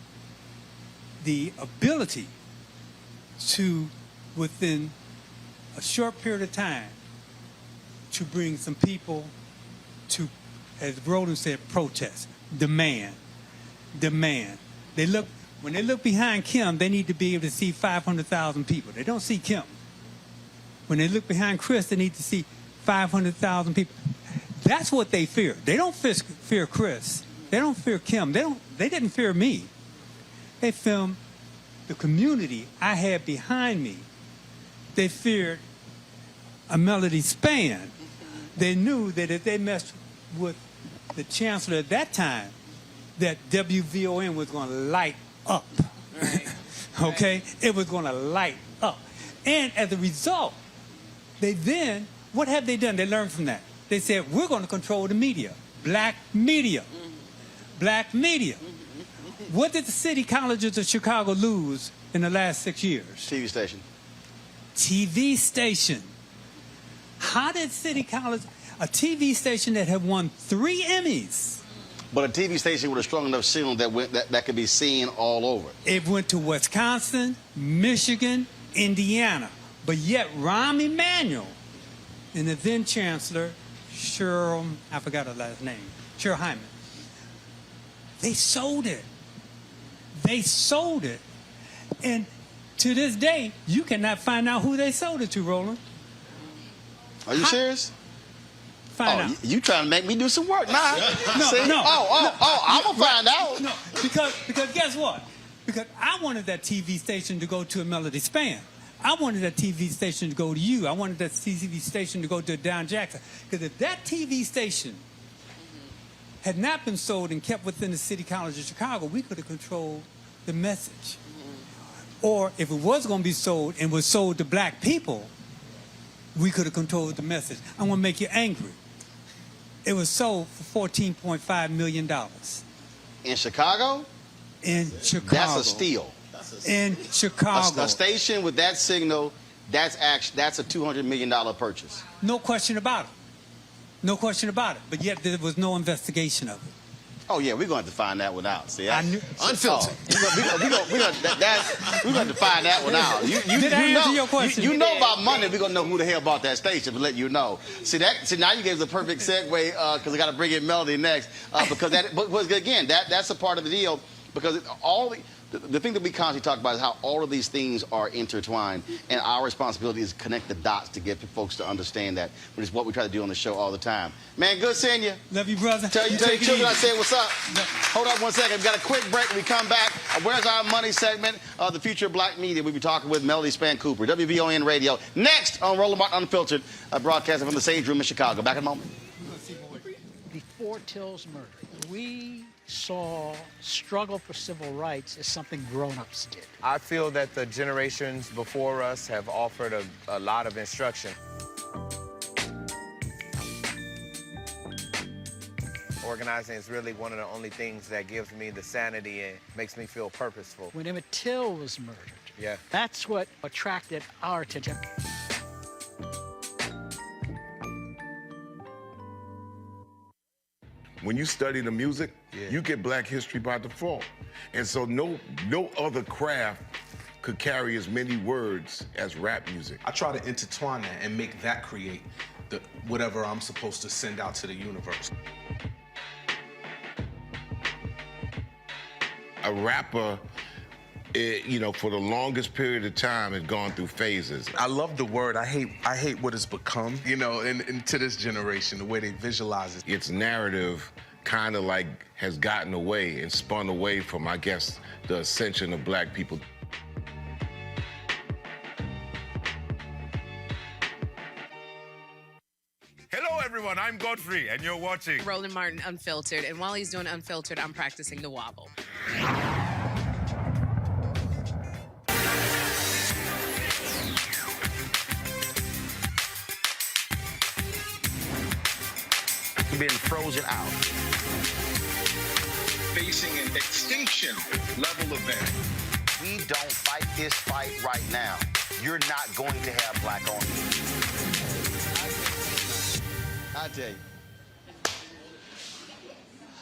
ability to, within a short period of time, to bring some people to, as Roland said, protest, demand. When they look behind Kim, they need to be able to see 500,000 people. They don't see Kim. When they look behind Chris, they need to see 500,000 people. That's what they fear. They don't fear Chris. They don't fear Kim. They didn't fear me. They feared the community I had behind me. They feared a Melody Span. They knew that if they messed with the chancellor at that time, that WVON was going to light up. Right. Okay? Right. It was going to light up. And as a result, what have they done? They learned from that. They said, we're going to control the media. Black media. Black media. What did the city colleges of Chicago lose in the last 6 years? TV station. TV station. How did City College, a TV station that had won 3 Emmys? But a TV station with a strong enough signal that could be seen all over. It went to Wisconsin, Michigan, Indiana. But yet Rahm Emanuel and the then chancellor, I forgot her last name, Cheryl Hyman, they sold it. They sold it. And to this day, you cannot find out who they sold it to, Roland. Are you serious? Find out. You trying to make me do some work now? No. I'm going to find out. No, because guess what? Because I wanted that TV station to go to a Melody Span. I wanted that TV station to go to you. I wanted that TV station to go to Don Jackson. Because if that TV station had not been sold and kept within the City College of Chicago, we could have controlled the message. Or if it was going to be sold and was sold to black people, we could have controlled the message. I'm going to make you angry. It was sold for $14.5 million. In Chicago? In Chicago. That's a steal. In Chicago. A station with that signal, that's a $200 million purchase. No question about it. No question about it. But yet there was no investigation of it. Oh, yeah, we're going to have to find that one out. See, unfiltered. We're going to have to find that one out. Did I answer your question? You know about Monday, we're going to know who the hell bought that station, but let you know. See, now you gave us a perfect segue because I got to bring in Melody next. Because again, that's a part of the deal. Because the thing that we constantly talk about is how all of these things are intertwined, and our responsibility is to connect the dots to get folks to understand that, which is what we try to do on the show all the time. Man, good seeing you. Love you, brother. Tell your children I said what's up. Hold up one second. We've got a quick break. When we come back, where's our money segment? The future of black media. We'll be talking with Melody Span Cooper, WVON Radio. Next on Roland Martin Unfiltered, broadcasting from the Sage Room in Chicago. Back in a moment. Before Till's murder, we saw struggle for civil rights as something grown-ups did. I feel that the generations before us have offered a lot of instruction. Organizing is really one of the only things that gives me the sanity and makes me feel purposeful. When Emmett Till was murdered, yeah, that's what attracted our attention. When you study the music, you get Black history by default. And so no other craft could carry as many words as rap music. I try to intertwine that and make that create whatever I'm supposed to send out to the universe. A rapper, for the longest period of time, has gone through phases. I love the word. I hate what it's become, and to this generation, the way they visualize it. Its narrative kind of has gotten away and spun away from, I guess, the ascension of black people. Hello, everyone. I'm Godfrey, and you're watching Roland Martin Unfiltered. And while he's doing Unfiltered, I'm practicing the wobble. Been frozen out. Facing an extinction level event. We don't fight this fight right now, you're not going to have black on you. I tell you.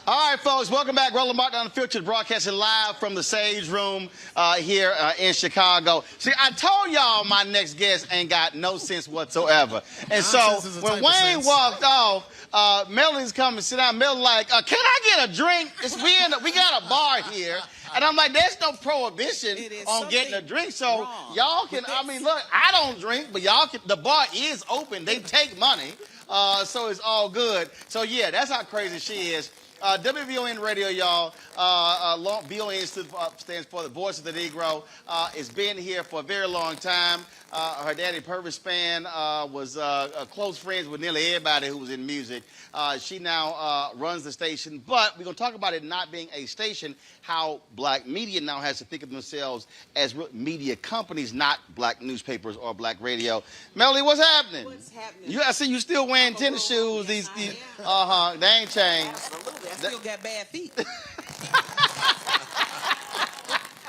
All right, folks, welcome back. Roland Martin Unfiltered, broadcasting live from the Sage Room here in Chicago. See, I told y'all my next guest ain't got no sense whatsoever. And so when Wayne walked off, Melody's coming to sit down. Melody's like, can I get a drink? We got a bar here. And I'm like, there's no prohibition on getting a drink. So y'all can, look, I don't drink, but y'all can, the bar is open. They take money. So it's all good. So yeah, that's how crazy she is. WVON Radio, y'all. VON stands for the Voice of the Negro. It's been here for a very long time. Her daddy, Purvis Spann, was close friends with nearly everybody who was in music. She now runs the station, but we're going to talk about it not being a station, how black media now has to think of themselves as media companies, not black newspapers or black radio. Melody, what's happening? What's happening? I see you still wearing tennis shoes. These they ain't changed. Absolutely. I still got bad feet.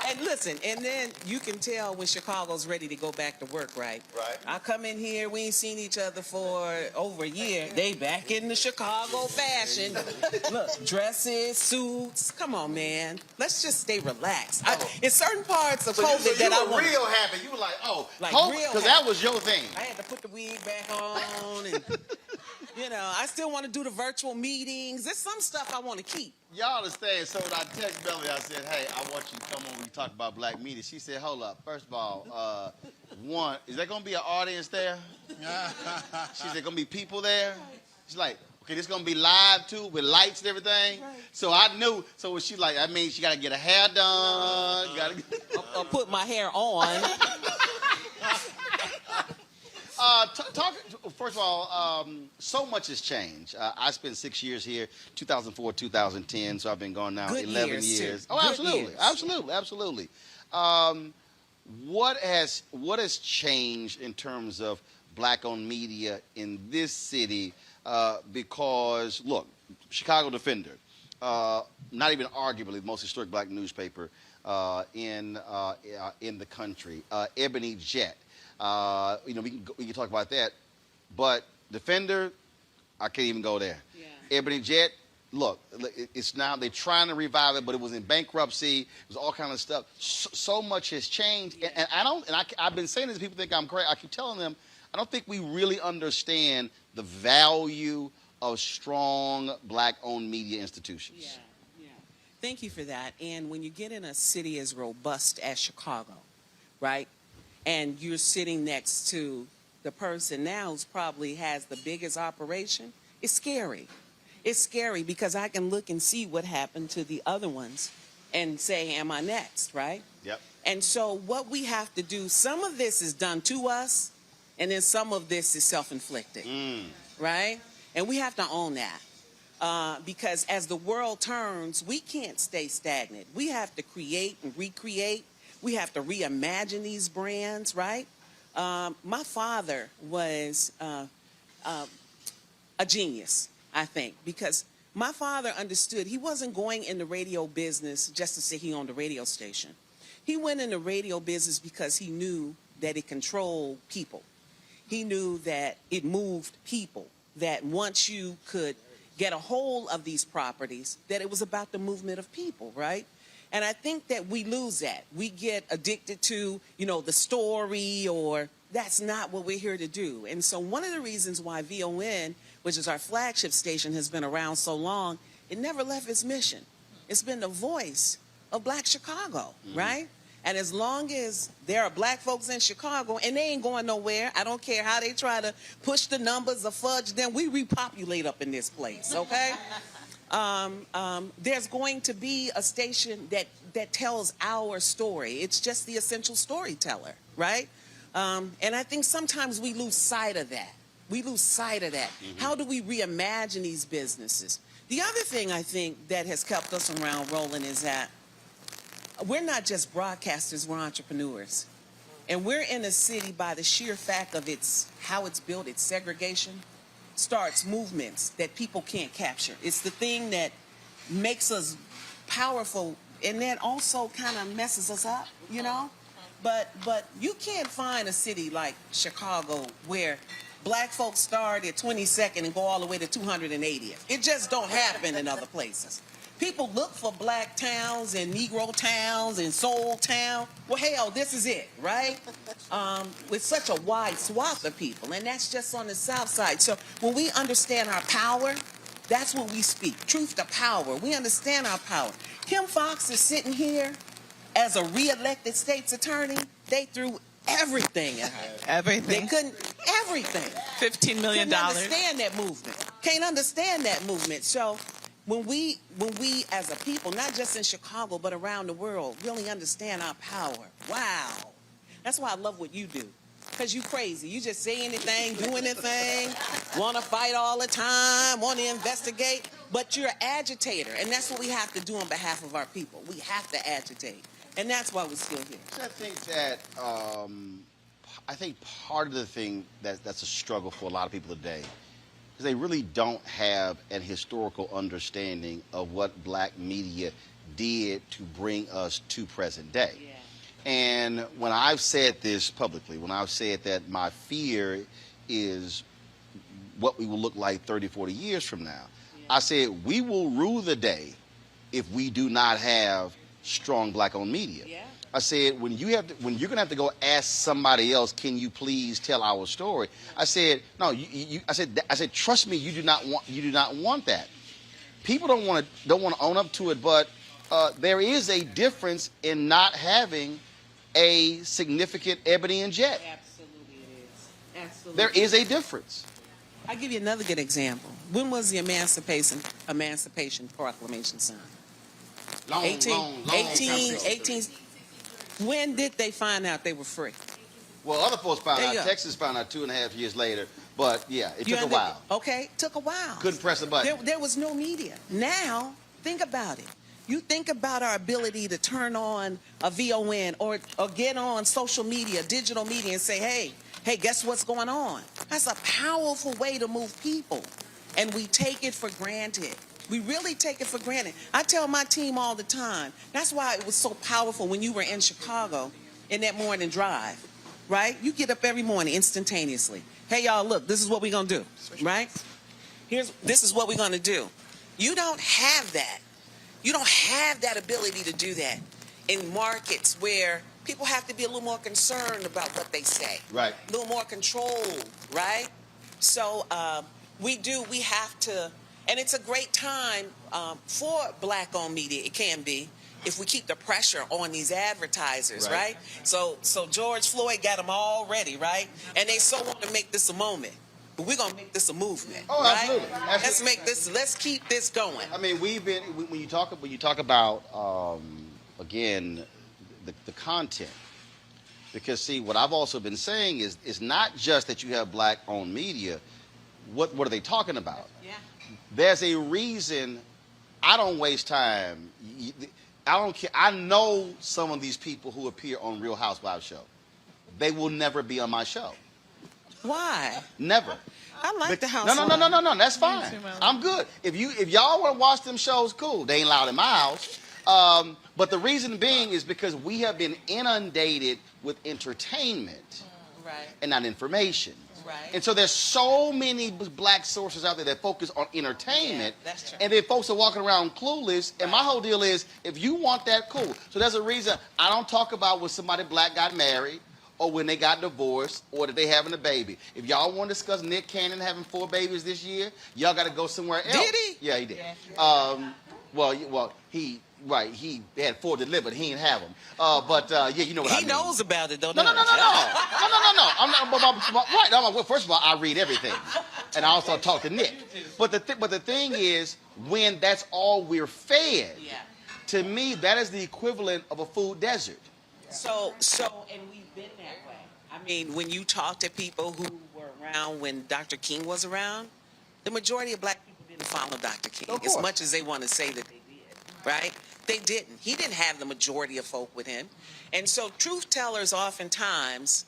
And listen, and then you can tell when Chicago's ready to go back to work, right? Right. I come in here, we ain't seen each other for over a year. They back in the Chicago fashion. Look, dresses, suits. Come on, man. Let's just stay relaxed. In certain parts of COVID that I want. real happy. You were like, like COVID, because that was your thing. I had to put the wig back on and you know, I still want to do the virtual meetings. There's some stuff I want to keep. Y'all understand, so when I text Melody, I said, hey, I want you to come on when you talk about black media. She said, hold up. First of all, one, is there going to be an audience there? She said, going to be people there? She's like, okay, this going to be live, too, with lights and everything? Right. So I knew. So when she like, I mean, she got to get her hair done. Or put my hair on. First of all, so much has changed. I spent 6 years here, 2004, 2010, so I've been gone now 11 years. Oh, absolutely, absolutely. What has changed in terms of black-owned media in this city? Because, look, Chicago Defender, not even arguably the most historic black newspaper in the country. Ebony Jet. You know, we can talk about that, but Defender, I can't even go there. Yeah. Ebony Jet, look, it's now they're trying to revive it, but it was in bankruptcy. It was all kind of stuff. So much has changed, yeah. I've been saying this. People think I'm crazy. I keep telling them I don't think we really understand the value of strong black-owned media institutions. Yeah, yeah. Thank you for that. And when you get in a city as robust as Chicago, right? And you're sitting next to the person now who probably has the biggest operation, it's scary. It's scary because I can look and see what happened to the other ones and say, am I next, right? Yep. And so what we have to do, some of this is done to us, and then some of this is self-inflicted, right? And we have to own that. Because as the world turns, we can't stay stagnant. We have to create and recreate. We have to reimagine these brands, right? My father was a genius, I think, because my father understood he wasn't going in the radio business just to say he owned a radio station. He went in the radio business because he knew that it controlled people. He knew that it moved people, that once you could get a hold of these properties, that it was about the movement of people, right? And I think that we lose that. We get addicted to, you know, the story, or that's not what we're here to do. And so one of the reasons why VON, which is our flagship station, has been around so long, it never left its mission. It's been the voice of Black Chicago, right? And as long as there are black folks in Chicago, and they ain't going nowhere, I don't care how they try to push the numbers or fudge them, we repopulate up in this place, okay? There's going to be a station that tells our story. It's just the essential storyteller, right? And I think sometimes we lose sight of that. We lose sight of that. How do we reimagine these businesses? The other thing I think that has kept us around, Roland, is that we're not just broadcasters, we're entrepreneurs. And we're in a city by the sheer fact of how it's built, its segregation, starts movements that people can't capture. It's the thing that makes us powerful, and then also kind of messes us up, you know? But you can't find a city like Chicago where black folks start at 22nd and go all the way to 280th. It just don't happen in other places. People look for black towns and Negro towns and soul town. Well, hell, this is it, right? With such a wide swath of people, and that's just on the South Side. So when we understand our power, that's when we speak. Truth to power. We understand our power. Kim Foxx is sitting here as a re-elected state's attorney. They threw everything at her. Everything. They couldn't. everything. $15 million. Can't understand that movement. Can't understand that movement. So when we as a people, not just in Chicago, but around the world, really understand our power. Wow. That's why I love what you do. Because you crazy. You just say anything, do anything, want to fight all the time, want to investigate. But you're an agitator. And that's what we have to do on behalf of our people. We have to agitate. And that's why we're still here. I think that, I think part of the thing that's a struggle for a lot of people today is they really don't have an historical understanding of what black media did to bring us to present day. Yeah. And when I've said this publicly, when I've said that my fear is what we will look like 30, 40 years from now, I said we will rue the day if we do not have strong black-owned media. Yeah. I said when you're gonna have to go ask somebody else, can you please tell our story? I said no. I said trust me, you do not want that. People don't want to own up to it, but there is a difference in not having a significant Ebony and Jet. Absolutely it is. Absolutely. There is a difference. I'll give you another good example. When was the Emancipation Proclamation signed? 18. When did they find out they were free? Well, other folks found out. Texas found out 2.5 years later. But yeah, it took a while. Okay, took a while. Couldn't press the button. There was no media. Now, think about it. You think about our ability to turn on a VON or get on social media, digital media, and say, hey, guess what's going on? That's a powerful way to move people. And we take it for granted. We really take it for granted. I tell my team all the time, that's why it was so powerful when you were in Chicago in that morning drive, right? You get up every morning instantaneously. Hey, y'all, look, this is what we're going to do, right? This is what we're going to do. You don't have that. You don't have that ability to do that in markets where people have to be a little more concerned about what they say. Right. A little more controlled, right? So we have to, and it's a great time for black-owned media. It can be, if we keep the pressure on these advertisers, right? So George Floyd got them all ready, right? And they so want to make this a moment. But we're going to make this a movement, right? Absolutely. Let's make this, let's keep this going. I mean, when you talk about, again, the content, because see, what I've also been saying is it's not just that you have black-owned media. What are they talking about? Yeah. There's a reason I don't waste time. I don't care. I know some of these people who appear on Real Housewives show. They will never be on my show. Why? Never. I like the Housewives. No. That's fine. I'm good. If y'all want to watch them shows, cool. They ain't allowed in my house. But the reason being is because we have been inundated with entertainment and not information. Right. And so there's so many black sources out there that focus on entertainment. Yeah, that's true. And then folks are walking around clueless. And my whole deal is, if you want that, cool. So there's a reason I don't talk about when somebody black got married or when they got divorced or that they having a baby. If y'all want to discuss Nick Cannon having 4 babies this year, y'all got to go somewhere else. Did he? Yeah, he did. Well, he had 4 delivered. He didn't have them. Yeah, you know what I mean. He knows about it, though. No. I'm not. First of all, I read everything, and I also talk to Nick. But the thing is, when that's all we're fed, to me, that is the equivalent of a food desert. So, and we've been that way. I mean, when you talk to people who were around when Dr. King was around, the majority of black people didn't follow Dr. King as much as they want to say that they did, right? They didn't. He didn't have the majority of folk with him. And so truth tellers oftentimes,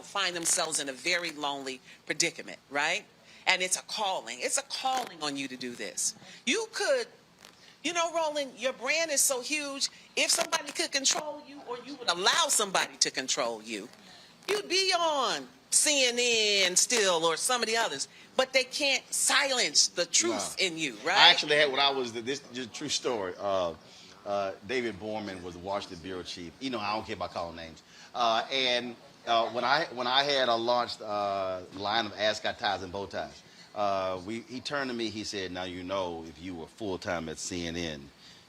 find themselves in a very lonely predicament, right? And it's a calling. It's a calling on you to do this. You could, Roland, your brand is so huge, if somebody could control you or you would allow somebody to control you, you'd be on CNN still or some of the others. But they can't silence the truth in you, right? I actually had this is a true story. David Borman was the Washington bureau chief. I don't care about calling names. And when I had launched line of ascot ties and bow ties, he turned to me. He said, "Now if you were full time at CNN,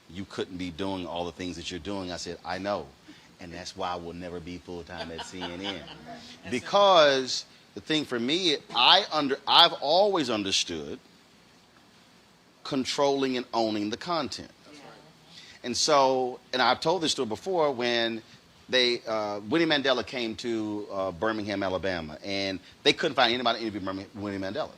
you couldn't be doing all the things that you're doing." I said, "I know, and that's why I will never be full time at CNN, because the thing for me, I've always understood controlling and owning the content. And so, and I've told this story before when Winnie Mandela came to Birmingham, Alabama, and they couldn't find anybody to interview Winnie Mandela.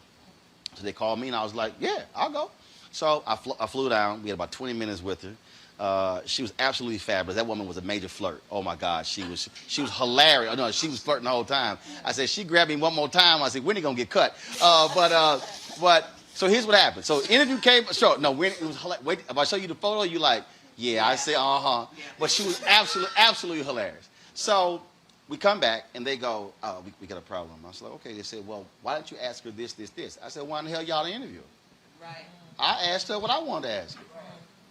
So they called me, and I was like, yeah, I'll go. So I flew down. We had about 20 minutes with her. She was absolutely fabulous. That woman was a major flirt. Oh my God, she was hilarious. No, she was flirting the whole time. I said, she grabbed me one more time. I said, Winnie gonna get cut. But so here's what happened. So interview came. Sure, no, Winnie, it was hilarious. Wait, if I show you the photo, you like, yeah, I say, uh-huh. But she was absolutely hilarious. So we come back, and they go, oh, we got a problem. I was like, okay. They said, well, why don't you ask her this? I said, why in the hell y'all interview her? Right. I asked her what I wanted to ask her.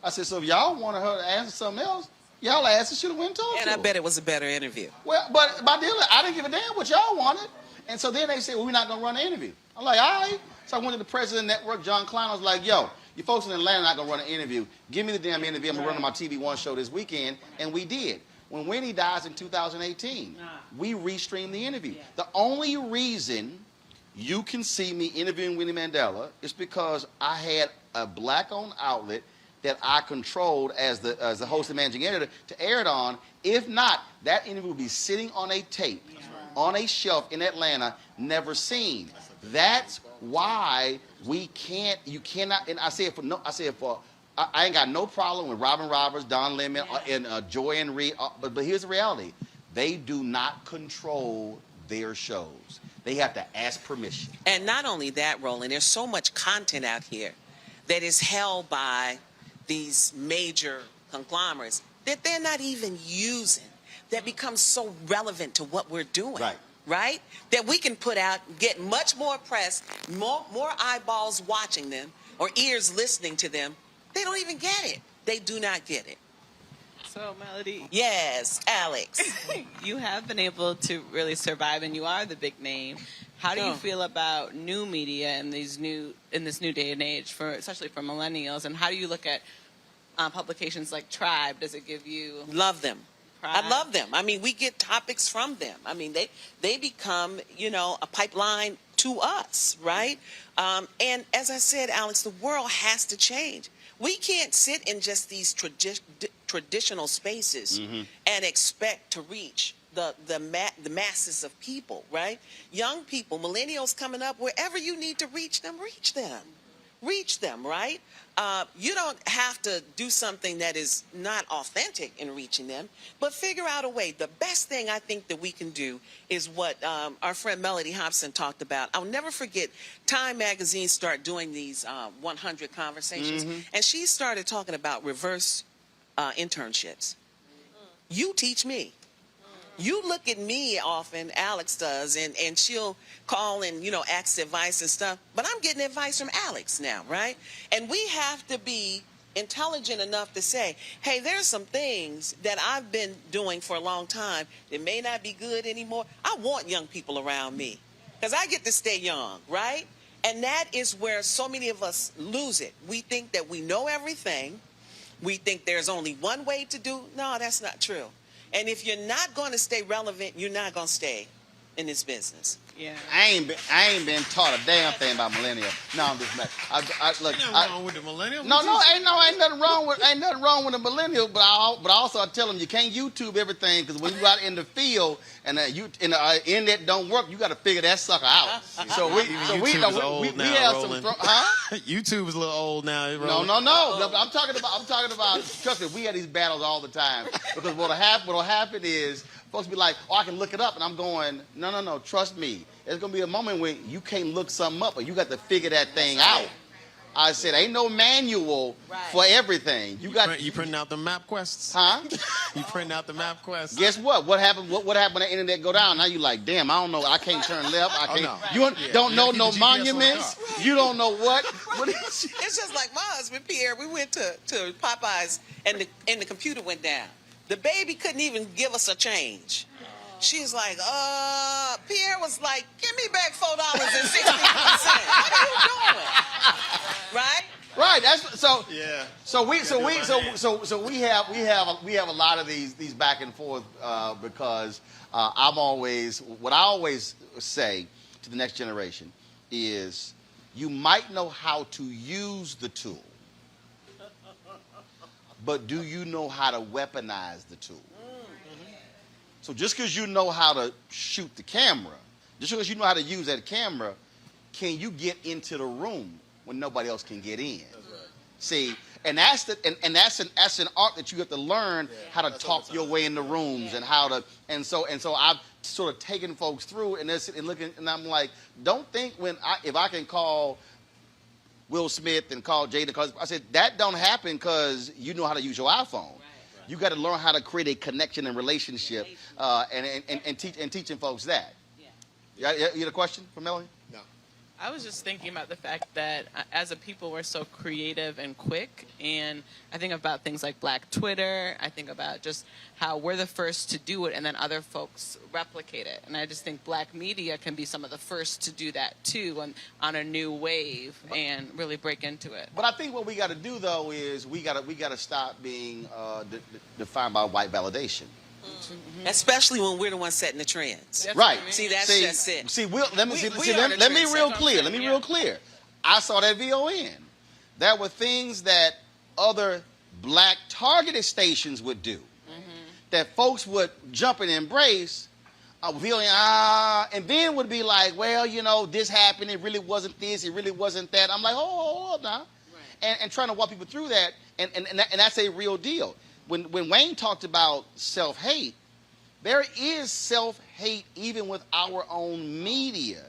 I said, so if y'all wanted her to answer something else, y'all asked her, should have went and talked to her. And I bet it was a better interview. Well, but my deal, I didn't give a damn what y'all wanted. And so then they said, well, we're not going to run an interview. I'm like, all right. So I went to the president of the network, John Klein. I was like, yo, you folks in Atlanta are not going to run an interview. Give me the damn interview. I'm going to run on my TV One show this weekend. And we did. When Winnie dies in 2018, we restreamed the interview. Yeah. The only reason you can see me interviewing Winnie Mandela is because I had a black-owned outlet that I controlled as the host and managing editor to air it on. If not, that interview would be sitting on a tape, on a shelf in Atlanta, never seen. That's why you cannot, and I ain't got no problem with Robin Roberts, Don Lemon, and Joy and Reed, but here's the reality. They do not control their shows. They have to ask permission. And not only that, Roland, there's so much content out here that is held by these major conglomerates that they're not even using, that becomes so relevant to what we're doing. Right? That we can put out, get much more press, more eyeballs watching them, or ears listening to them. They don't even get it. They do not get it. So, Melody. Yes, Alex. You have been able to really survive, and you are the big name. How do you feel about new media in this new day and age, especially for millennials? And how do you look at publications like Tribe? Does it give you... Love them. I love them. I mean, we get topics from them. I mean, they become, a pipeline to us, right? And as I said, Alex, the world has to change. We can't sit in just these traditional spaces and expect to reach the masses of people, right? Young people, millennials coming up, wherever you need to reach them, reach them. Reach them, right? You don't have to do something that is not authentic in reaching them, but figure out a way. The best thing I think that we can do is what our friend Melody Hobson talked about. I'll never forget, Time Magazine started doing these 100 conversations, and she started talking about reverse internships. You teach me. You look at me often, Alex does, and she'll call and, ask advice and stuff. But I'm getting advice from Alex now, right? And we have to be intelligent enough to say, hey, there's some things that I've been doing for a long time that may not be good anymore. I want young people around me because I get to stay young, right? And that is where so many of us lose it. We think that we know everything. We think there's only one way to do. No, that's not true. And if you're not going to stay relevant, you're not going to stay in this business. Yeah. I ain't been taught a damn thing about millennials. No, I'm just mad. Ain't nothing wrong with the millennials. Ain't nothing wrong with the millennials. But also I tell them you can't YouTube everything because when you out in the field and internet don't work, you got to figure that sucker out. We have some. YouTube is a little old now. No. I'm talking about. Trust me, we have these battles all the time because what'll happen is folks be like, oh, I can look it up, and I'm going, no. Trust me. There's gonna be a moment when you can't look something up, or you got to figure that thing out. I said, ain't no manual for everything. You printing out the map quests? Huh? You printing out the map quests? Guess what? What happened? What happened when the internet go down? Now you like, damn, I don't know. I can't turn left. I can't. You don't know no monuments. You don't know what. It's just like my husband Pierre. We went to Popeyes, and the computer went down. The baby couldn't even give us a change. She's like, Pierre was like, give me back $4.60. What are you doing? Right? Right. That's so. Yeah. So we have a lot of these back and forth because what I always say to the next generation is you might know how to use the tool, but do you know how to weaponize the tool? So just because you know how to shoot the camera, just because you know how to use that camera, can you get into the room when nobody else can get in? That's right. See, and that's an art that you have to learn how to talk your way in the rooms and how to and so I've sort of taken folks through and looking and I'm like, don't think if I can call Will Smith and call Jada, because I said that don't happen because you know how to use your iPhone. You got to learn how to create a connection and relationship, and teaching folks that. Yeah. You had a question for Melanie? No. I was just thinking about the fact that as a people we're so creative and quick, and I think about things like Black Twitter. I think about just how we're the first to do it and then other folks replicate it. And I just think Black media can be some of the first to do that too on a new wave and really break into it. But I think what we got to do though is we got to stop being defined by white validation. Mm-hmm. Especially when we're the ones setting the trends. That's right. See, that's just it. See, let me real clear. I saw that VON. There were things that other Black targeted stations would do that folks would jump and embrace. VON, and then would be like, well, you know, this happened. It really wasn't this. It really wasn't that. I'm like, hold up now. Right. And trying to walk people through that. And that's a real deal. When Wayne talked about self-hate, there is self-hate even with our own media.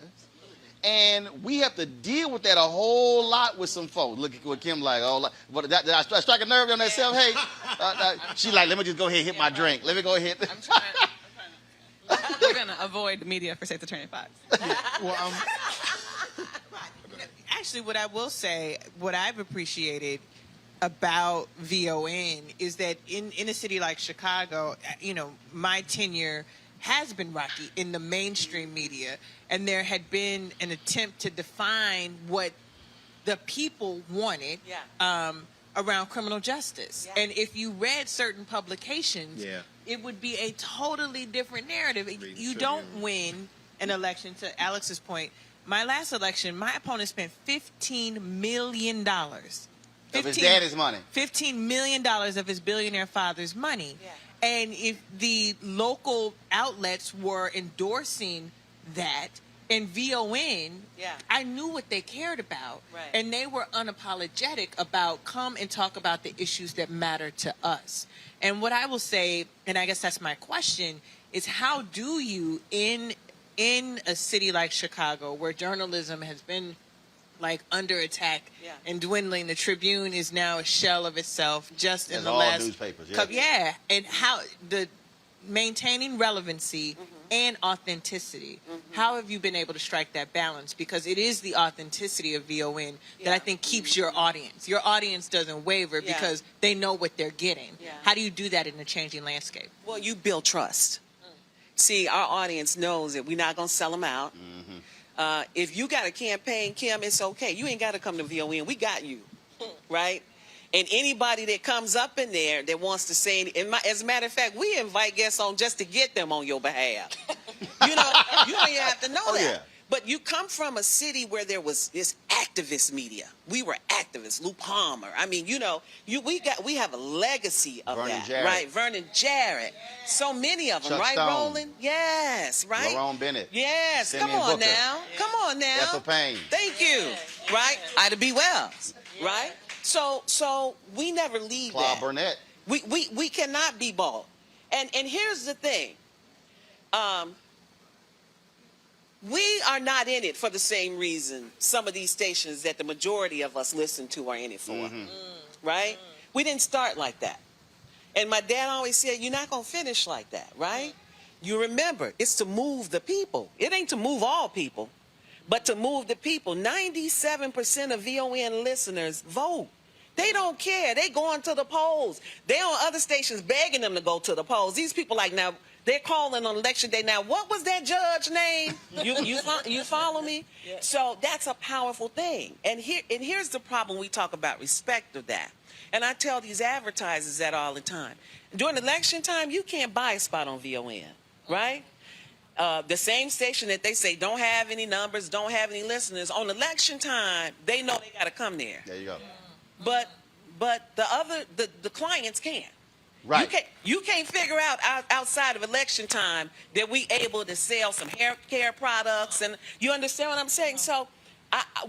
And we have to deal with that a whole lot with some folks. Look at what Kim like, did I strike a nerve on that self-hate? She's like, let me just go ahead and hit my drink. Let me go ahead. We're going to avoid media for Save the Turning Fox. Well, actually, what I will say, what I've appreciated about VON is that in a city like Chicago, you know, my tenure has been rocky in the mainstream media, and there had been an attempt to define what the people wanted around criminal justice. And if you read certain publications, it would be a totally different narrative. You don't win an election, to Alex's point. My last election, my opponent spent $15 million. Of his daddy's money. $15 million of his billionaire father's money. Yeah. And if the local outlets were endorsing that, and VON, I knew what they cared about. Right. And they were unapologetic about come and talk about the issues that matter to us. And what I will say, and I guess that's my question, is how do you, in a city like Chicago, where journalism has been like under attack and dwindling, the Tribune is now a shell of itself just in the last newspapers. And how the maintaining relevancy and authenticity. How have you been able to strike that balance? Because it is the authenticity of VON that I think keeps your audience. Your audience doesn't waver because they know what they're getting. How do you do that in a changing landscape? Well, you build trust. See, our audience knows that we're not going to sell them out. If you got a campaign, Kim, it's okay. You ain't got to come to VON. We got you, right? And anybody that comes up in there that wants to say, as a matter of fact, we invite guests on just to get them on your behalf. You know, you don't even have to know that. Yeah. But you come from a city where there was this activist media. We were activists. Lou Palmer. I mean, you know, we have a legacy of Vernon that, Jarrett. right? Vernon Jarrett. So many of them, Chuck right, Stone. Roland? Yes, right. Lerone Bennett. Yes. Simeon Come on Booker. now. Come on now. Ethel Payne. Thank you. Right. Ida B. Wells. Right. So we never leave Claude that. Burnett. We cannot be bought. And here's the thing. We are not in it for the same reason some of these stations that the majority of us listen to are in it for, right? We didn't start like that. And my dad always said, you're not going to finish like that, right? You remember, it's to move the people. It ain't to move all people, but to move the people. 97% of VON listeners vote. They don't care. They going to the polls. They on other stations begging them to go to the polls. These people like, now, they're calling on election day. Now, what was that judge name? You follow me? Yeah. So that's a powerful thing. And here's the problem. We talk about respect of that. And I tell these advertisers that all the time. During election time, you can't buy a spot on VON, right? the same station that they say don't have any numbers, don't have any listeners, on election time, they know they got to come there. There you go. But the clients can't. Right. You can't figure out outside of election time that we able to sell some hair care products, and you understand what I'm saying? So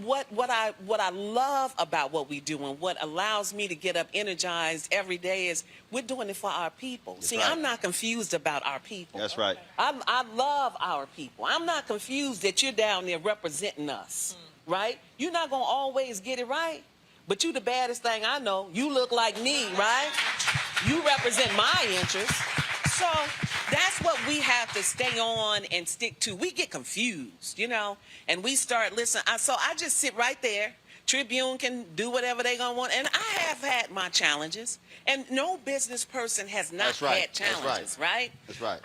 what I love about what we do and what allows me to get up energized every day is we're doing it for our people. That's See, right. I'm not confused about our people. That's right. I love our people. I'm not confused that you're down there representing us, right? You're not going to always get it right, but you the baddest thing I know. You look like me, right? You represent my interests. So that's what we have to stay on and stick to. We get confused, and we start listening. So I just sit right there. Tribune can do whatever they gonna want, and I have had my challenges, and no business person has not had challenges, right? That's right.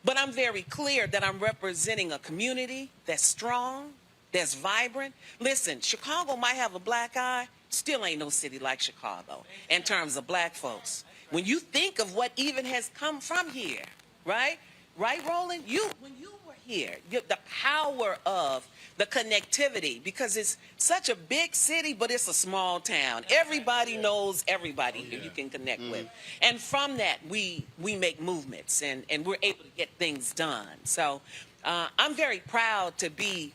But I'm very clear that I'm representing a community that's strong, that's vibrant. Listen, Chicago might have a black eye, still ain't no city like Chicago in terms of black folks. When you think of what even has come from here, right? Right, Roland? When you were here, the power of the connectivity, because it's such a big city, but it's a small town. Everybody knows everybody here you can connect with. And from that, we make movements, and we're able to get things done. So I'm very proud to be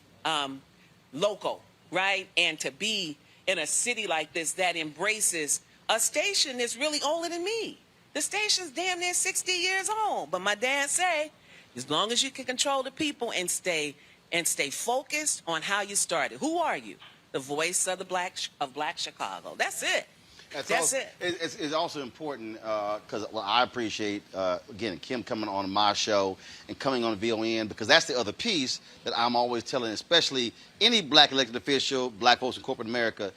local, right? And to be in a city like this that embraces a station that's really older than me. The station's damn near 60 years old. But my dad say, as long as you can control the people and stay focused on how you started. Who are you? The voice of Black Chicago. That's it. That's it. It's also important because I appreciate, again, Kim coming on my show and coming on VON, because that's the other piece that I'm always telling, especially any black elected official, black folks in corporate America.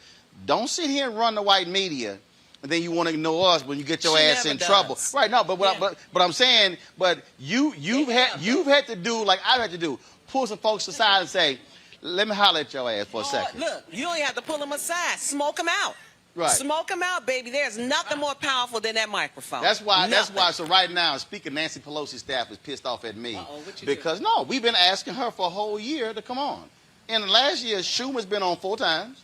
Don't sit here and run the white media, and then you want to ignore us when you get your ass in trouble. Right? No, but I'm saying, but you've had to do like I've had to do, pull some folks aside and say, let me holler at your ass for a second. Look, you don't have to pull them aside. Smoke them out. Right. Smoke them out, baby. There's nothing more powerful than that microphone. That's why. Nothing. So right now, Speaker Nancy Pelosi's staff is pissed off at me because do? no, we've been asking her for a whole year to come on. In the last year, Schumer's been on 4 times.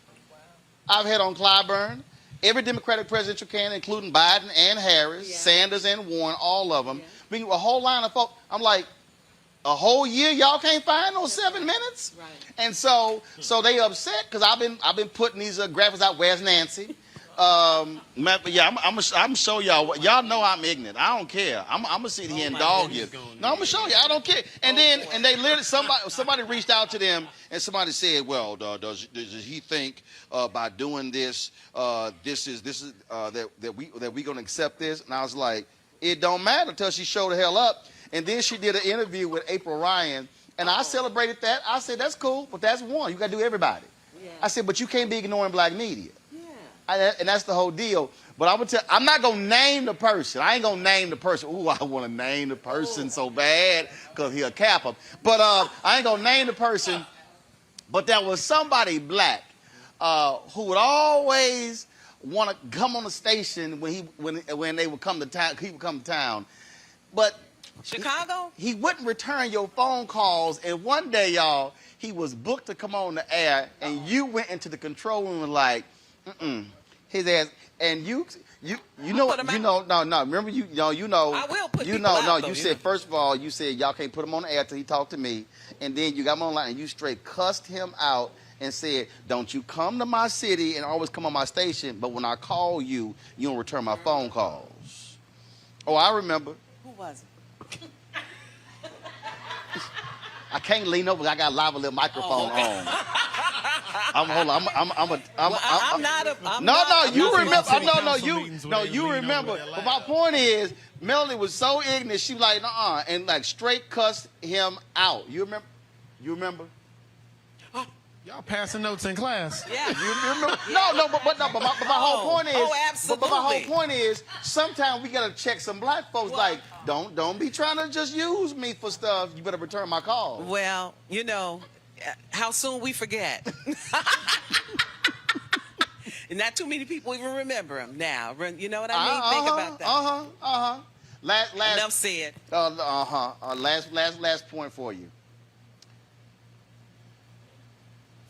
I've had on Clyburn, every Democratic presidential candidate, including Biden and Harris, Sanders and Warren, all of them. Bring a whole line of folks. I'm like, a whole year y'all can't find those 7 minutes? Right. And so they upset because I've been putting these graphics out. Where's Nancy? I'm gonna show y'all. Y'all know I'm ignorant. I don't care. I'm gonna sit here and dog you. No, I'm gonna show you. I don't care. And and they literally somebody reached out to them and somebody said, well, does he think by doing this, that we gonna accept this? And I was like, it don't matter until she showed the hell up. And then she did an interview with April Ryan, and I celebrated that. I said, that's cool, but that's one. You got to do everybody. Yeah. I said, but you can't be ignoring black media. Yeah. And that's the whole deal. But I'm not going to name the person. I ain't going to name the person. Ooh, I want to name the person so bad because he'll cap him. But I ain't going to name the person. But there was somebody black who would always want to come on the station when they would come to town. He would come to town. But Chicago? He wouldn't return your phone calls, and one day, y'all, he was booked to come on the air, and you went into the control room and like, his ass, and you know, remember you know. I will put people out, you said first of all, you said y'all can't put him on the air till he talked to me, and then you got him online and you straight cussed him out and said, don't you come to my city and always come on my station, but when I call you, you don't return my phone calls. Oh, I remember. Who was it? I can't lean over because I got a lavalier microphone on. You remember. But my point is, Melanie was so ignorant. She was like, and like straight cussed him out. You remember? Y'all passing notes in class. Yeah. You remember? But my whole point is. Oh, absolutely. But my whole point is, sometimes we gotta check some black folks. Like, don't be trying to just use me for stuff. You better return my call. Well, how soon we forget. And not too many people even remember him now. You know what I mean? Think about that. Enough said. Last point for you.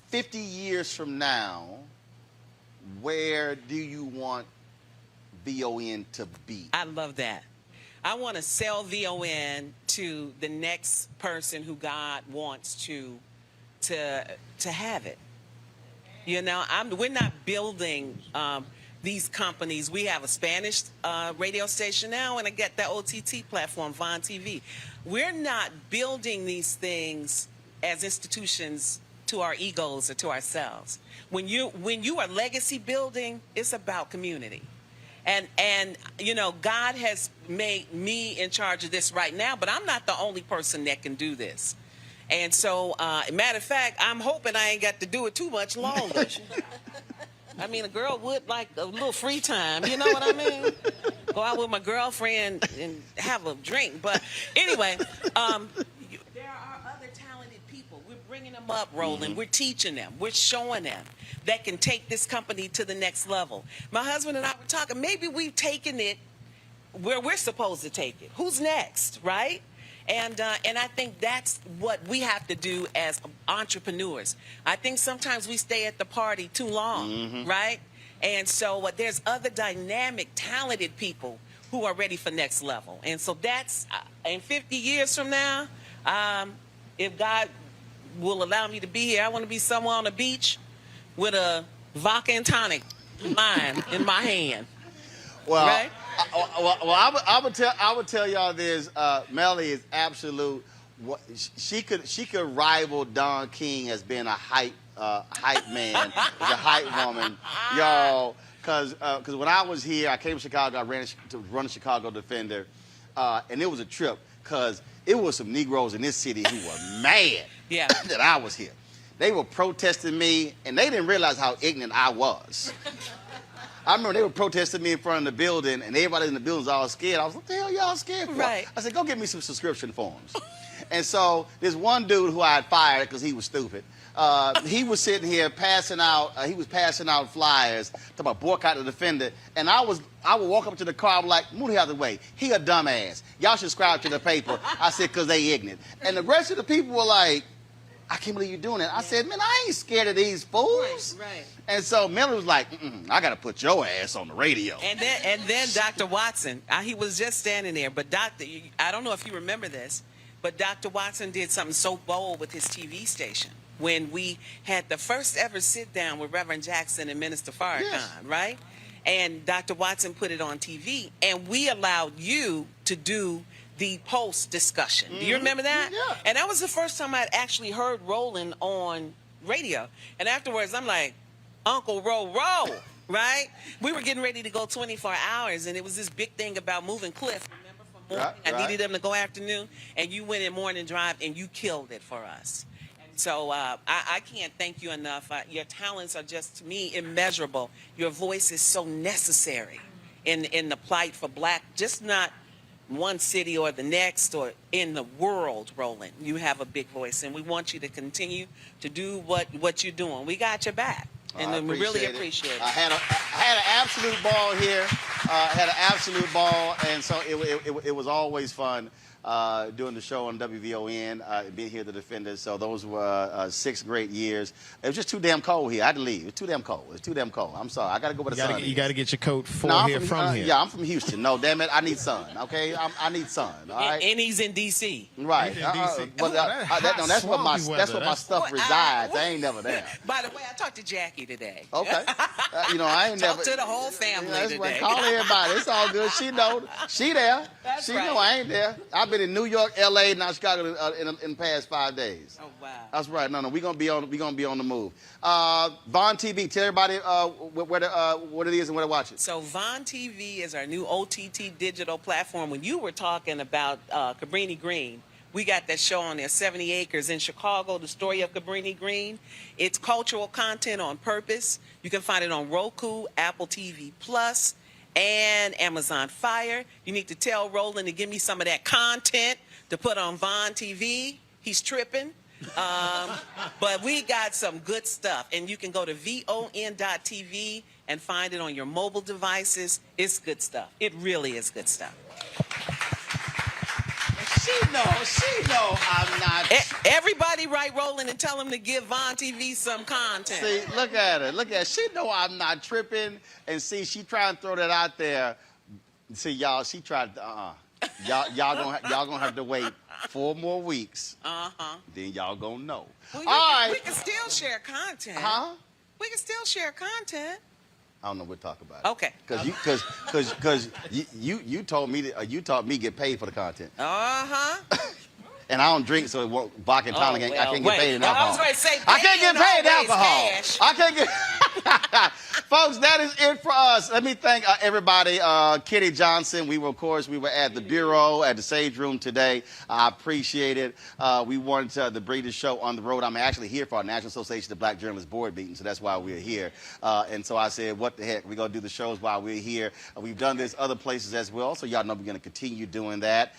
50 years from now, where do you want VON to be? I love that. I want to sell VON to the next person who God wants to have it. You know, we're not building these companies. We have a Spanish radio station now, and I get that OTT platform, VON TV. We're not building these things as institutions to our egos or to ourselves. When you are legacy building, it's about community. And you know, God has made me in charge of this right now, but I'm not the only person that can do this. And so, matter of fact, I'm hoping I ain't got to do it too much longer. I mean, a girl would like a little free time, you know what I mean? Go out with my girlfriend and have a drink. But anyway, there are other talented people. We're bringing them up, Roland. We're teaching them. We're showing them that can take this company to the next level. My husband and I were talking, maybe we've taken it where we're supposed to take it. Who's next, right? And I think that's what we have to do as entrepreneurs. I think sometimes we stay at the party too long, right? And so there's other dynamic, talented people who are ready for next level. And so that's, in 50 years from now, if God will allow me to be here, I want to be somewhere on the beach with a vodka and tonic lime in my hand. Well, right? I would tell y'all this. Melly is absolute. She could rival Don King as being a hype man, as a hype woman, y'all. Because when I was here, I came to Chicago. I ran to run the Chicago Defender, and it was a trip because it was some Negroes in this city who were mad that I was here. They were protesting me, and they didn't realize how ignorant I was. I remember they were protesting me in front of the building, and everybody in the building was all scared. I was like, what the hell y'all scared for? Right. I said, go get me some subscription forms. And so this one dude who I had fired because he was stupid, he was sitting here passing out, he was passing out flyers talking about boycott the Defender. And I would walk up to the car, I'm like, move out of the way. He a dumbass. Y'all should subscribe to the paper. I said, because they ignorant. And the rest of the people were like, I can't believe you're doing that. I said, man, I ain't scared of these fools. Right. And so Miller was like, I got to put your ass on the radio. And then Dr. Watson, he was just standing there. But I don't know if you remember this, but Dr. Watson did something so bold with his TV station when we had the first ever sit down with Reverend Jackson and Minister Farrakhan, right? And Dr. Watson put it on TV, and we allowed you to do the post discussion. Do you remember that? Yeah. And that was the first time I'd actually heard Roland on radio. And afterwards, I'm like, Uncle Roll, right? We were getting ready to go 24 hours, and it was this big thing about moving Cliff. Remember, from morning, I needed them to go afternoon, and you went in morning drive, and you killed it for us. And so I can't thank you enough. Your talents are just, to me, immeasurable. Your voice is so necessary in the plight for black, just not one city or the next or in the world, Roland. You have a big voice, and we want you to continue to do what you're doing. We got your back, and we really appreciate it. I had an absolute ball here. Had an absolute ball, and so it was always fun doing the show on WVON, being here at the Defenders. So those were 6 great years. It was just too damn cold here. I had to leave. It's too damn cold. It's too damn cold. I'm sorry. I got to go where the sun is. You got to get your coat from here. Yeah, I'm from Houston. No, damn it. I need sun. Okay, I need sun. All right. And he's in D.C. Right. He's in D.C. But that's where my stuff resides. I ain't never there. By the way, I talked to Jackie today. Okay. I ain't Talked to the whole family that's today. what, call everybody. It's all good. She know. She there. That's she right. know I ain't there. I've been in New York, L.A., now Chicago in the past 5 days. Oh wow. That's right. No, we're gonna be on the move. VON TV. Tell everybody what it is and where to watch it. So VON TV is our new OTT digital platform. When you were talking about Cabrini Green, we got that show on there, 70 Acres in Chicago, the story of Cabrini Green. It's cultural content on purpose. You can find it on Roku, Apple TV Plus, and Amazon Fire. You need to tell Roland to give me some of that content to put on VON TV. He's tripping. But we got some good stuff. And you can go to VON.TV and find it on your mobile devices. It's good stuff. It really is good stuff. She know I'm not. Everybody write Roland and tell him to give Von TV some content. See, look at her. She know I'm not tripping. And see, she trying to throw that out there. See, y'all, she tried to, y'all gonna have to wait 4 more weeks. Then y'all gonna know. Well, All right. We can still share content. Huh? We can still share content. I don't know what to talk about. Okay. Because you told me that you taught me get paid for the content. And I don't drink, so it won't. Vodka and tonic, I can't get paid in alcohol. I was going to say, I can't get paid in alcohol. Cash. I can't get. Folks, that is it for us. Let me thank everybody. Kitty Johnson. We were at the Bureau at the Sage Room today. I appreciate it. We wanted to bring the show on the road. I'm actually here for our National Association of Black Journalists board meeting, so that's why we're here. And so I said, what the heck? We're going to do the shows while we're here. We've done this other places as well, so y'all know we're going to continue doing that.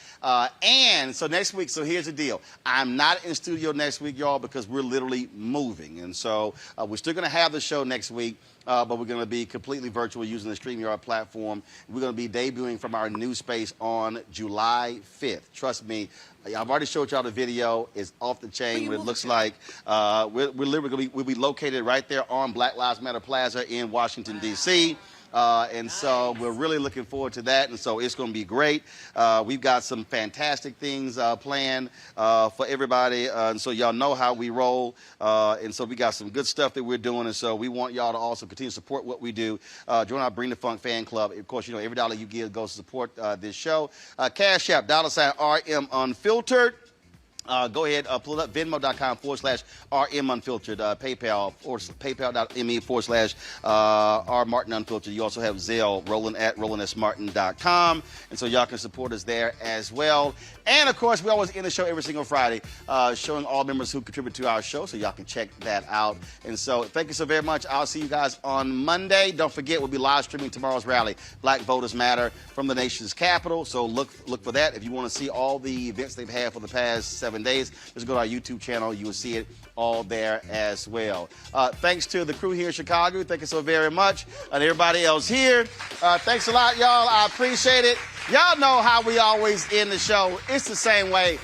And so next week, so here's the deal. I'm not in studio next week, y'all, because we're literally moving. And so we're still going to have the show next week. But we're going to be completely virtual using the StreamYard platform. We're going to be debuting from our new space on July 5th. Trust me, I've already showed y'all the video. It's off the chain what it looks like. We're literally we'll be located right there on Black Lives Matter Plaza in Washington, D.C. And so we're really looking forward to that. And so it's going to be great. We've got some fantastic things planned for everybody. And so y'all know how we roll. And so we got some good stuff that we're doing. And so we want y'all to also continue to support what we do. Join our Bring the Funk fan club. Of course, you know, every dollar you give goes to support this show. Cash App, $RM Unfiltered. Go ahead, pull it up, venmo.com/RM Unfiltered, PayPal, or paypal.me/R Martin Unfiltered. You also have Zelle, Roland at RolandSMartin.com. And so y'all can support us there as well. And of course, we always end the show every single Friday, showing all members who contribute to our show. So y'all can check that out. And so thank you so very much. I'll see you guys on Monday. Don't forget, we'll be live streaming tomorrow's rally, Black Voters Matter, from the nation's capital. So look for that. If you want to see all the events they've had for the past 7 days, just go to our YouTube channel. You will see it all there as well. Thanks to the crew here in Chicago. Thank you so very much. And everybody else here. Thanks a lot, y'all. I appreciate it. Y'all know how we always end the show. It's the same way.